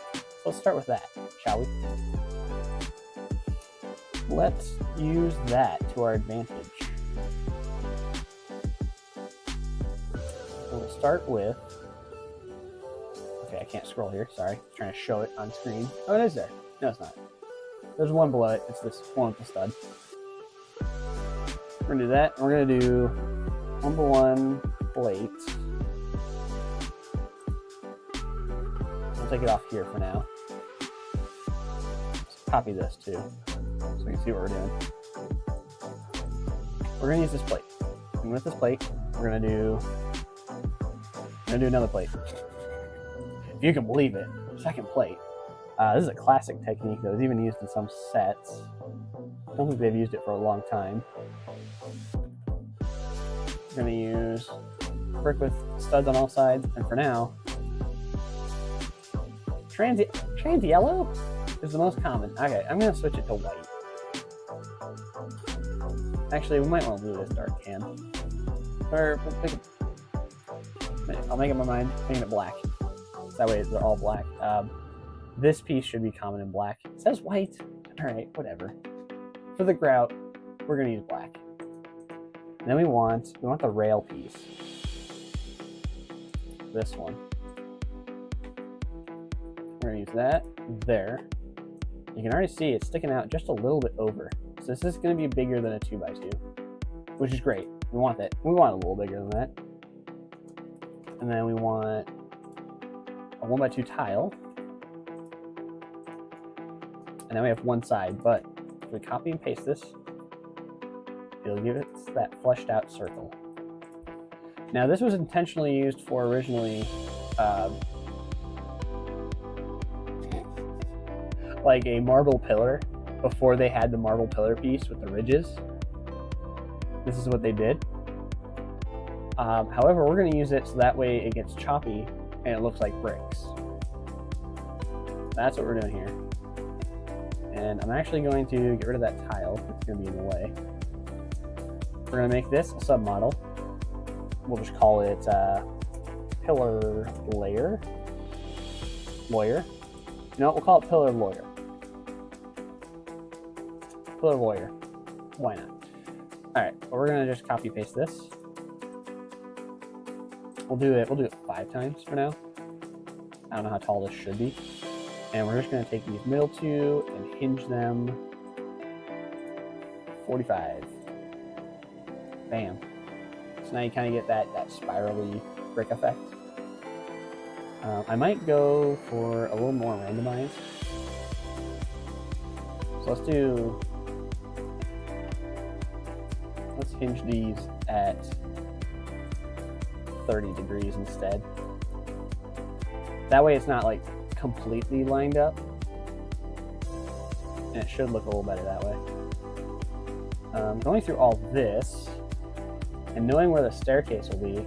[SPEAKER 1] So let's start with that, shall we? Let's use that to our advantage. We'll start with... Okay, I can't scroll here, sorry. I'm trying to show it on screen. Oh, it is there. No, it's not. There's one below it. It's this one with the stud. We're going to do that. We're going to do 1x1 plate. We'll take it off here for now. Let's copy this too, so we can see what we're doing. We're going to use this plate. And with this plate, we're going to do another plate. If you can believe it, second plate. This is a classic technique that was even used in some sets. I don't think they've used it for a long time. We're going to use brick with studs on all sides, and for now, Trans yellow is the most common. Okay, I'm gonna switch it to white. Actually, we might want to do this dark tan. Or I'll make up my mind, making it black. That way they're all black. This piece should be common in black. It says white. All right, whatever. For the grout, we're gonna use black. And then we want the rail piece. This one. We're gonna use that there. You can already see it's sticking out just a little bit over. So this is gonna be bigger than a 2x2, which is great. We want that. We want a little bigger than that. And then we want a 1x2 tile. And then we have one side, but if we copy and paste this, it'll give it that fleshed out circle. Now this was intentionally used for originally like a marble pillar before they had the marble pillar piece with the ridges. This is what they did. However, we're going to use it so that way it gets choppy and it looks like bricks. That's what we're doing here. And I'm actually going to get rid of that tile. It's going to be in the way. We're going to make this a submodel. We'll just call it pillar layer. Lawyer. You know what? We'll call it pillar lawyer. Pillar lawyer. Why not? Alright, well, we're going to just copy paste this. We'll do it 5 times for now. I don't know how tall this should be. And we're just going to take these middle two and hinge them 45. Bam. So now you kind of get that spirally brick effect. I might go for a little more randomized. So let's hinge these at 30 degrees instead. That way it's not like completely lined up, and it should look a little better that way. Going through all this and knowing where the staircase will be,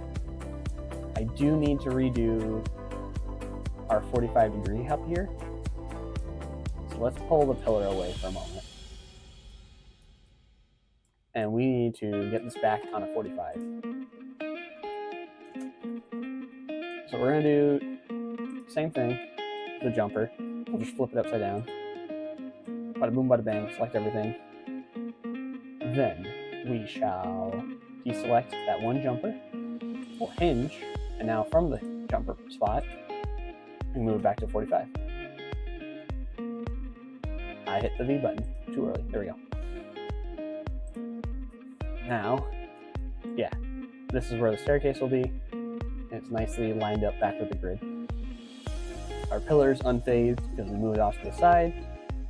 [SPEAKER 1] I do need to redo our 45 degree up here. So let's pull the pillar away for a moment. And we need to get this back on a 45. So we're gonna do the same thing, the jumper. We'll just flip it upside down. Bada boom, bada bang, select everything. Then we shall deselect that one jumper. We'll hinge, and now from the jumper spot, we move it back to 45. I hit the V button too early. There we go. Now, yeah, this is where the staircase will be. It's nicely lined up back with the grid. Our pillar's unfazed because we moved it off to the side.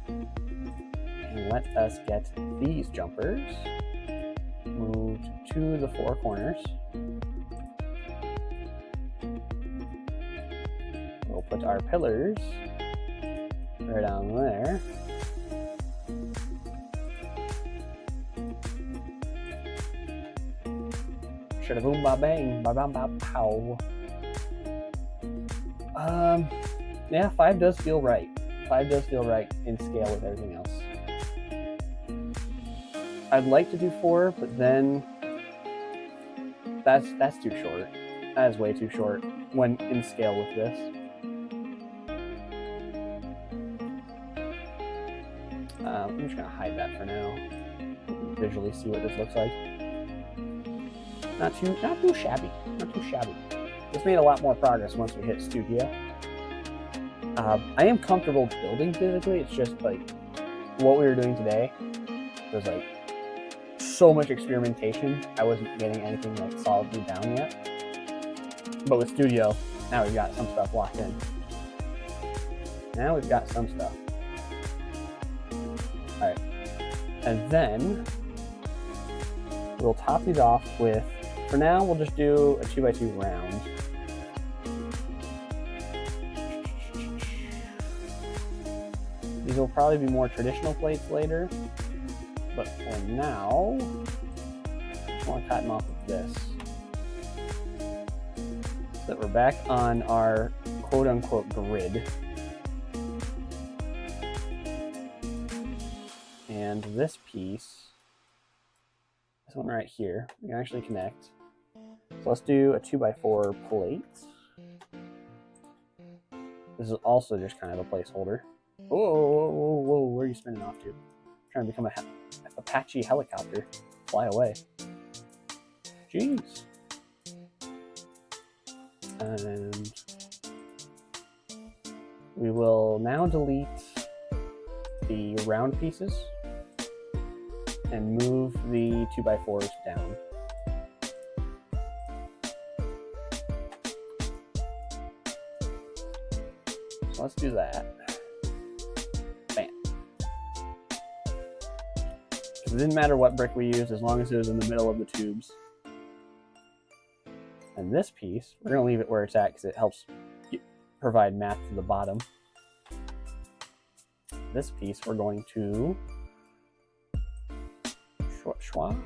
[SPEAKER 1] And let us get these jumpers moved to the 4 corners. We'll put our pillars right down there. Shada boom ba bang ba bam ba pow. Yeah, 5 does feel right. 5 does feel right in scale with everything else. I'd like to do 4, but then that's too short. That is way too short when in scale with this. I'm just gonna hide that for now. Visually see what this looks like. Not too shabby. Not too shabby. This made a lot more progress once we hit Studio. I am comfortable building physically. It's just like what we were doing today was like so much experimentation. I wasn't getting anything like solidly down yet. But with Studio, now we've got some stuff locked in. Now we've got some stuff. All right, and then we'll top these off with. For now, we'll just do a 2x2 round. These will probably be more traditional plates later, but for now, I want to cut them off with this. So that we're back on our quote-unquote grid. And this piece, this one right here, we can actually connect. So let's do a 2x4 plate. This is also just kind of a placeholder. Whoa, whoa, whoa, whoa, where are you spinning off to? I'm trying to become a Apache helicopter. Fly away. Jeez. And we will now delete the round pieces and move the 2x4s down. So let's do that. Bam. It didn't matter what brick we used as long as it was in the middle of the tubes. And this piece, we're going to leave it where it's at because it helps provide math to the bottom. This piece we're going to schwa.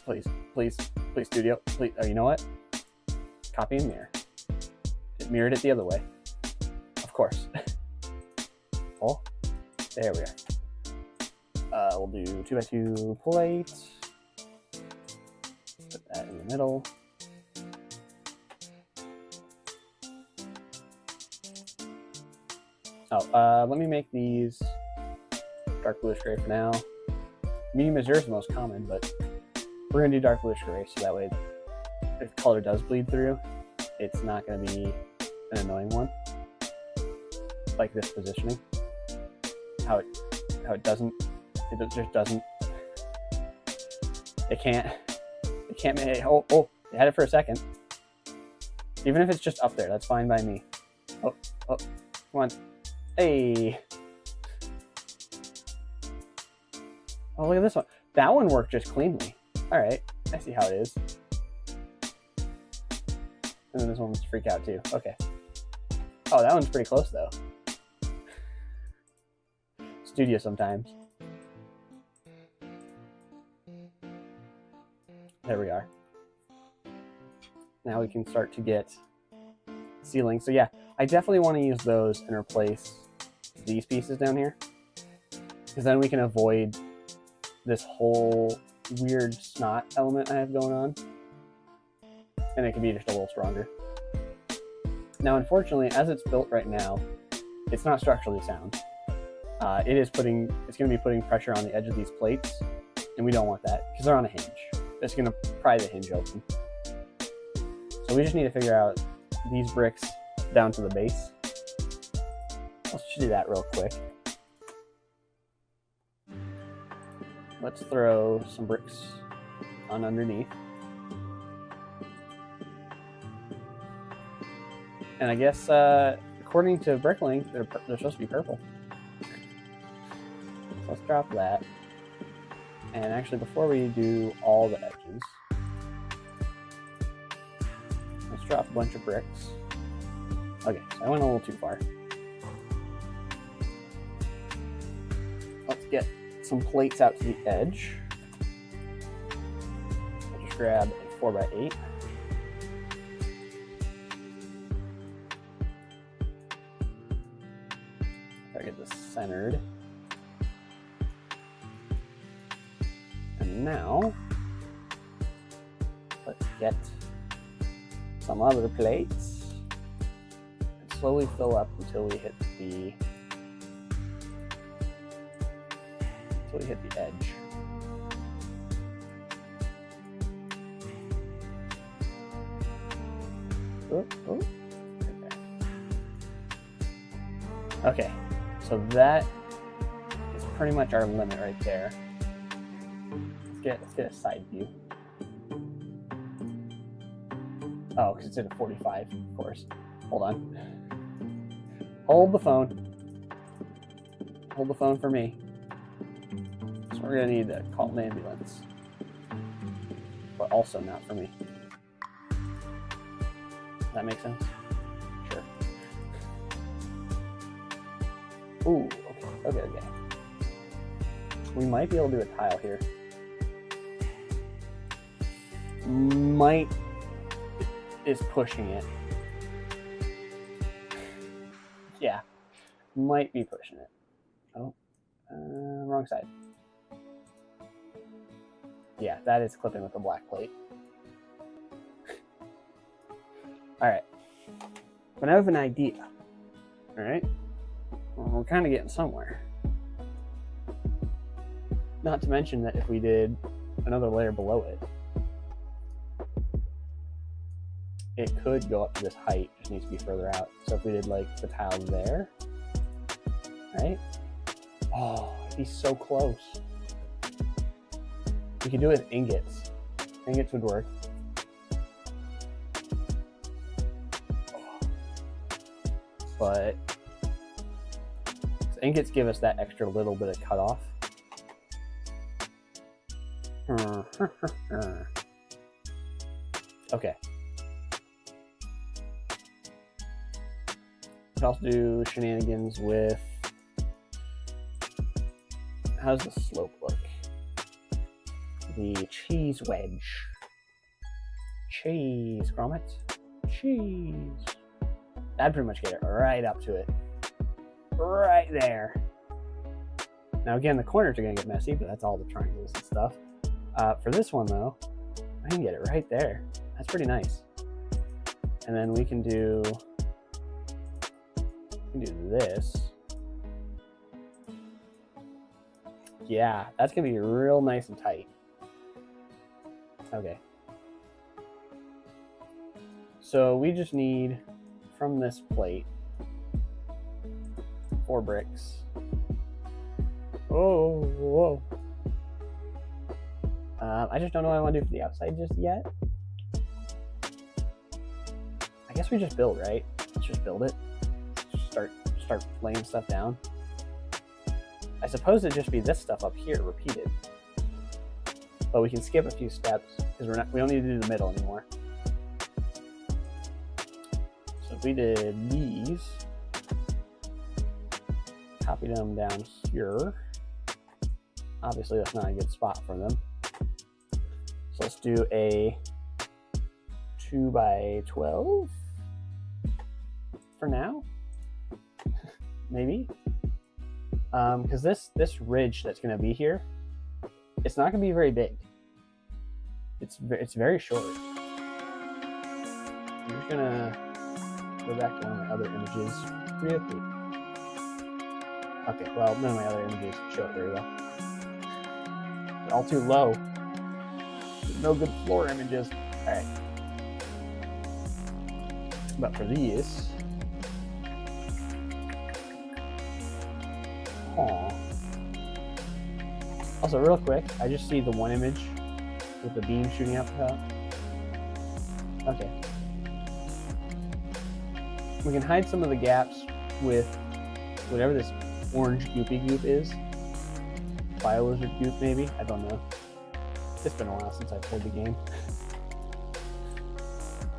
[SPEAKER 1] Please, please, please, studio. Please. Oh, you know what? Copy and mirror. It mirrored it the other way. Of course. Oh, there we are. We'll do 2x2 plate. Put that in the middle. Oh, let me make these dark bluish gray for now. Medium azure is the most common, but we're gonna do dark bluish gray so that way if color does bleed through, it's not gonna be an annoying one. Like this positioning. How it doesn't, it just doesn't, it can't make, oh, it had it for a second. Even if it's just up there, that's fine by me. Oh, come on. Hey. Oh, look at this one. That one worked just cleanly. All right, I see how it is. And then this one was freak out too. Okay. Oh, that one's pretty close though. Studio sometimes. There we are. Now we can start to get ceiling. So yeah, I definitely want to use those and replace these pieces down here, because then we can avoid this whole weird snot element I have going on, and it can be just a little stronger. Now, unfortunately, as it's built right now, it's not structurally sound. It's going to be putting pressure on the edge of these plates, and we don't want that because they're on a hinge. It's going to pry the hinge open. So we just need to figure out these bricks down to the base. Let's just do that real quick. Let's throw some bricks on underneath. And I guess, according to Bricklink, they're supposed to be purple. So let's drop that. And actually, before we do all the edges, let's drop a bunch of bricks. Okay, so I went a little too far. Let's get some plates out to the edge. I'll just grab a 4x8. Try to get this centered. And now, let's get some other plates and slowly fill up until we hit the edge. Okay, so that is pretty much our limit right there. Let's get a side view. Oh, because it's at a 45, of course. Hold on. Hold the phone. Hold the phone for me. So we're gonna need to call an ambulance. But also not for me. Does that make sense? Sure. Ooh, okay. We might be able to do a tile here. Might is pushing it. might be pushing it. Oh, wrong side. Yeah, that is clipping with the black plate. All right, but I have an idea. All right, well, we're kind of getting somewhere. Not to mention that if we did another layer below it, it could go up to this height, just needs to be further out. So if we did like the tile there, right? Oh, it'd be so close. We could do it with ingots. Ingots would work. But ingots give us that extra little bit of cutoff. Okay. We could also do shenanigans with, how's the slope look? The cheese wedge. Cheese grommet. Cheese. That'd pretty much get it right up to it. Right there. Now again, the corners are gonna get messy, but that's all the triangles and stuff. For this one though, I can get it right there. That's pretty nice. And then we can do this. Yeah, that's gonna be real nice and tight. Okay. So we just need, from this plate, 4 bricks. Oh, whoa. I just don't know what I want to do for the outside just yet. I guess we just build, right? Let's just build it. Start laying stuff down. I suppose it'd just be this stuff up here repeated. But we can skip a few steps because we don't need to do the middle anymore. So if we did these, copied them down here. Obviously that's not a good spot for them. So let's do a 2 by 12 for now, maybe. Because this ridge that's going to be here, it's not going to be very big. It's very short. I'm just going to go back to one of my other images real quick. Okay, well, none of my other images show it very well. They're all too low. There's no good floor images. All right. But for these, also real quick, I just see the one image with the beam shooting out the top. Okay. We can hide some of the gaps with whatever this orange goopy goop is. Bio-lizard goop, maybe? I don't know. It's been a while since I played the game.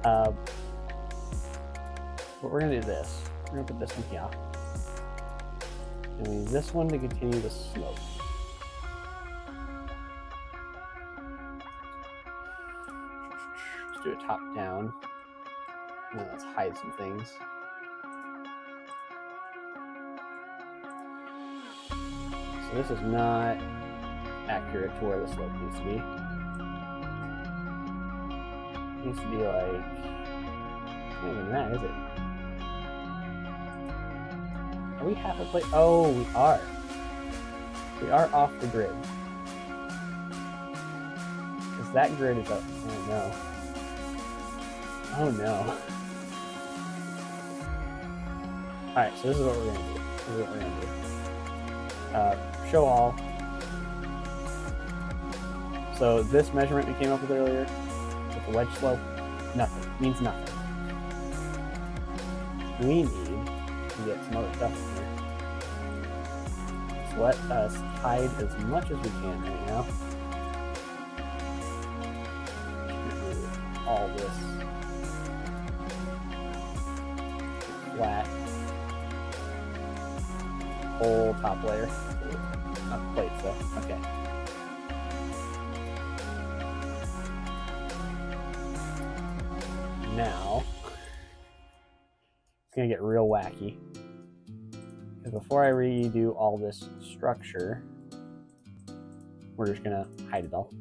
[SPEAKER 1] But we're gonna do this. We're gonna put this one here. And we need this one to continue the slope. Let's do a top down. And then let's hide some things. So this is not accurate to where the slope needs to be. It needs to be like, it's not even that, is it? Are we half a plate? Oh, we are. We are off the grid. Because that grid is up. Oh no. Oh no. Alright, so this is what we're going to do. This is what we're going to do. Show all. So this measurement we came up with earlier, with the wedge slope, nothing. Means nothing. We need to get some other stuff in here. So let us hide as much as we can right now. All this flat whole top layer. Not the plate, so okay. Now it's gonna get real wacky. is before I redo all this structure, we're just gonna hide it all.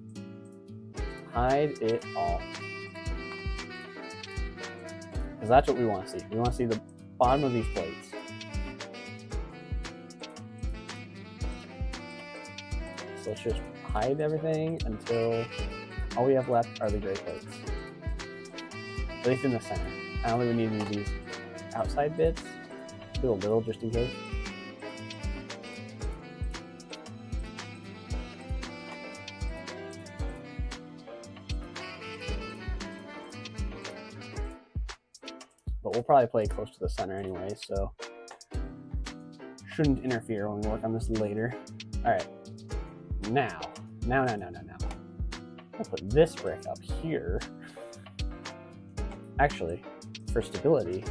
[SPEAKER 1] Hide it all. Because that's what we want to see. We want to see the bottom of these plates. So let's just hide everything until all we have left are the gray plates. At least in the center. I don't think we need to do these outside bits. Do a little just in case. But we'll probably play close to the center anyway, so shouldn't interfere when we work on this later. All right, now. I'll put this brick up here. Actually, for stability,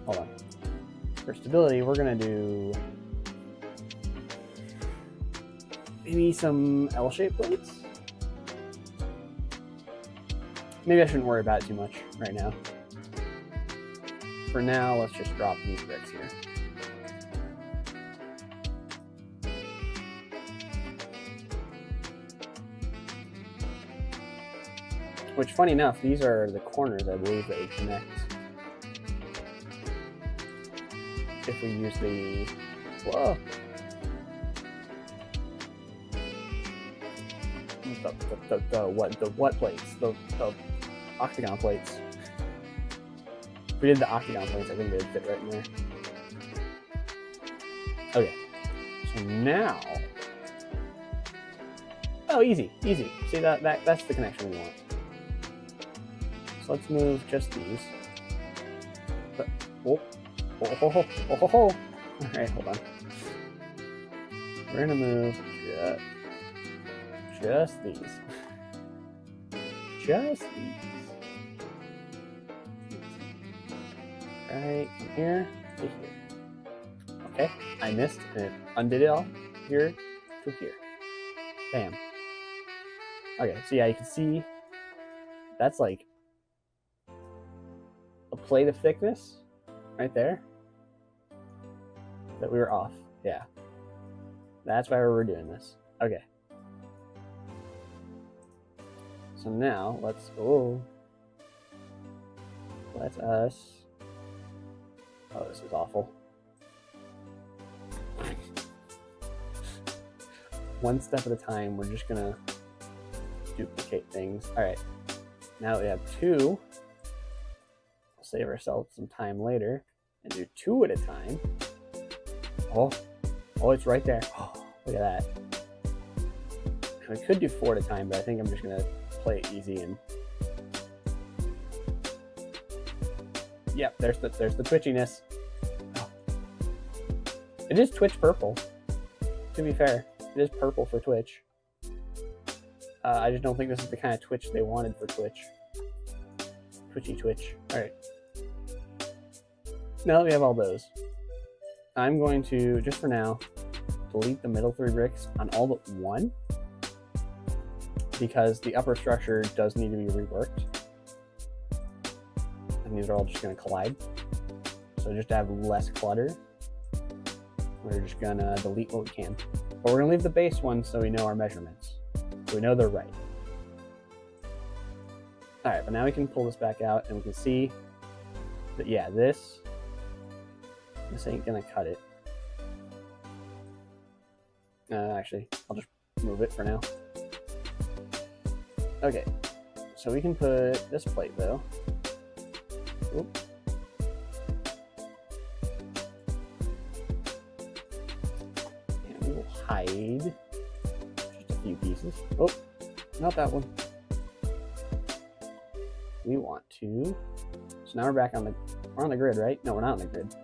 [SPEAKER 1] hold on. For stability, we're gonna do maybe some L-shaped plates. Maybe I shouldn't worry about it too much right now. For now, let's just drop these bricks here. Which, funny enough, these are the corners, I believe, that would connect if we use the, whoa, the what plates? The octagon plates. If we did the octagon plates, I think they'd fit right in there. Okay, so now, oh, easy. See that's the connection we want. So let's move just these. Oh. All right, hold on. We're gonna move just these. Just these. Right from here to here. Okay, I missed and it undid it all. Here to here. Bam. Okay, so yeah, you can see that's like a plate of thickness right there that we were off. Yeah, that's why we're doing this. Okay, so now let's let us, oh, this is awful. One step at a time, we're just gonna duplicate things. All right, now that we have two, we'll save ourselves some time later and do two at a time. Oh, it's right there. Oh, look at that. I could do four at a time, but I think I'm just gonna play it easy and. Yep, there's the twitchiness. Oh. It is Twitch purple. To be fair, it is purple for Twitch. I just don't think this is the kind of Twitch they wanted for Twitch. Twitchy Twitch. All right. Now that we have all those, I'm going to, just for now, delete the middle three bricks on all but one, because the upper structure does need to be reworked. And these are all just going to collide. So just to have less clutter, we're just going to delete what we can. But we're going to leave the base one so we know our measurements. So we know they're right. All right, but now we can pull this back out and we can see that, yeah, this ain't gonna cut it. Actually, I'll just move it for now. Okay, so we can put this plate though. Oop. And we will hide just a few pieces. Oh, not that one. We want to. So now we're on the grid, right? No, we're not on the grid.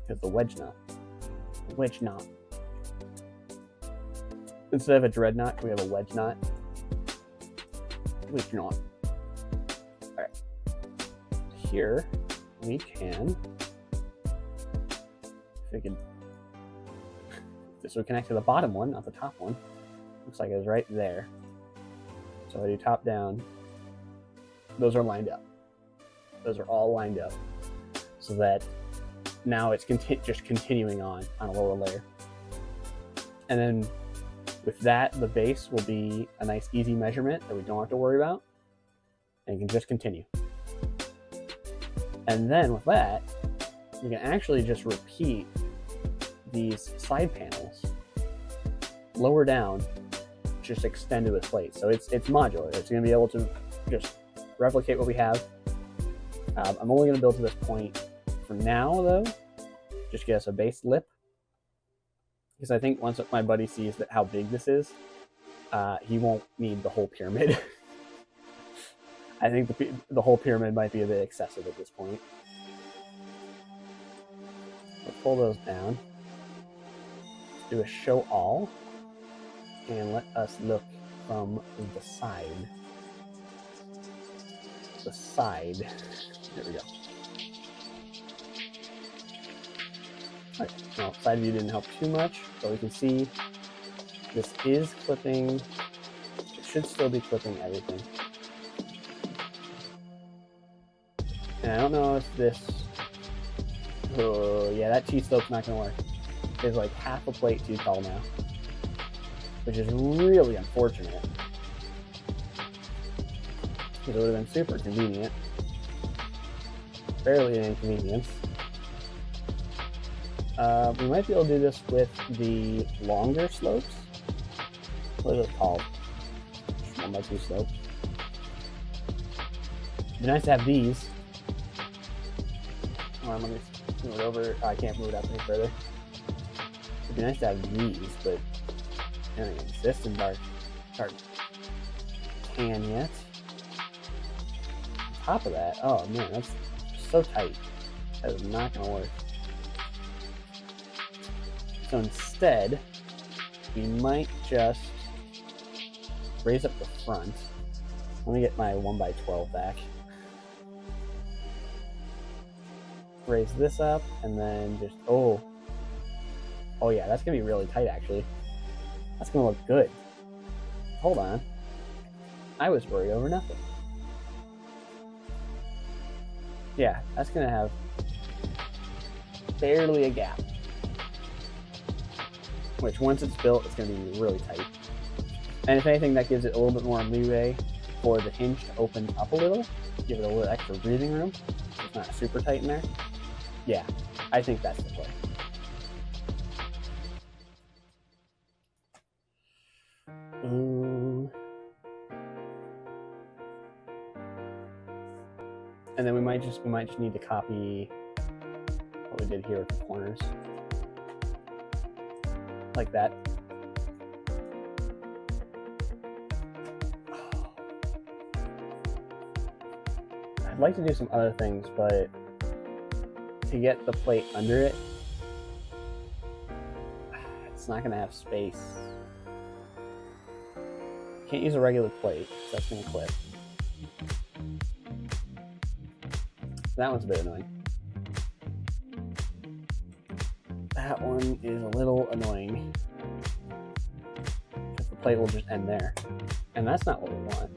[SPEAKER 1] Because the wedge knot. Instead of a dreadnought, we have a wedge knot. Wedge knot. Alright. Here, we can, if we can, this would connect to the bottom one, not the top one. Looks like it was right there. So I do top down. Those are lined up. Those are all lined up. so that now it's just continuing on a lower layer. And then with that, the base will be a nice easy measurement that we don't have to worry about, and you can just continue. And then with that, you can actually just repeat these side panels lower down, just extended with plate. So it's modular. It's going to be able to just replicate what we have. I'm only going to build to this point for now, though. Just get us a base lip, because I think once my buddy sees that how big this is, he won't need the whole pyramid. I think the whole pyramid might be a bit excessive at this point. Let's pull those down. Let's do a show all, and let us look from the side. The side. There we go. All right. Well, side view didn't help too much, but we can see this is clipping. It should still be clipping everything. And I don't know if this... Oh, yeah, that T-slope's not going to work. It's like half a plate too tall now, which is really unfortunate, because it would have been super convenient. Barely an inconvenience. We might be able to do this with the longer slopes. What are those called? 1x2 slopes. It'd be nice to have these. Hold on, let me move it over. Oh, I can't move it up any further. It'd be nice to have these, but they don't exist in Dark Can yet. On top of that, oh man, that's so tight. That is not going to work. So instead, we might just raise up the front. Let me get my 1x12 back. Raise this up, and then just, oh yeah, that's gonna be really tight actually. That's gonna look good. Hold on. I was worried over nothing. Yeah, that's gonna have barely a gap. Which once it's built, it's gonna be really tight. And if anything, that gives it a little bit more leeway for the hinge to open up a little, give it a little extra breathing room. So it's not super tight in there. Yeah, I think that's the play. And then we might just need to copy what we did here with the corners, like that. I'd like to do some other things, but to get the plate under it, it's not going to have space. Can't use a regular plate, so that's going to clip. That one's a bit annoying. That one is a little annoying, because the plate will just end there. And that's not what we want.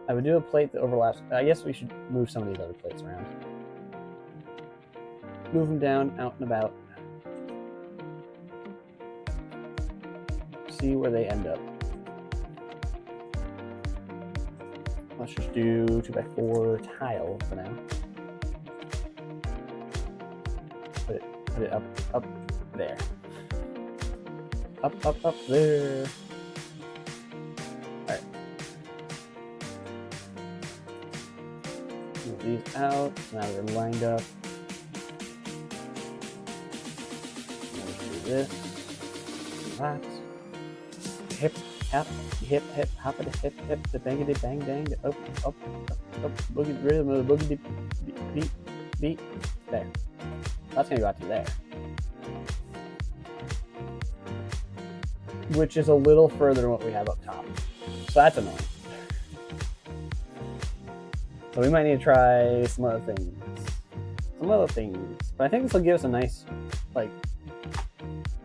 [SPEAKER 1] I would do a plate that overlaps. I guess we should move some of these other plates around. Move them down, out and about. See where they end up. Let's just do 2x4 tile for now. Put it up there. Up there. Alright. Move these out. Now they're lined up. Let's do this. Relax. Hip, hop, hip, hop it, hip, the bangity, bang, bang, up, boogie, rhythm of the boogie, beat, there. That's gonna go out to there. Which is a little further than what we have up top. So that's annoying. So we might need to try some other things. But I think this will give us a nice, like,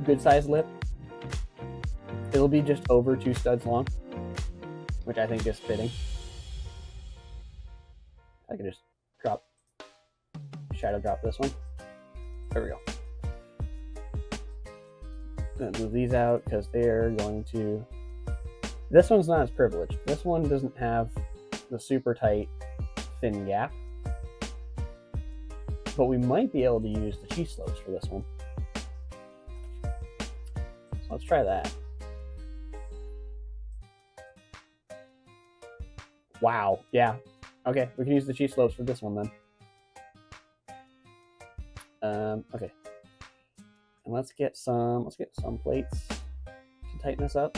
[SPEAKER 1] good sized lip. It'll be just over 2 studs long, which I think is fitting. I can just shadow drop this one. There we go. I'm gonna move these out because they're going to. This one's not as privileged. This one doesn't have the super tight, thin gap. But we might be able to use the cheese slopes for this one. So let's try that. Wow, yeah. Okay, we can use the cheese slopes for this one then. Okay. And let's get some plates to tighten this up.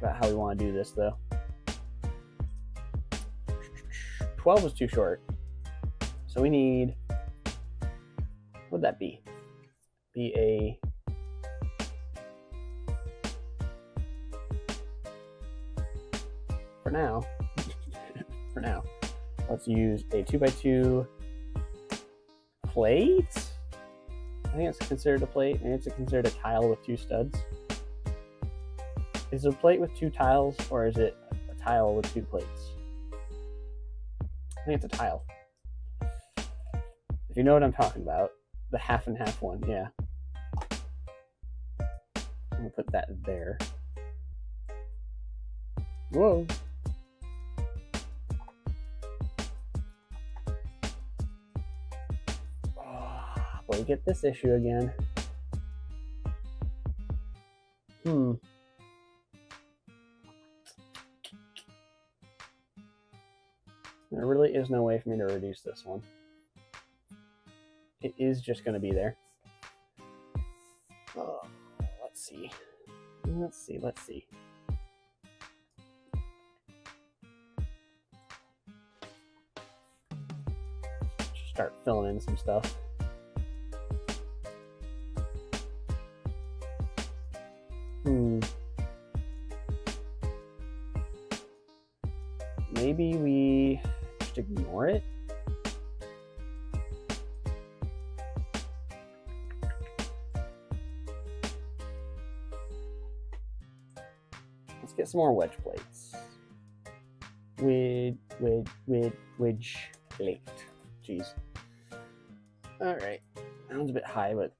[SPEAKER 1] About how we want to do this though. 12 is too short. So we need, what would that be? Be a for now, let's use a 2x2 plate. I think it's considered a plate, and it's considered a tile with 2 studs. Is it a plate with 2 tiles, or is it a tile with 2 plates? I think it's a tile. If you know what I'm talking about, the half and half one, yeah. I'm gonna put that there. Whoa. Well, we get this issue again. There really is no way for me to reduce this one. It is just going to be there. Oh, let's see. Just start filling in some stuff. Maybe we just ignore it. Let's get some more wedge plates. Wedge plate. Jeez. All right. That one's a bit high, but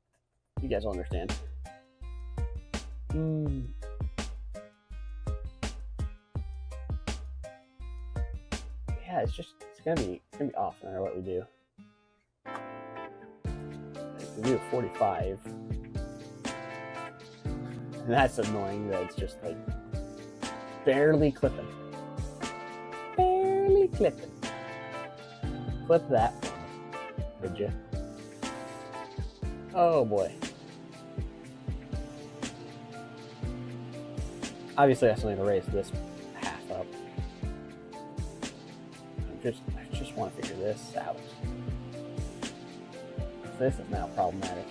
[SPEAKER 1] you guys will understand. Yeah, it's gonna be off no matter what we do. If we do a 45, and that's annoying that it's just like barely clipping. Barely clipping. Clip that for me, would you? Oh boy. Obviously, I still need to raise this half up. I just want to figure this out. This is now problematic.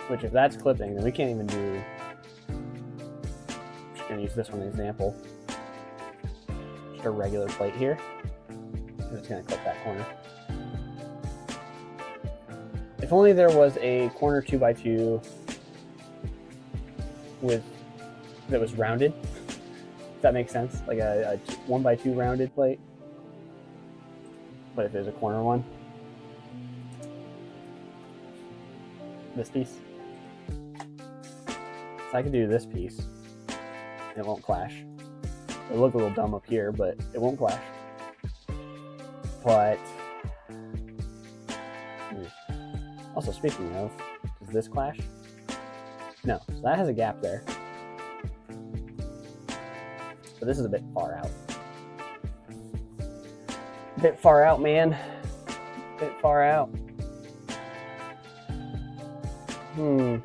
[SPEAKER 1] Which, if that's clipping, then we can't even do. I'm just going to use this one as an example. Just a regular plate here. And it's going to clip that corner. If only there was a corner 2x2 that was rounded. If that makes sense, like a 1x2 rounded plate. But if there's a corner one, this piece. So I can do this piece, and it won't clash. It'll look a little dumb up here, but it won't clash. But also, speaking of, does this clash? No, so that has a gap there. But this is a bit far out. Bit far out, man. Bit far out. So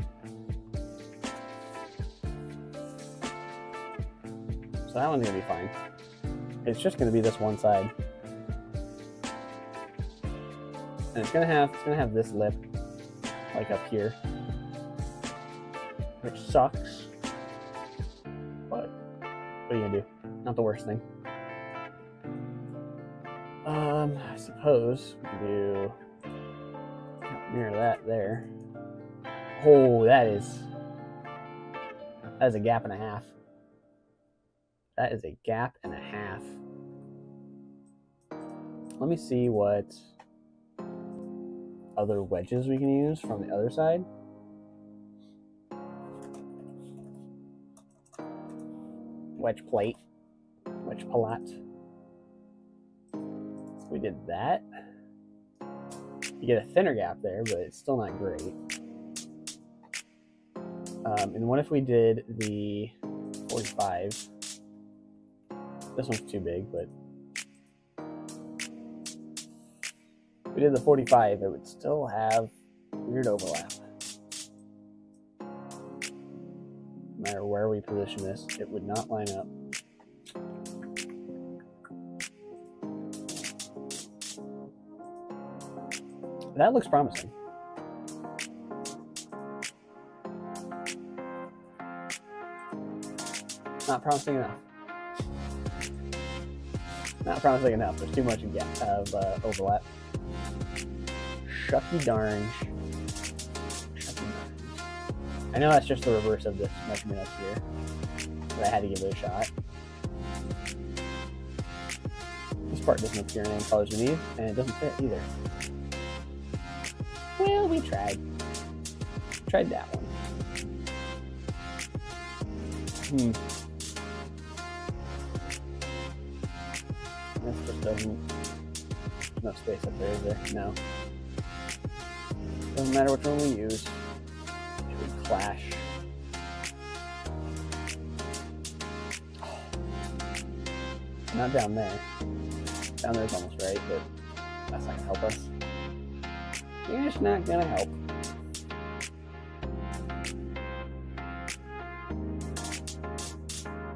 [SPEAKER 1] that one's gonna be fine. It's just gonna be this one side. And it's gonna have this lip like up here. Which sucks. But what are you gonna do? Not the worst thing. I suppose we can do mirror that there. Oh, that is a gap and a half. That is a gap and a half. Let me see what other wedges we can use from the other side. Wedge plate, wedge palette. So we did that. You get a thinner gap there, but it's still not great. And what if we did the 45? This one's too big, but if we did the 45, it would still have weird overlap. No matter where we position this, it would not line up. That looks promising. Not promising enough. Not promising enough. There's too much of overlap. Shucky darn. I know that's just the reverse of this measurement up here, but I had to give it a shot. This part doesn't appear in any colors we need, and it doesn't fit either. Well, we tried. Tried that one. This just doesn't. No space up there, is there? No. Doesn't matter which one we use. It would clash. Not down there. Down there's almost right, but that's not gonna help us. It's not gonna help.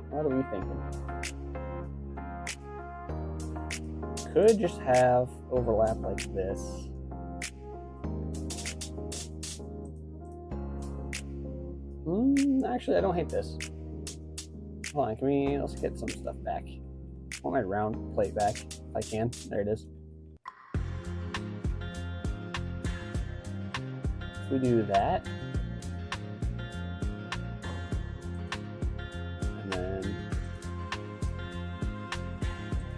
[SPEAKER 1] What are we thinking? Could just have overlap like this. Actually, I don't hate this. Hold on, let's get some stuff back. I want my round plate back, if I can. There it is. If we do that, and then,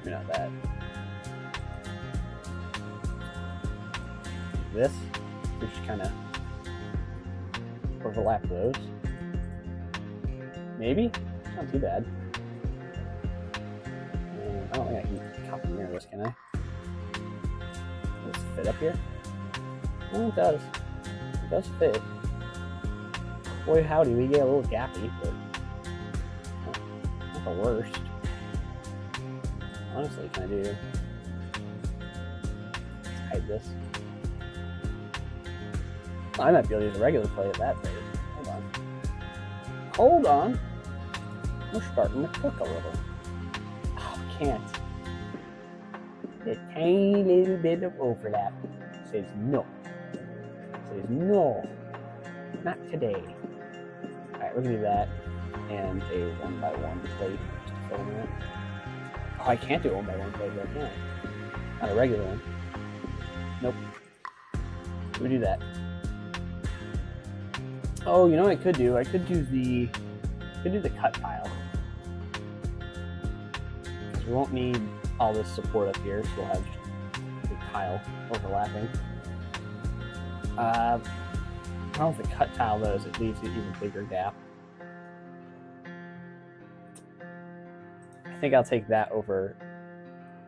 [SPEAKER 1] not that. This, we just kind of overlap those. Maybe? Not too bad. I don't think I can copy mirror this, can I? Does this fit up here? Oh, it does. It does fit. Boy, howdy, we get a little gappy, but not the worst. Honestly, can I do? Hide this. I might be able to use a regular plate at that phase. Hold on. Hold on. We're starting to cook a little. Oh, I can't. A tiny little bit of overlap says no. Says no. Not today. Alright, we're gonna do that and a 1x1 plate just to fill in that. Oh, I can't do a 1x1 plate right now. Not a regular one. Nope. We do that. Oh, you know what I could do? I could do the cut tile. Because we won't need all this support up here, so we'll have just the tile overlapping. I don't know if the cut tile though, it leaves an even bigger gap. I think I'll take that over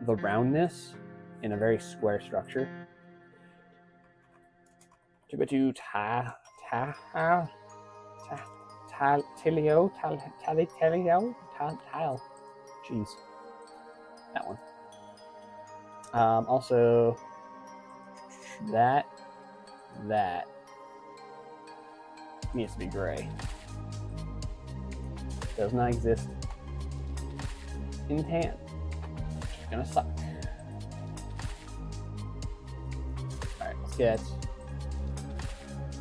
[SPEAKER 1] the roundness in a very square structure. Tile. Jeez. That one. Also, that needs to be gray. Does not exist in tan. It's gonna suck. Alright, let's get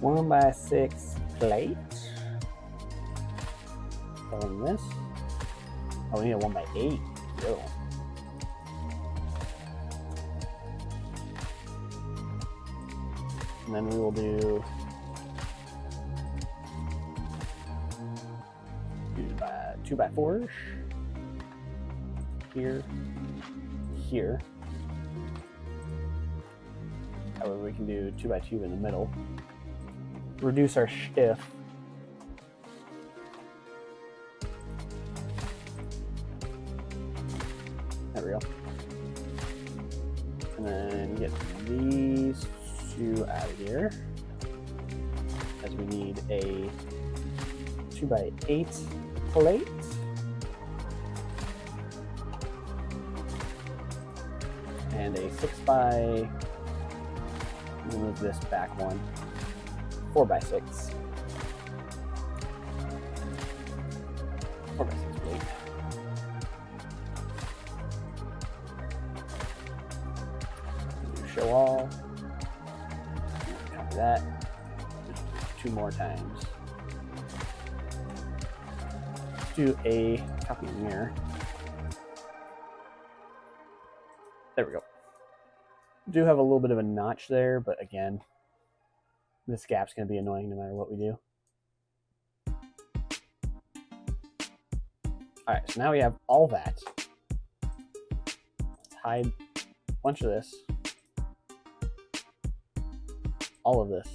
[SPEAKER 1] 1x6 plate. Filling this. Oh, we need a 1x8. Ew. And then we will do 2x4s here, here. That way we can do 2x2 in the middle. Reduce our stiff. There we go. And then get these two out of here, as we need a 2x8 plate. And a 6x, we'll move this back one, 4x6. 4x6 plate. Show all. Copy that. Just 2 more times. Let's do a copy mirror. There we go. Do have a little bit of a notch there, but again, this gap's going to be annoying no matter what we do. Alright, so now we have all that. Let's hide a bunch of this. All of this.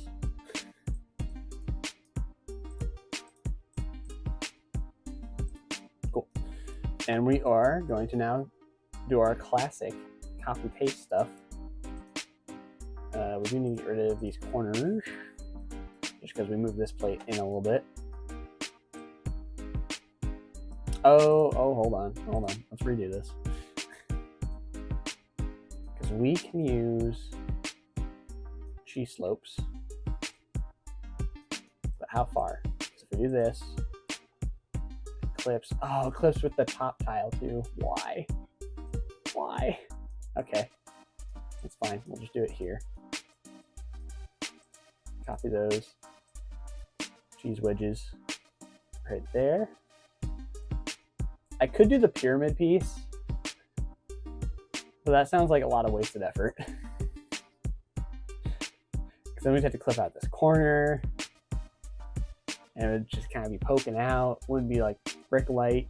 [SPEAKER 1] Cool. And we are going to now do our classic copy paste stuff. We do need to get rid of these corners just because we moved this plate in a little bit. Oh, hold on. Let's redo this. Because we can use G-slopes. But how far? So if we do this, it clips. Oh, it clips with the top tile too. Why? Okay. It's fine. We'll just do it here. Copy those cheese wedges right there. I could do the pyramid piece, but that sounds like a lot of wasted effort. Because then we'd have to clip out this corner, and it would just kind of be poking out. Wouldn't be like brick-like.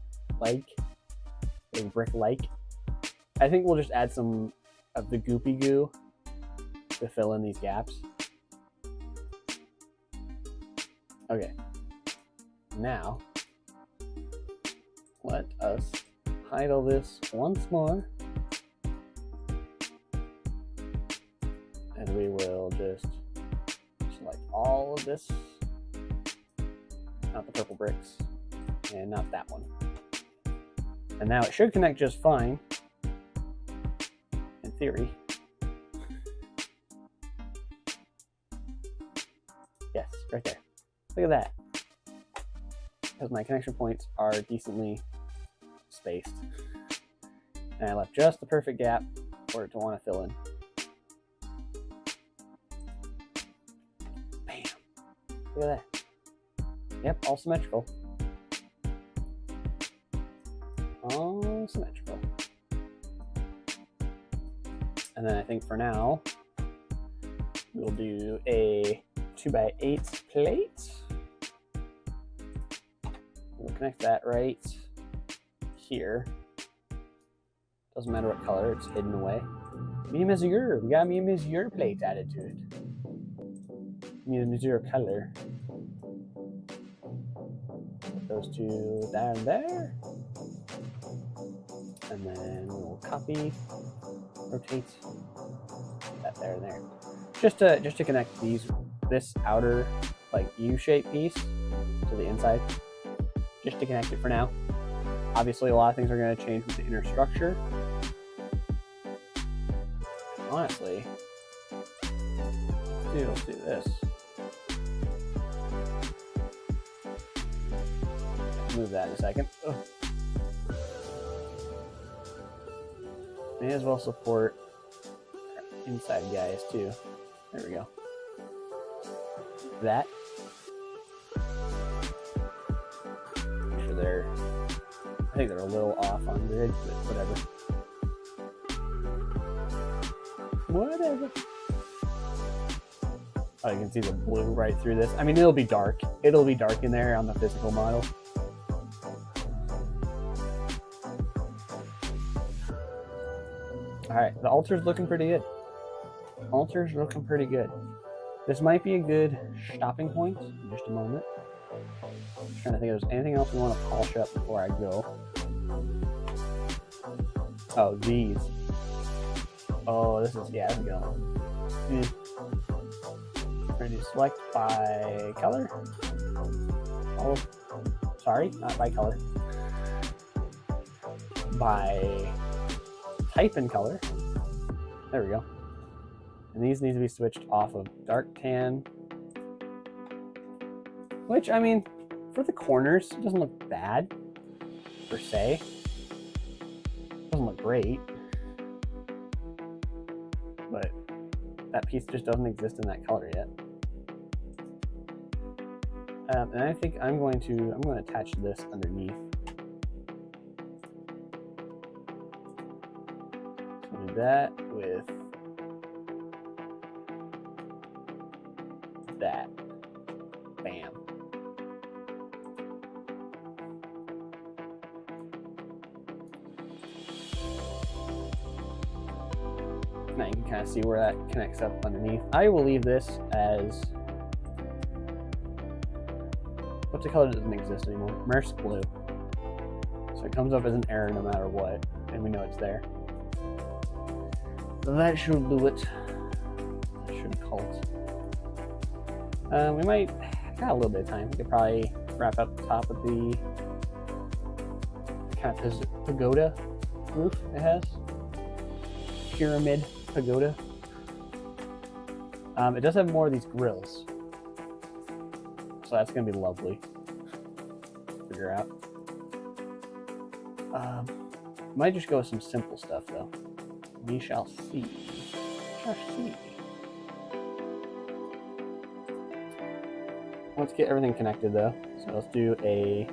[SPEAKER 1] I think we'll just add some of the goopy goo to fill in these gaps. Okay, now let us hide all this once more, and we will just select all of this, not the purple bricks, and not that one. And now it should connect just fine, in theory. Yes, right there. Look at that. Because my connection points are decently spaced. And I left just the perfect gap for it to want to fill in. Bam. Look at that. Yep, all symmetrical. All symmetrical. And then I think for now, we'll do a 2x8 plate. We'll connect that right here. Doesn't matter what color, it's hidden away. Me mesure. We got me a mesure plate added to it. Need a mesure color. Put those two down there. And then we'll copy, rotate that there and there. Just to connect this outer like U-shaped piece to the inside. Just to connect it for now. Obviously, a lot of things are going to change with the inner structure. Honestly, let's do this. Move that in a second. Ugh. May as well support inside guys too. There we go. That. Make sure they're, I think they're a little off on grid, but whatever. Whatever. Oh, you can see the blue right through this. I mean, it'll be dark. It'll be dark in there on the physical model. All right, the altar's looking pretty good. Altar's looking pretty good. This might be a good stopping point in just a moment. I'm trying to think if there's anything else we want to polish up before I go. Oh, these. Oh, this is, yeah, this is going. We're going to select by color. Oh, sorry, not by color. By type and color. There we go. And these need to be switched off of dark tan. Which, I mean, for the corners, it doesn't look bad, per se. It doesn't look great. But that piece just doesn't exist in that color yet. And I think I'm going to attach this underneath. So do that with that. Bam. Now you can kind of see where that connects up underneath. I will leave this as, what's the color that doesn't exist anymore? Merce blue. So it comes up as an error no matter what, and we know it's there. So that should do it. That should cult. We might, got a little bit of time. We could probably wrap up the top of the kind of pagoda roof it has. Pyramid pagoda. It does have more of these grills. So that's going to be lovely. Figure out. Might just go with some simple stuff though. We shall see. Shall see. Let's get everything connected though. So let's do a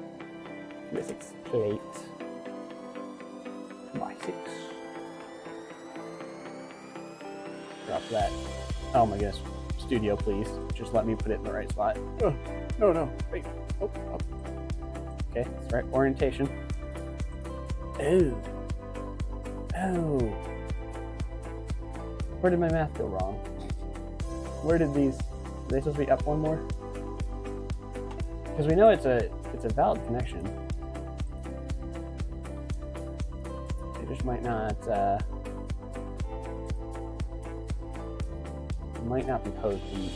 [SPEAKER 1] 6 to 8 by 6. Drop that. Oh my goodness. Studio, please. Just let me put it in the right spot. Oh, no. Wait. Oh. Okay, that's the right orientation. Oh. Where did my math go wrong? Where did these? Are they supposed to be up one more? Because we know it's a valid connection. It just might not be posed in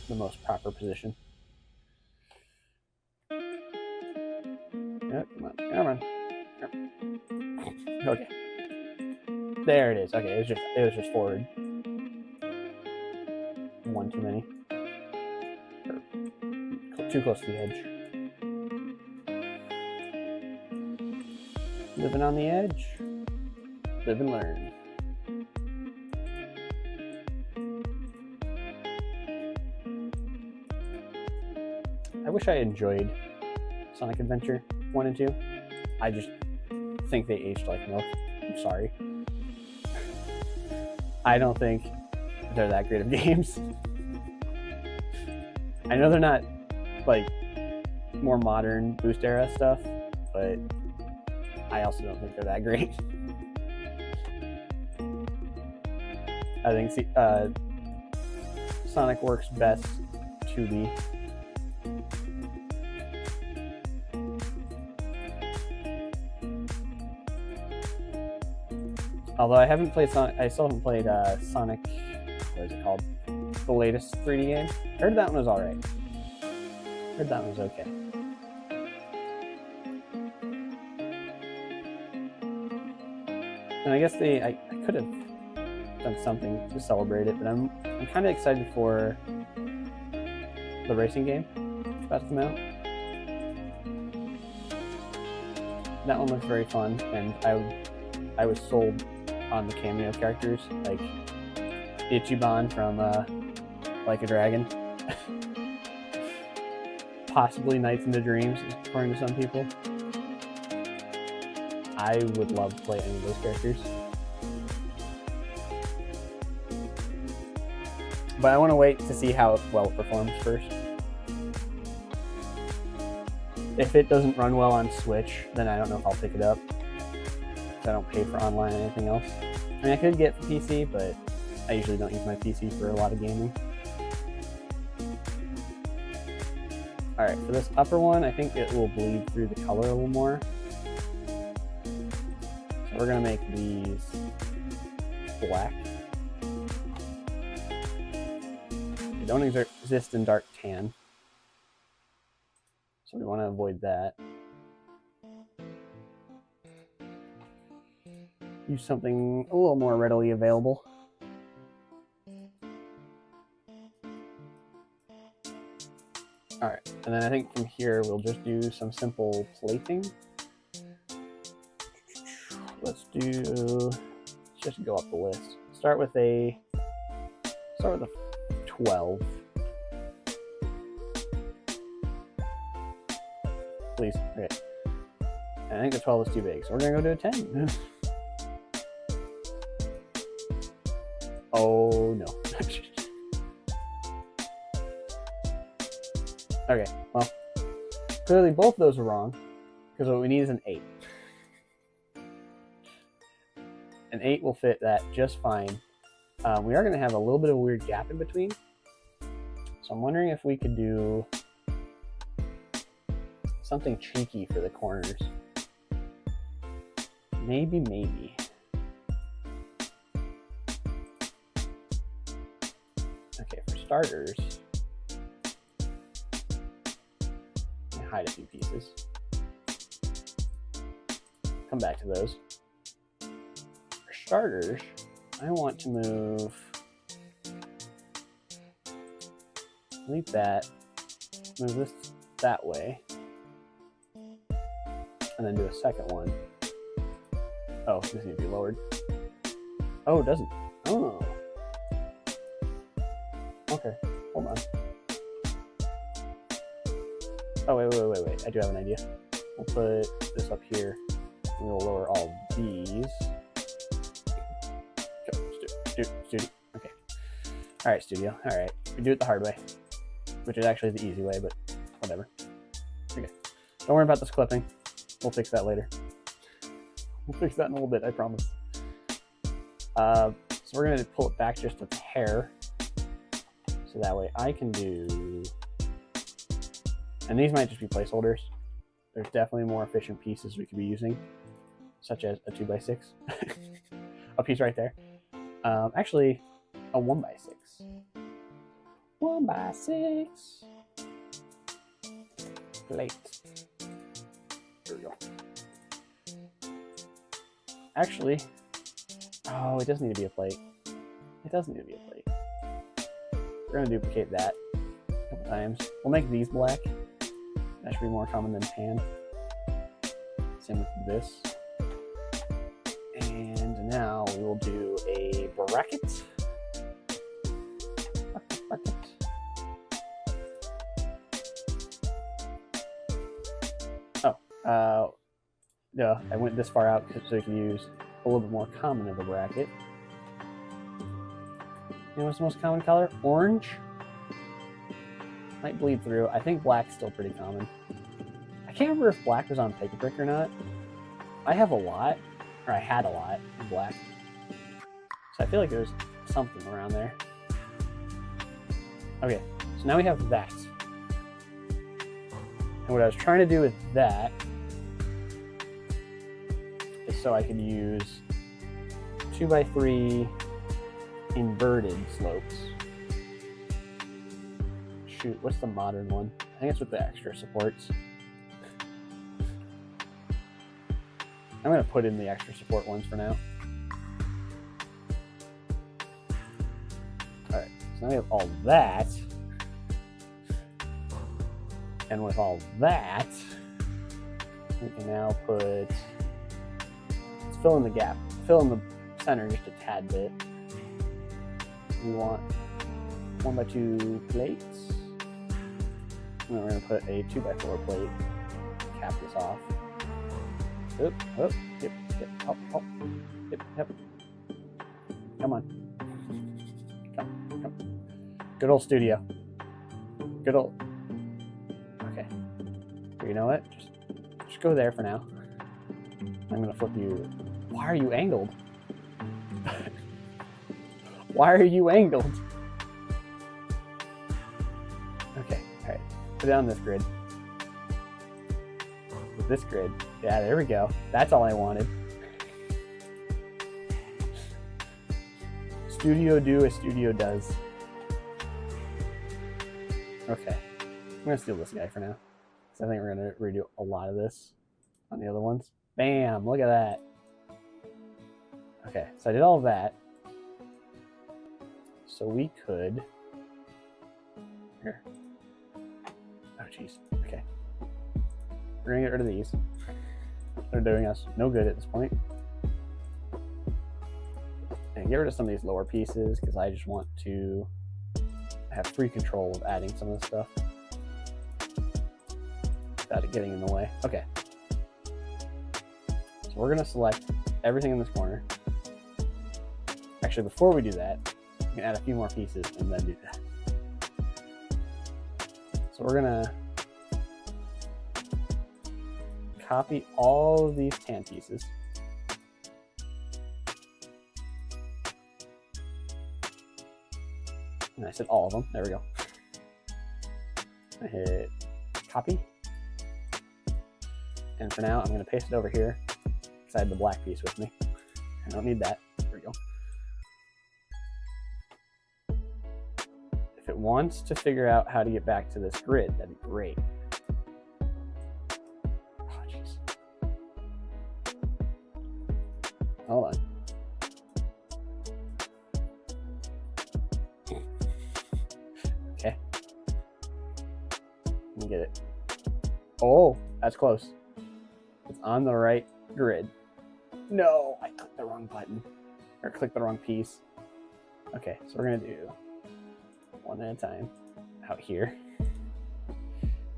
[SPEAKER 1] the most proper position. Yep, come on. Okay. There it is. Okay, it was just forward. One too many. Or too close to the edge. Living on the edge. Live and learn. I wish I enjoyed Sonic Adventure 1 and 2. I just think they aged like milk. I'm sorry. I don't think they're that great of games. I know they're not like more modern boost era stuff, but I also don't think they're that great. I think Sonic works best 2D. Although I haven't played Sonic, I still haven't played Sonic, what is it called? The latest 3D game. I heard that one was alright. I heard that one was okay. And I guess I could have done something to celebrate it, but I'm kind of excited for the racing game that's about to come out. That one looks very fun, and I was sold on the cameo characters, like Ichiban from Like a Dragon. Possibly Nights into Dreams, according to some people. I would love to play any of those characters. But I want to wait to see how well it performs first. If it doesn't run well on Switch, then I don't know if I'll pick it up. I don't pay for online or anything else. I mean, I could get for PC, but I usually don't use my PC for a lot of gaming. Alright, for this upper one, I think it will bleed through the color a little more. So we're going to make these black. They don't exist in dark tan. So we want to avoid that. Use something a little more readily available. Alright, and then I think from here we'll just do some simple plating. Let's just go up the list. Start with a 12. Please, okay. And I think the 12 is too big, so we're gonna go to a 10. Oh no. Okay, well, clearly both those are wrong, because what we need is an 8. An 8 will fit that just fine. We are going to have a little bit of a weird gap in between, so I'm wondering if we could do something cheeky for the corners. Maybe. Okay, for starters, hide a few pieces. Come back to those. For starters, I want to move, delete that, move this that way, and then do a second one. Oh, this needs to be lowered. Oh, it doesn't. Oh. Okay, hold on. Oh, wait. I do have an idea. We'll put this up here, and we'll lower all these. Go, studio. Okay. Alright, studio. Alright. We do it the hard way, which is actually the easy way, but whatever. Okay. Don't worry about this clipping. We'll fix that later. We'll fix that in a little bit, I promise. So we're going to pull it back just a hair, so that way I can do... And these might just be placeholders. There's definitely more efficient pieces we could be using, such as a 2x6. A piece right there. Actually, a 1x6. 1x6 plate. There we go. Actually, oh, it doesn't need to be a plate. It doesn't need to be a plate. We're going to duplicate that a couple times. We'll make these black. That should be more common than tan. Same with this. And now we will do a bracket. Oh, no, I went this far out so you can use a little bit more common of a bracket. You know what's the most common color? Orange. Might bleed through. I think black's still pretty common. I can't remember if black was on Pick a Brick or not. I have a lot, or I had a lot of black. So I feel like there's something around there. Okay, so now we have that. And what I was trying to do with that is so I could use 2x3 inverted slopes. Shoot, what's the modern one? I think it's with the extra supports. I'm going to put in the extra support ones for now. Alright, so now we have all that. And with all that, we can now put, let's fill in the gap, fill in the center just a tad bit. We want 1x2 plates. And then we're going to put a 2x4 plate, cap this off. Oop, oop, yep, hop, yep. Come on. Come. Good old studio. Good old. Okay. So you know what? Just go there for now. I'm gonna flip you. Why are you angled? Why are you angled? Okay, alright. Put it on this grid. With this grid. Yeah, there we go. That's all I wanted. Studio do as studio does. Okay. I'm gonna steal this guy for now. So I think we're gonna redo a lot of this on the other ones. Bam! Look at that. Okay, so I did all of that. So we could... Here. Oh, jeez. Okay. We're gonna get rid of these. They're doing us no good at this point. And get rid of some of these lower pieces, because I just want to have free control of adding some of this stuff without it getting in the way. Okay. So we're gonna select everything in this corner. Actually, before we do that, we can add a few more pieces and then do that. So we're gonna copy all of these tan pieces. And I said all of them. There we go. I hit copy. And for now, I'm going to paste it over here because I had the black piece with me. I don't need that. There we go. If it wants to figure out how to get back to this grid, that'd be great. Oh, jeez. Hold on. Okay. Let me get it. Oh, that's close. It's on the right grid. No, I clicked the wrong button. Or clicked the wrong piece. Okay, so we're gonna do one at a time out here.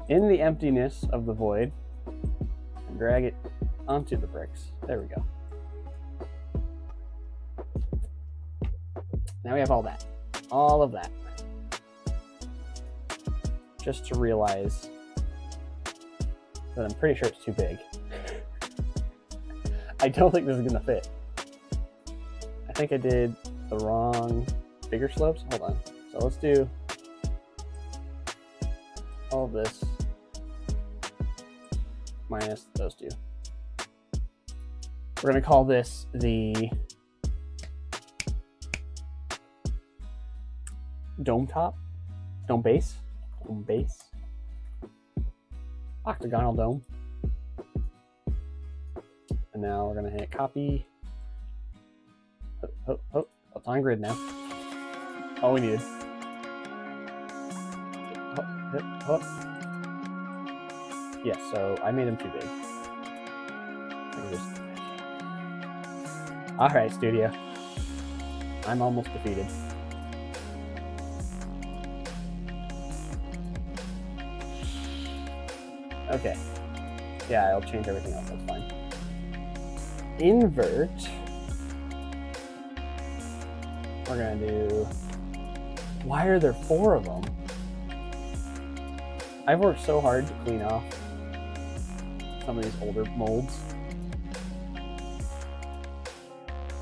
[SPEAKER 1] In the emptiness of the void, and drag it onto the bricks. There we go. Now we have all that. All of that. Just to realize that I'm pretty sure it's too big. I don't think this is gonna fit. I think I did the wrong bigger slopes. Hold on. So let's do all of this minus those two. We're gonna call this the dome top, dome base, octagonal dome. And now we're gonna hit copy. Oh, it's on grid now. All we needed. Yeah, so I made them too big. All right, studio. I'm almost defeated. Okay. Yeah, I'll change everything else. That's fine. Invert. We're gonna do. Why are there 4 of them? I've worked so hard to clean off some of these older molds.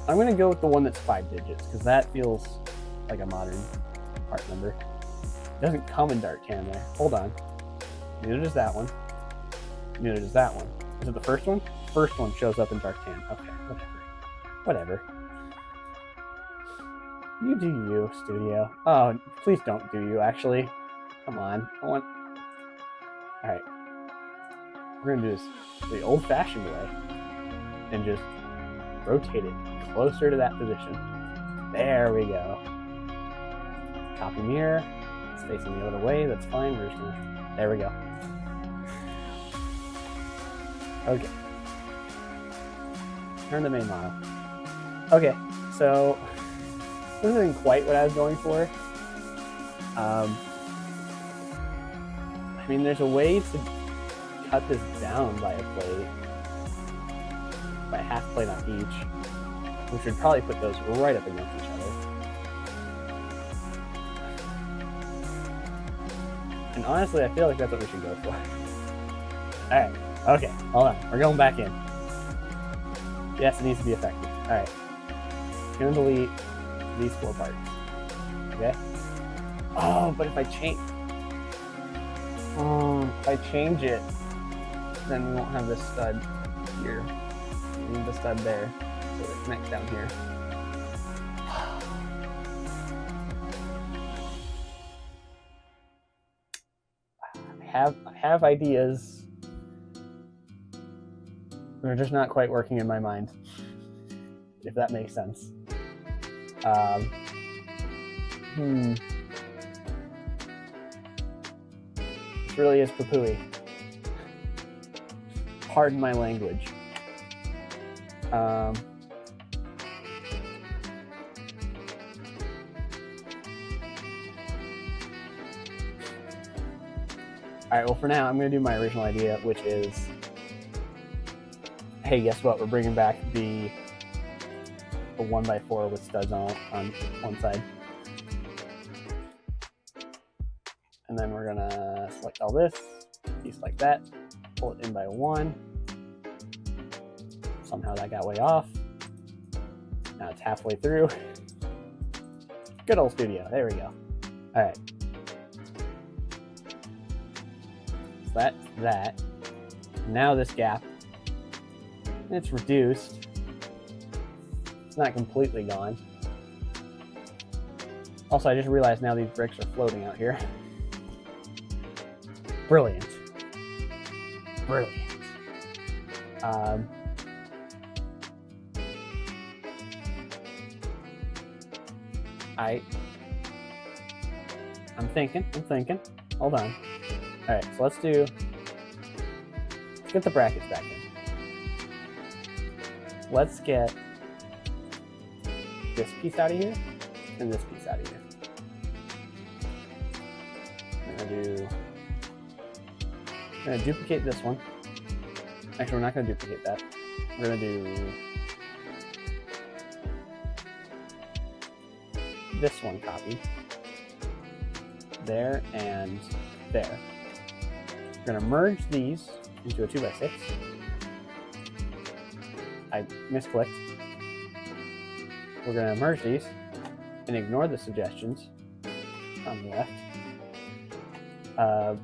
[SPEAKER 1] I'm gonna go with the one that's 5 digits because that feels like a modern part number. It doesn't come in dark tan there. Hold on. Neither does that one. Neither does that one. Is it the first one? First one shows up in dark tan. Okay, whatever. You do you, studio. Oh, please don't do you, actually. Come on. I want... Alright. We're gonna do this the old-fashioned way and just rotate it closer to that position. There we go. Copy mirror. It's facing the other way. That's fine. We're just gonna... There we go. Okay. Turn the main model. Okay, so this isn't quite what I was going for. I mean, there's a way to cut this down by a plate, by a half plate on each, which would probably put those right up against each other. And honestly, I feel like that's what we should go for. Alright, okay, hold on. We're going back in. Yes, it needs to be effective. Alright. I'm gonna delete these 4 parts. Okay? Oh, but if I change it, then we won't have this stud here. We need the stud there. So it connects down here. I have ideas. They're just not quite working in my mind, if that makes sense. This really is poo-pooey. Pardon my language. Alright, well for now, I'm going to do my original idea, which is, hey, guess what? We're bringing back the 1x4 with studs on one side. And then we're going to select all this, piece like that, pull it in by 1. Somehow that got way off. Now it's halfway through. Good old studio. There we go. Alright. That's that. Now this gap, it's reduced. It's not completely gone. Also, I just realized now these bricks are floating out here. Brilliant. Brilliant. I'm thinking. Hold on. All right, so let's get the brackets back in. Let's get this piece out of here and this piece out of here. I'm gonna duplicate this one. Actually, we're not gonna duplicate that. We're gonna do this one copy. There and there. We're gonna merge these into a 2x6. I misclicked. We're gonna merge these and ignore the suggestions on the left.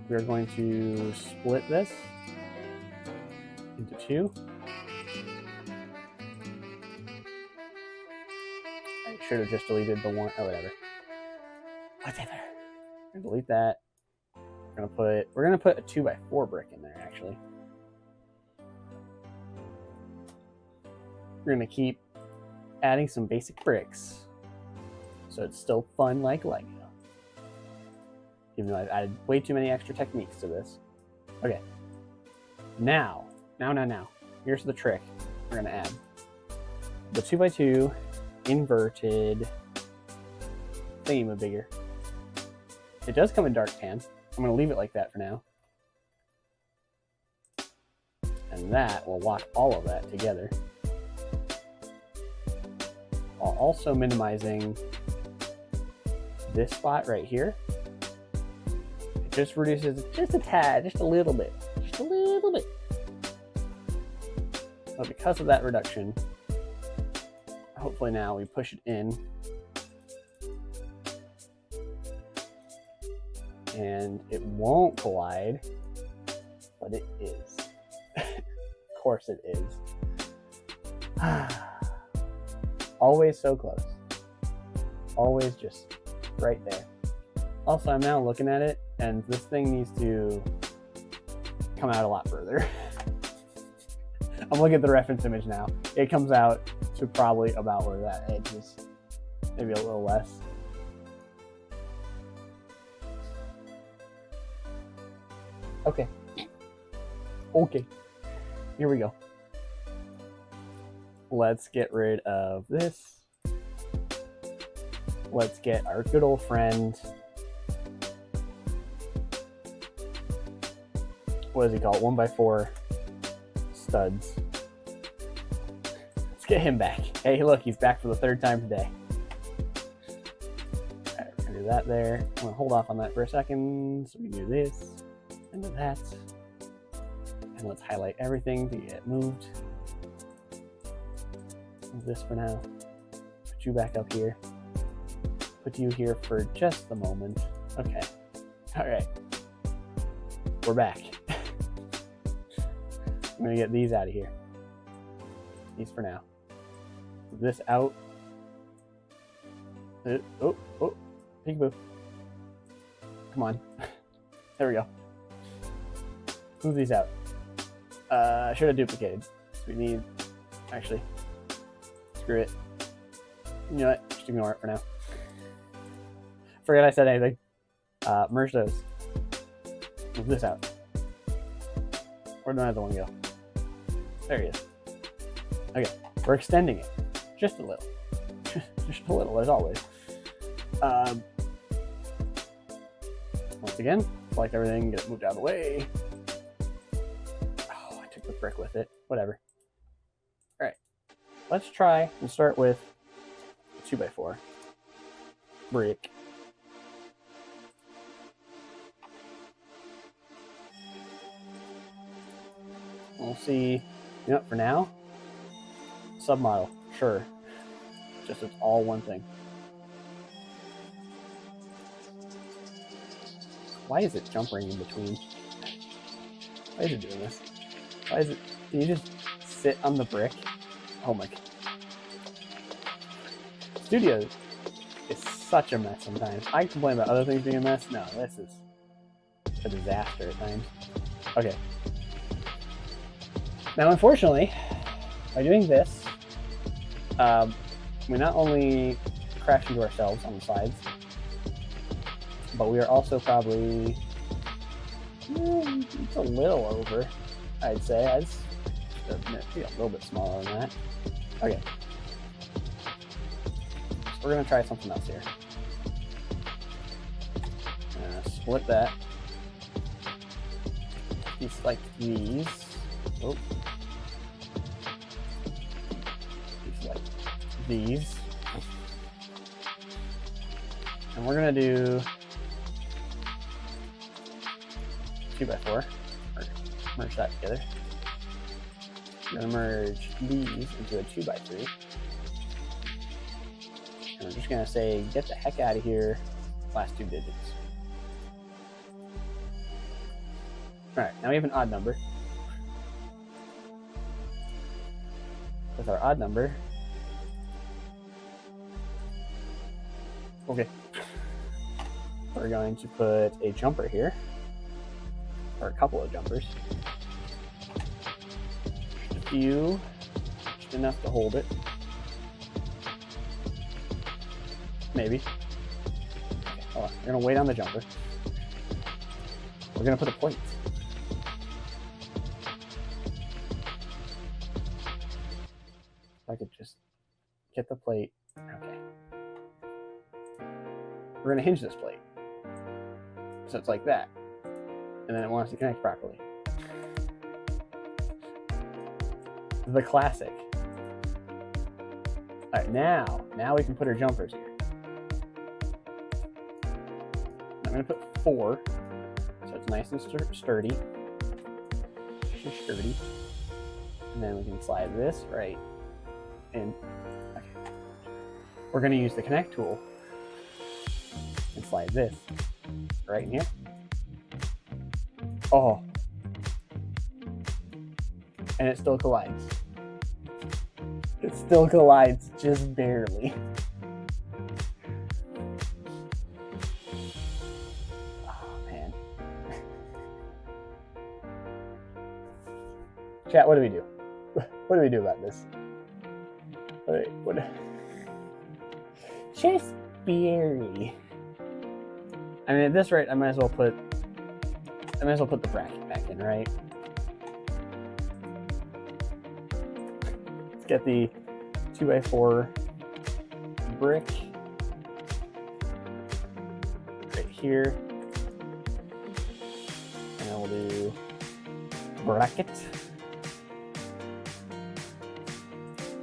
[SPEAKER 1] We're going to split this into 2. I should have just deleted the one. Oh, whatever. Whatever. I'm gonna delete that. We're gonna put a 2x4 brick in there. Actually, we're gonna keep adding some basic bricks, so it's still fun like Lego. Even though I've added way too many extra techniques to this. Okay. Now. Here's the trick. We're gonna add the 2x2 inverted thingamabigger. It does come in dark tan. I'm going to leave it like that for now. And that will lock all of that together. While also minimizing this spot right here. It just reduces just a tad, just a little bit. Just a little bit. So because of that reduction, hopefully now we push it in. And it won't collide, but it is. Of course it is. Always so close. Always just right there. Also, I'm now looking at it, and this thing needs to come out a lot further. I'm looking at the reference image now. It comes out to probably about where that edge is. Maybe a little less. Okay. Here we go. Let's get rid of this. Let's get our good old friend. What does he call it? 1x4 studs. Let's get him back. Hey, look, he's back for the 3rd time today. Alright, we're gonna do that there. I'm gonna hold off on that for a second. So we can do this and do that. And let's highlight everything to get moved. Move this for now. Put you back up here. Put you here for just the moment. Okay. All right. We're back. I'm gonna get these out of here. These for now. Move this out. Oh, peekaboo. Come on. There we go. Move these out. I should have duplicated. So we need, actually, screw it. You know what? Just ignore it for now. Forget I said anything. Merge those. Move this out. Where'd the other one go? There he is. Okay, we're extending it. Just a little. Just a little, as always. Once again, select everything, get it moved out of the way. Oh, I took the brick with it. Whatever. Alright. Let's try and start with 2x4 brick. We'll see. You know, for now, submodel, sure. Just it's all one thing. Why is it jumping in between? Why is it doing this? Why is it? Can you just sit on the brick? Oh my god. Studio is such a mess sometimes. I complain about other things being a mess. No, this is a disaster at times. Okay. Now, unfortunately, by doing this, we not only crash into ourselves on the sides, but we are also probably it's a little over, I'd say. I'd be a little bit smaller than that. Okay. So we're going to try something else here. Split that. Just like these. Oh. Just like these. And we're going to do 2x4, or merge that together. We're going to merge these into a 2x3. And we're just going to say, get the heck out of here, last two digits. Alright, now we have an odd number. With our odd number, okay, we're going to put a jumper here, or a couple of jumpers. Just a few, just enough to hold it. Maybe. Okay, hold on. We're gonna wait on the jumper. We're gonna put a plate. If I could just get the plate. Okay. We're gonna hinge this plate. So it's like that. And then it wants to connect properly. The classic. Alright, now we can put our jumpers here. I'm gonna put 4, so it's nice and sturdy. Sturdy. And then we can slide this right in. Okay. We're gonna use the connect tool and slide this right in here. Oh. And it still collides. It still collides, just barely. Chat, what do we do? What do we do about this? What? Just barely. I mean, at this rate, I might as well put the bracket back in, right? Let's get the 2x4 brick right here, and then we'll do bracket.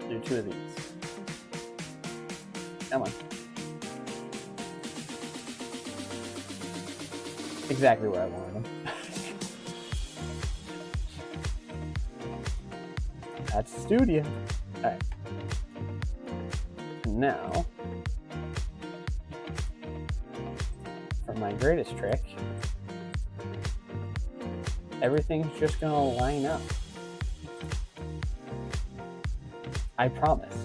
[SPEAKER 1] Do 2 of these. Come on. exactly where I wanted them. That's the studio. All right. Now, for my greatest trick, everything's just gonna line up. I promise.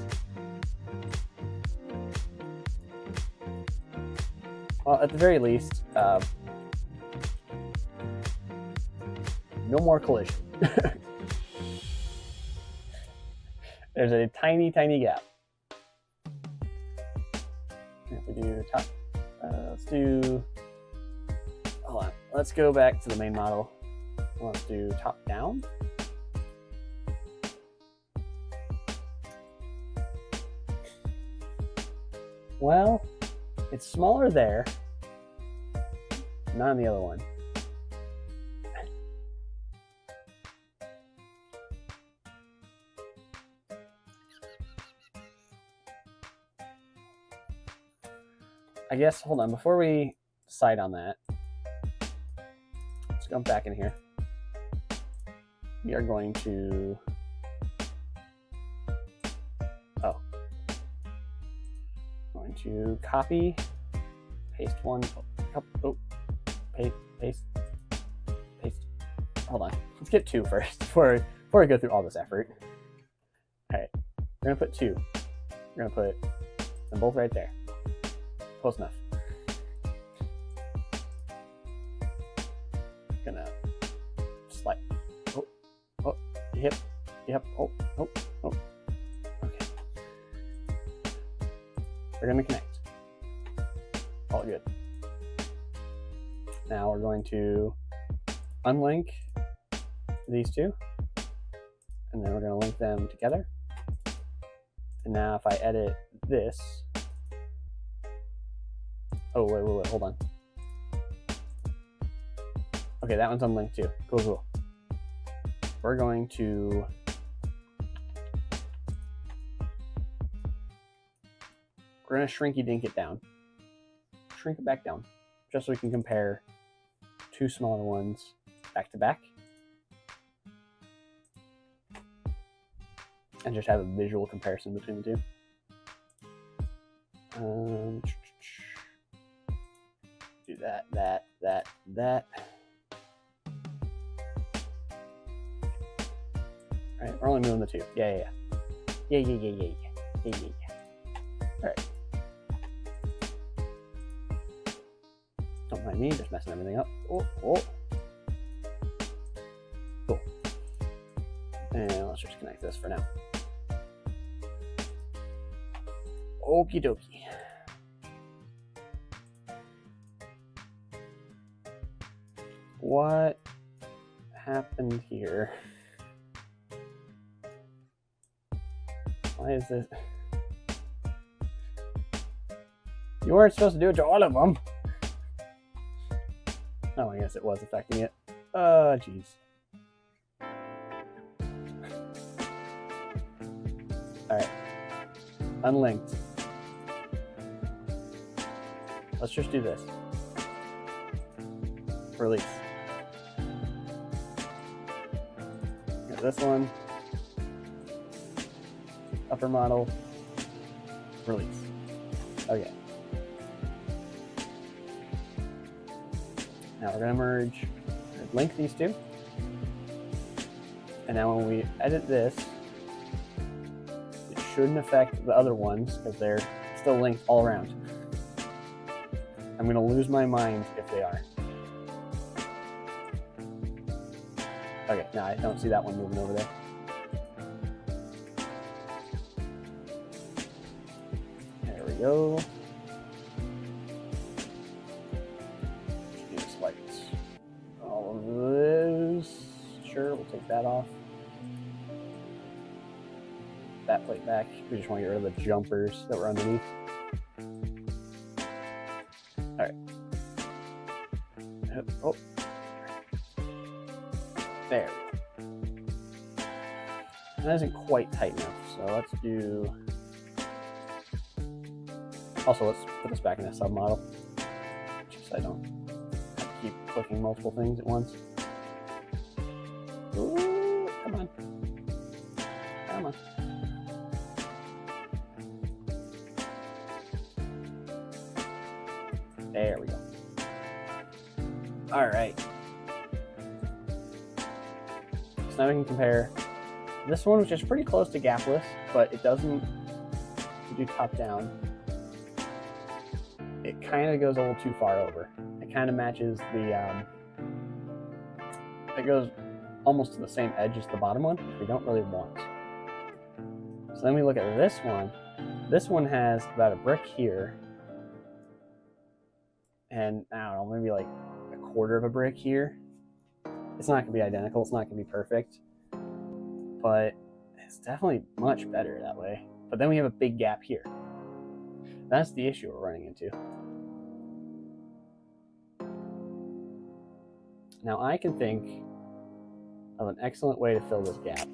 [SPEAKER 1] Well, at the very least, no more collision. There's a tiny, tiny gap. If we do top, let's do, hold on, let's go back to the main model. Let's do top down. Well, it's smaller there, not on the other one. I guess, hold on, before we decide on that, let's go back in here. We are going to, going to copy, paste one, paste. Hold on, let's get 2 first before we go through all this effort. All right, we're gonna put 2. We're gonna put them both right there. Close enough. Gonna slide. Oh, yep, oh. Okay. We're gonna connect. All good. Now we're going to unlink these 2, and then we're gonna link them together. And now if I edit this, oh, wait, hold on. Okay, that one's unlinked too. Cool. We're going to shrinky dink it down. Shrink it back down, just so we can compare 2 smaller ones back to back. And just have a visual comparison between the 2. Do that. All right, we're only moving the 2. Yeah. All right. Don't mind me, just messing everything up. Oh. Cool. And let's just connect this for now. Okie dokie. What happened here? Why is this? You weren't supposed to do it to all of them. Oh, I guess it was affecting it. Oh, jeez. All right. Unlinked. Let's just do this. Release. Got this one. Upper model. Release. Okay. Now we're going to merge, link these 2. And now when we edit this, it shouldn't affect the other ones because they're still linked all around. I'm going to lose my mind if they are. Okay, now I don't see that one moving over there. There we go. Just select all of those. Sure, we'll take that off. That plate back. We just want to get rid of the jumpers that were underneath. All right. Oh. There we go. That isn't quite tight enough, so let's do... Also, let's put this back in a submodel, just so I don't have to keep clicking multiple things at once. Ooh, come on. Come on. There we go. All right. So now we can compare this one, which is pretty close to gapless, but it doesn't do top down. It kind of goes a little too far over. It kind of matches the, it goes almost to the same edge as the bottom one, which we don't really want. So then we look at this one. This one has about a brick here, and I don't know, maybe like a quarter of a brick here. It's not gonna be identical, it's not gonna be perfect, but it's definitely much better that way. But then we have a big gap here. That's the issue we're running into. Now I can think of an excellent way to fill this gap.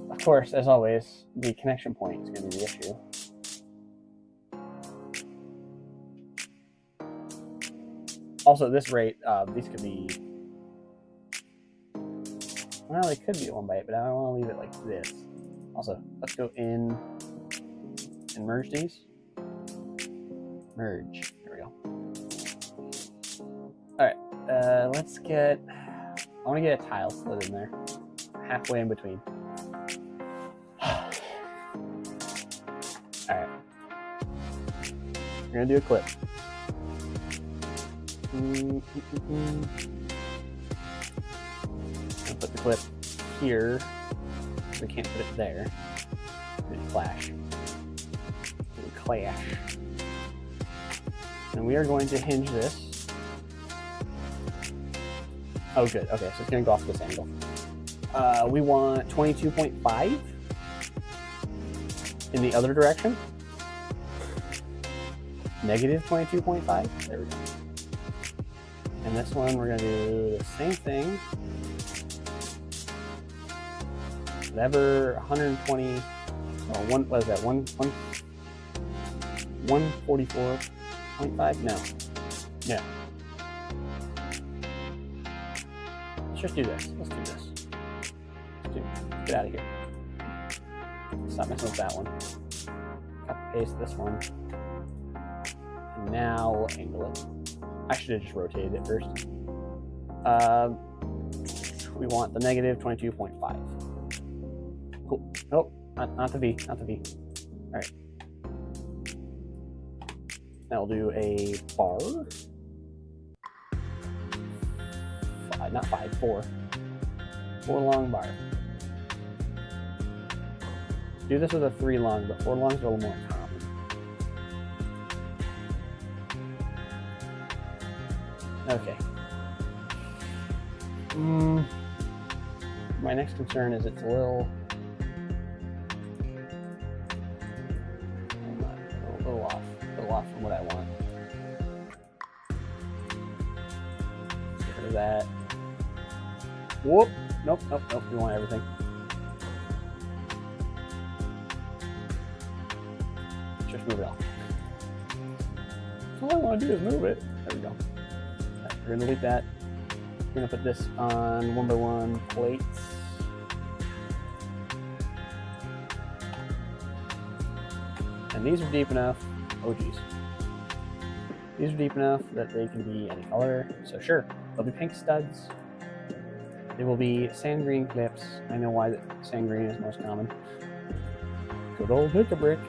[SPEAKER 1] Of course, as always, the connection point is going to be the issue. Also, this rate, these could be, well, they could be 1x8, but I don't want to leave it like this. Also, let's go in and merge these. Merge. There we go. All right, let's get, I want to get a tile slid in there, halfway in between. All right, we're gonna do a clip. I'll put the clip here. We can't put it there. It'll clash. It'll clash. And we are going to hinge this. Oh, good. Okay, so it's going to go off this angle. We want 22.5 in the other direction. Negative 22.5. There we go. And this one, we're going to do the same thing. Whatever 120, oh, what is that? 144.5? No. Yeah. Let's just do this. Let's do this. Get out of here. Stop messing with that one. Copy paste this one. And now we'll angle it. I should have just rotated it first. We want the negative 22.5. Cool. Nope, not the V, not the V. All right. Now we'll do a bar. Not five, four. 4 long bar. Do this with a 3 long, but 4 long is a little more common. Okay. My next concern is it's a little off from what I want. Get rid of that. Whoop! Nope. We want everything. Just move it off. All I want to do is move it. There we go. Right, we're gonna delete that. We're gonna put this on 1x1 plates. And these are deep enough. Oh geez. These are deep enough that they can be any color. So sure, they'll be pink studs. They will be sand green clips. I know why sand green is most common. Good old pick-a-brick.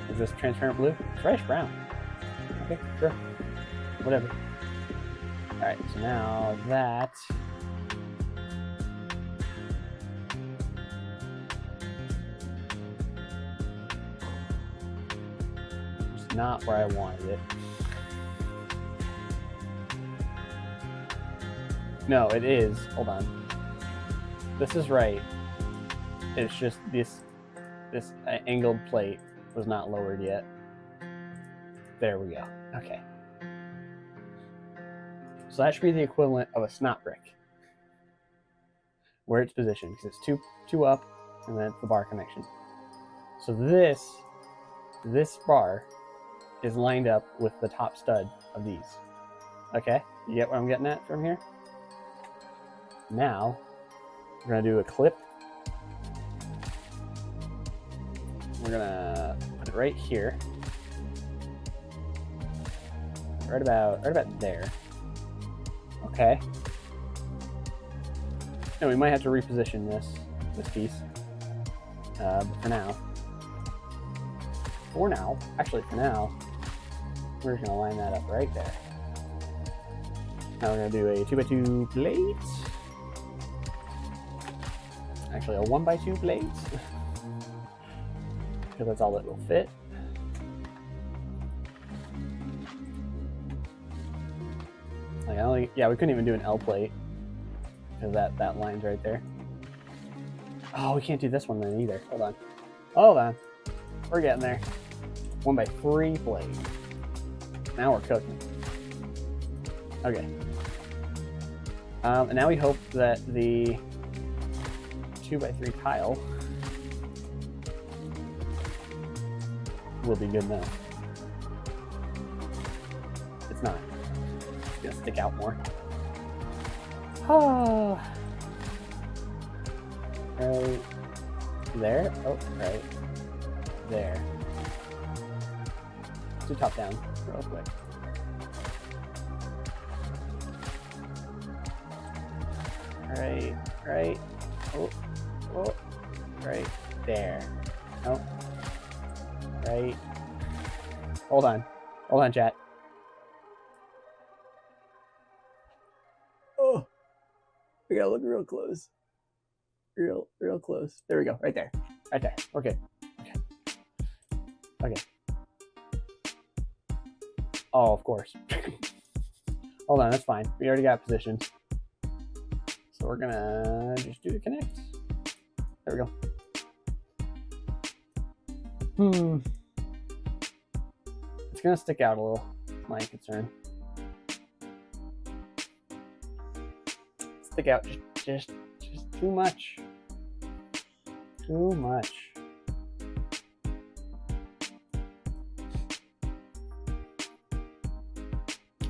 [SPEAKER 1] Is this transparent blue? It's reddish brown. Okay, sure. Whatever. Alright, so now that is not where I wanted it. No, it is. Hold on. This is right. It's just this angled plate was not lowered yet. There we go. Okay. So that should be the equivalent of a snot brick, where it's positioned, because it's two up, and then it's the bar connection. So this bar is lined up with the top stud of these. Okay, you get what I'm getting at from here? Now, we're gonna do a clip. We're gonna put it right here. Right about there. Okay. And we might have to reposition this piece. But for now, we're just gonna line that up right there. Now we're gonna do a 2x2 plate. Actually, a 1x2 plate. Because that's all that will fit. Like we couldn't even do an L plate because that line's right there. Oh, we can't do this one then either. Hold on. We're getting there. 1x3 plate. Now we're cooking. Okay. And now we hope that the 2x3 tile will be good enough. It's not. It's gonna stick out more. Oh. Right there. Oh, right there. Let's do top down real quick. Right. Oh, right there. Oh, right. Hold on, chat. Oh, we gotta look real close. Real close. There we go. Right there. We're good. Okay. Oh, of course. Hold on, that's fine. We already got positions. So we're gonna just do the connect. There we go. It's gonna stick out a little. That's my concern. Stick out just too much. Too much.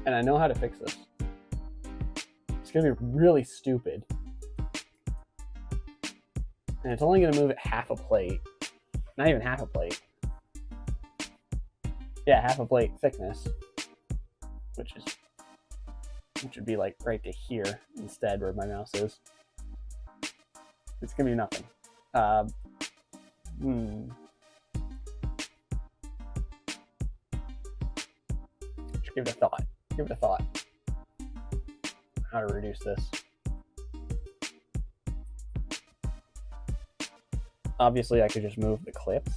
[SPEAKER 1] And I know how to fix this. It's gonna be really stupid. And it's only gonna move it half a plate. Not even half a plate. Yeah, half a plate thickness. Which would be like right to here instead where my mouse is. It's gonna be nothing. Just give it a thought. How to reduce this. Obviously, I could just move the clips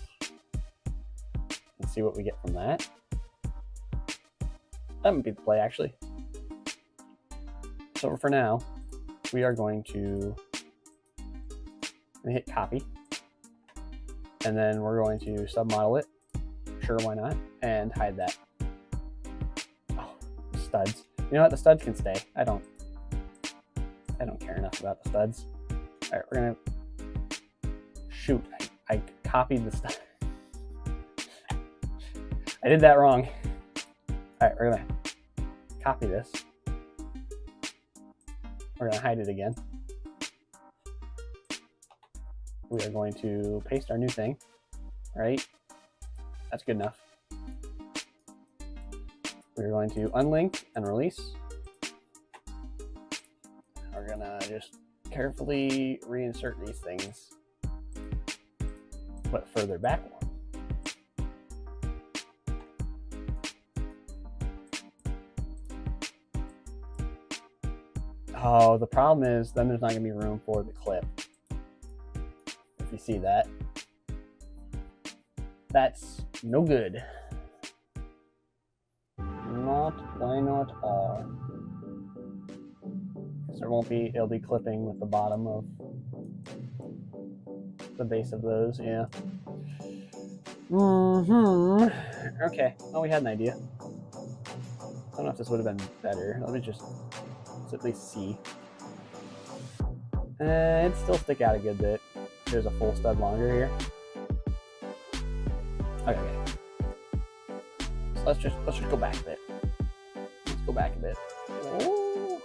[SPEAKER 1] and see what we get from that. That would be the play, actually. So for now, we are going to hit copy. And then we're going to submodel it. Sure, why not? And hide that. Oh, studs. You know what? The studs can stay. I don't care enough about the studs. All right, we're gonna shoot. I copied the stud. I did that wrong. All right, we're gonna copy this. We're gonna hide it again. We are going to paste our new thing, right? That's good enough. We're going to unlink and release. We're gonna just carefully reinsert these things, but further back one. Oh, the problem is then there's not gonna be room for the clip. If you see that, that's no good. Why not all? Because there won't be, it'll be clipping with the bottom of the base of those, yeah. Okay, well, we had an idea. I don't know if this would have been better. Let's at least see. It'd still stick out a good bit. There's a full stud longer here. Okay. let's just go back a bit. Let's go back a bit. Oh.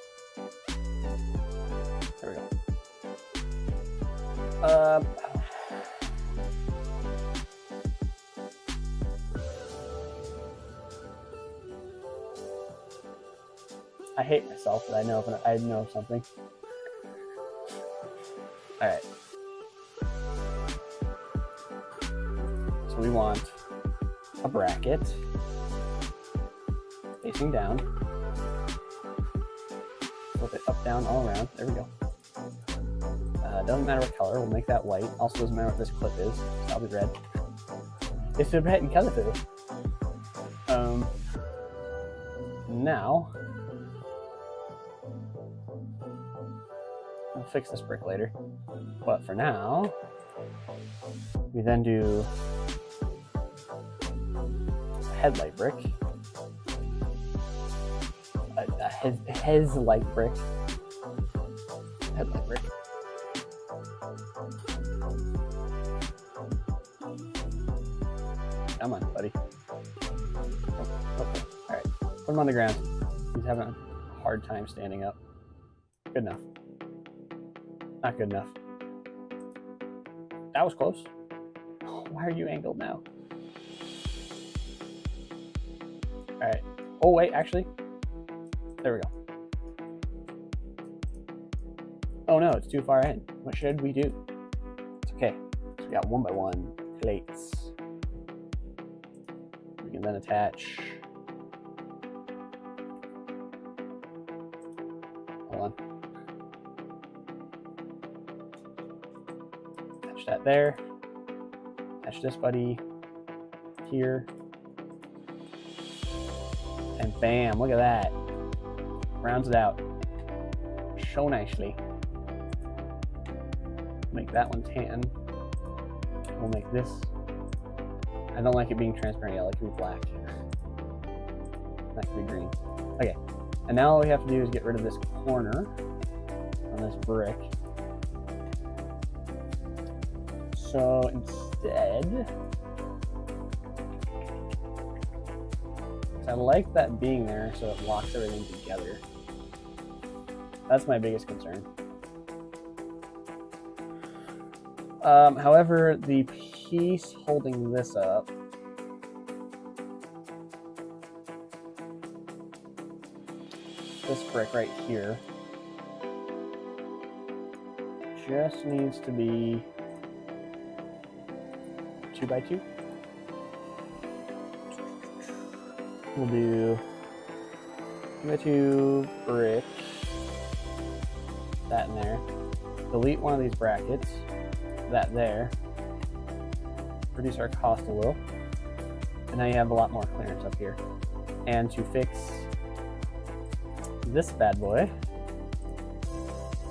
[SPEAKER 1] There we go. I hate myself, but I know something. All right. So we want a bracket facing down. Flip it up, down, all around. There we go. Doesn't matter what color. We'll make that white. Also doesn't matter what this clip is. That'll be red. It's a red and colorful. Now we'll fix this brick later. But for now, we then do a headlight brick. A headlight brick. Headlight brick. Come on, buddy. Oh, okay. Alright. Put him on the ground. He's having a hard time standing up. Good enough. Not good enough. That was close. Oh, why are you angled now? Alright. Oh, wait, actually. There we go. Oh no, it's too far in. What should we do? It's okay. So we got 1x1 plates. We can then attach. Hold on. Attach that there. Attach this buddy here. And bam, look at that. Rounds it out. So nicely. Make that one tan. We'll make this. I don't like it being transparent. I like it to be black. That could be green. Okay. And now all we have to do is get rid of this corner on this brick. So instead, I like that being there so it locks everything together. That's my biggest concern. However, the piece holding this up this brick right here just needs to be 2x2. We'll do 2x2 brick, that in there. Delete one of these brackets, that there. Reduce our cost a little. And now you have a lot more clearance up here. And to fix this bad boy,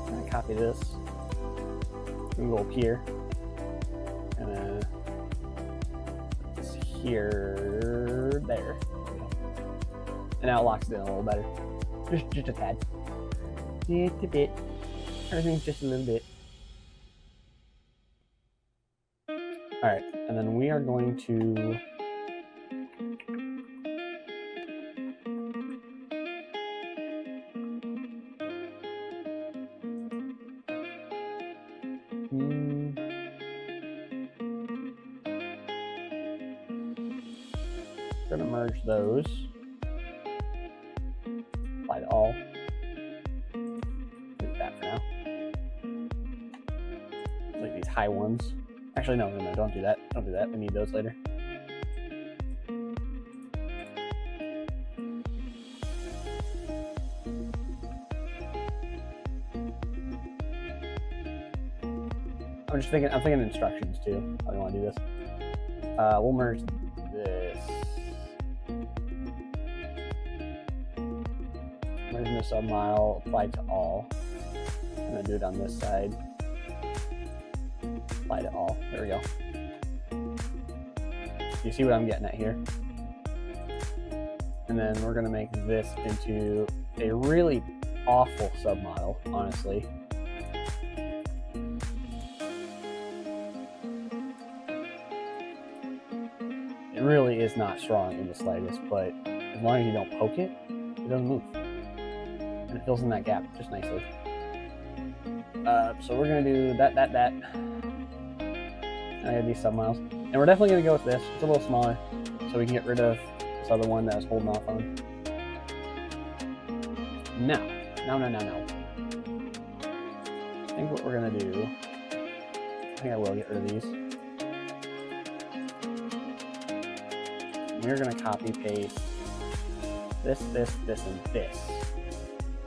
[SPEAKER 1] I'm gonna copy this. We can go up here. And this here, there. And now it locks it in a little better. Just a tad. Just a bit. Everything's just a little bit. Alright, and then we are going to we're gonna merge those. Apply to all. Leave that for now. Like these high ones. Actually, no, don't do that. Don't do that. We need those later. I'm thinking instructions too. How do you want to do this? We'll merge this. Merge the submodel, apply to all. I'm gonna do it on this side. Apply to all. There we go. You see what I'm getting at here? And then we're gonna make this into a really awful submodel, honestly. It really is not strong in the slightest, but as long as you don't poke it, it doesn't move. And it fills in that gap just nicely. So we're going to do that. And I have these sub-miles. And we're definitely going to go with this. It's a little smaller, so we can get rid of this other one that I was holding off on. No. I think what we're going to do, I think I will get rid of these. We're going to copy paste this, and this.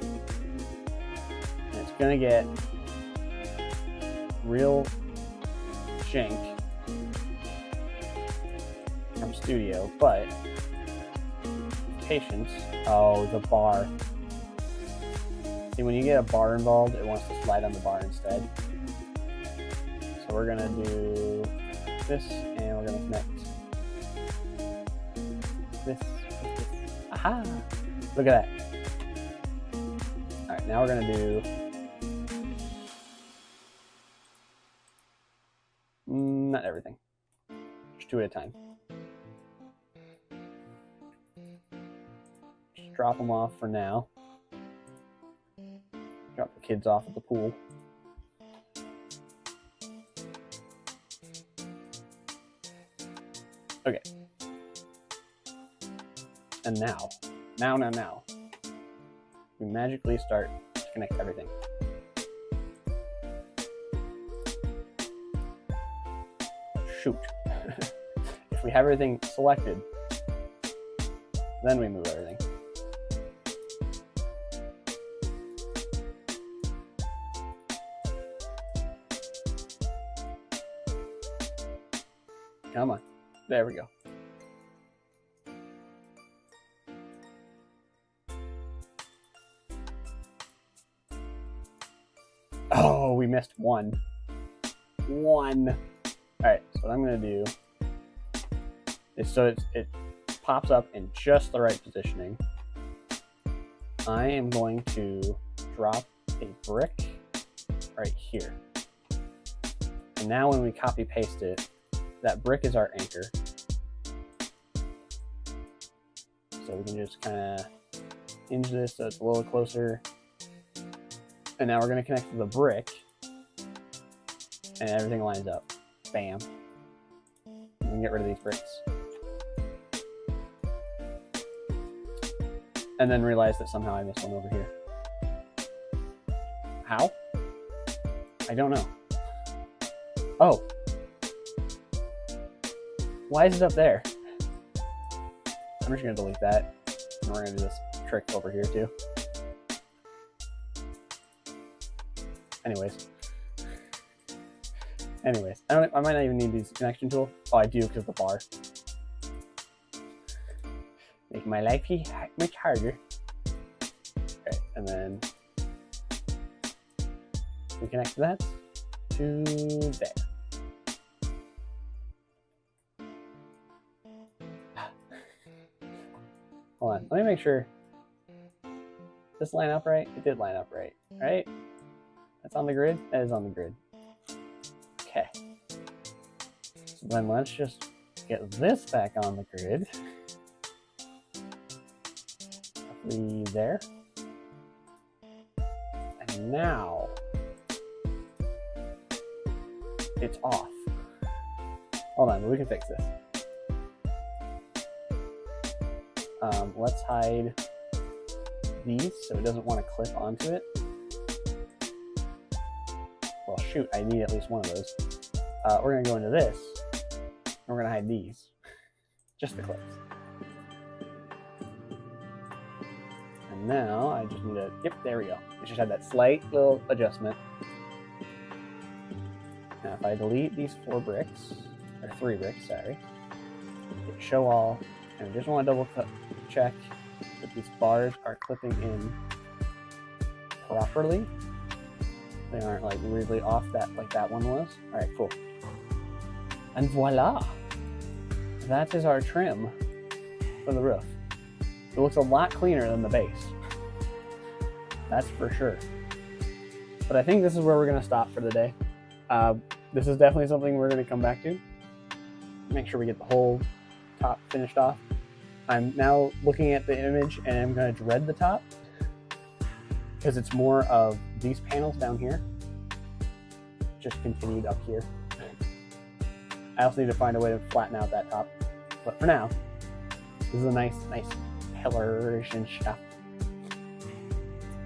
[SPEAKER 1] And it's going to get real jank from Studio, but patience. Oh, the bar. See, when you get a bar involved, it wants to slide on the bar instead. So we're going to do this, and we're going to connect this. Aha! Look at that. Alright, now we're going to do not everything. Just 2 at a time. Just drop them off for now. Drop the kids off at the pool. Okay. And now, we magically start to connect everything. Shoot. If we have everything selected, then we move everything. Come on. There we go. Oh, we missed one. Alright, so what I'm going to do is, so it pops up in just the right positioning. I am going to drop a brick right here. And now when we copy paste it, that brick is our anchor. So we can just kind of hinge this so it's a little closer. And now we're going to connect to the brick. And everything lines up. Bam. We can get rid of these bricks. And then realize that somehow I missed one over here. How? I don't know. Oh. Why is it up there? I'm just going to delete that. And we're going to do this trick over here too. Anyways, I might not even need these connection tool. Oh, I do because of the bar. Make my life much harder. Okay, and then we connect that to there. Hold on, let me make sure. Does this line up right? It did line up right, right? That's on the grid? That is on the grid. Okay. So then let's just get this back on the grid. Roughly there. And now it's off. Hold on, we can fix this. Let's hide these so it doesn't want to clip onto it. Well, shoot, I need at least one of those. We're going to go into this, and we're going to hide these. Just the clips. And now I just need to, yep, there we go. We just had that slight little adjustment. Now if I delete these 4 bricks, or 3 bricks, sorry, hit show all, and I just want to double check that these bars are clipping in properly. They aren't like weirdly off that like that one was. All right, cool. And voila, that is our trim for the roof. It looks a lot cleaner than the base. That's for sure. But I think this is where we're gonna stop for the day. This is definitely something we're gonna come back to. Make sure we get the whole top finished off. I'm now looking at the image and I'm going to dread the top because it's more of these panels down here just continued up here. I also need to find a way to flatten out that top, but for now, this is a nice pillars and stuff.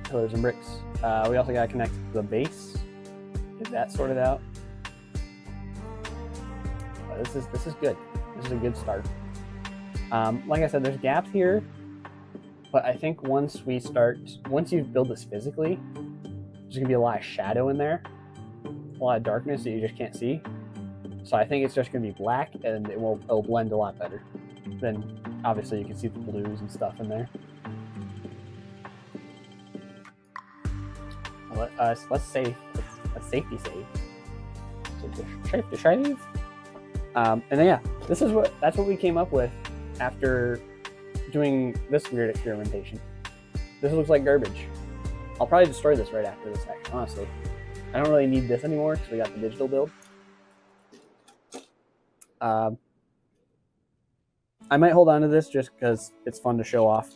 [SPEAKER 1] Pillars and bricks. We also gotta connect the base, get that sorted out. This is good. This is a good start. Like I said, there's gaps here, but I think once you build this physically, there's gonna be a lot of shadow in there, a lot of darkness that you just can't see. So I think it's just gonna be black, and it'll blend a lot better. Then obviously you can see the blues and stuff in there. Let's save. Let's safety save. So safety save. And then yeah, that's what we came up with after doing this weird experimentation. This looks like garbage. I'll probably destroy this right after this, actually, honestly. I don't really need this anymore because we got the digital build. I might hold on to this just because it's fun to show off.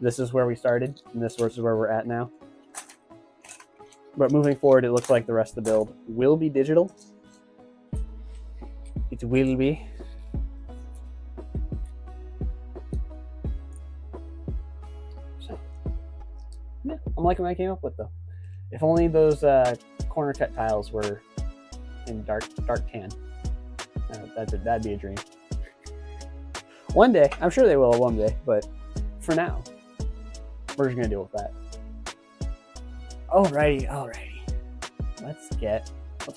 [SPEAKER 1] This is where we started, and this is where we're at now. But moving forward, it looks like the rest of the build will be digital. It will be. So, yeah, I'm liking what I came up with, though. If only those corner cut tiles were in dark tan. That'd be a dream. One day, I'm sure they will one day, but for now, we're just gonna deal with that. Alrighty. Let's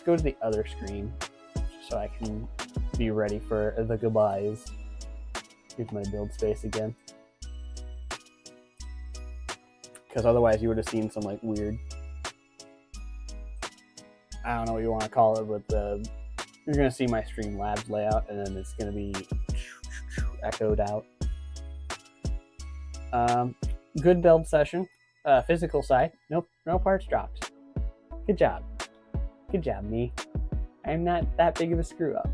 [SPEAKER 1] go to the other screen so I can be ready for the goodbyes. Here's my build space again. Because otherwise you would have seen some like weird, I don't know what you want to call it, but you're going to see my Streamlabs layout, and then it's going to be echoed out. Good build session. Physical side, nope, no parts dropped. Good job, me. I'm not that big of a screw up.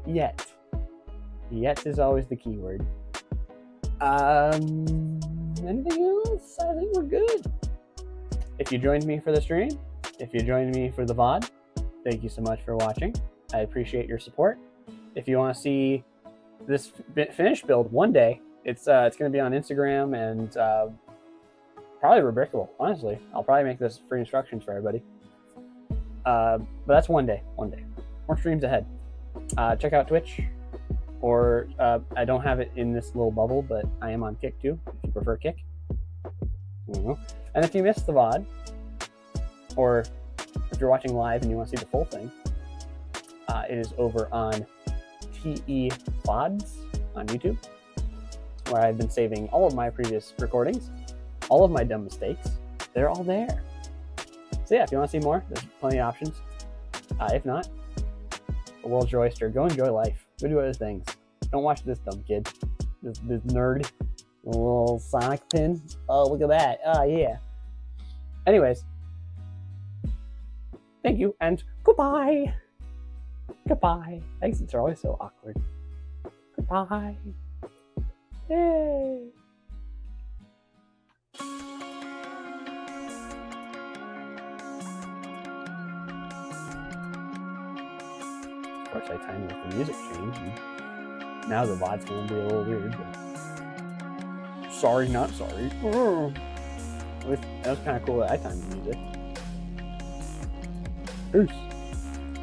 [SPEAKER 1] Yet is always the key word. Anything else? I think we're good. If you joined me for the stream, if you joined me for the VOD, thank you so much for watching. I appreciate your support. If you want to see this finished build one day, it's going to be on Instagram and probably Rubricable, honestly. I'll probably make this free instructions for everybody. But that's one day. More streams ahead. Check out Twitch, or I don't have it in this little bubble, but I am on Kick too, if you prefer Kick. And if you missed the VOD, or if you're watching live and you want to see the full thing, it is over on TE VODs on YouTube, where I've been saving all of my previous recordings, all of my dumb mistakes. They're all there. So yeah, if you want to see more, there's plenty of options. If not, the world's your oyster. Go enjoy life. Go do other things. Don't watch this dumb kid. This nerd. A little Sonic pin. Oh, look at that. Oh, yeah. Anyways. Thank you, and goodbye. Goodbye. Exits are always so awkward. Goodbye. Yay. Of course, I timed with the music change, and now the VOD's going to be a little weird. But sorry, not sorry. That was kind of cool that I timed the music. Peace.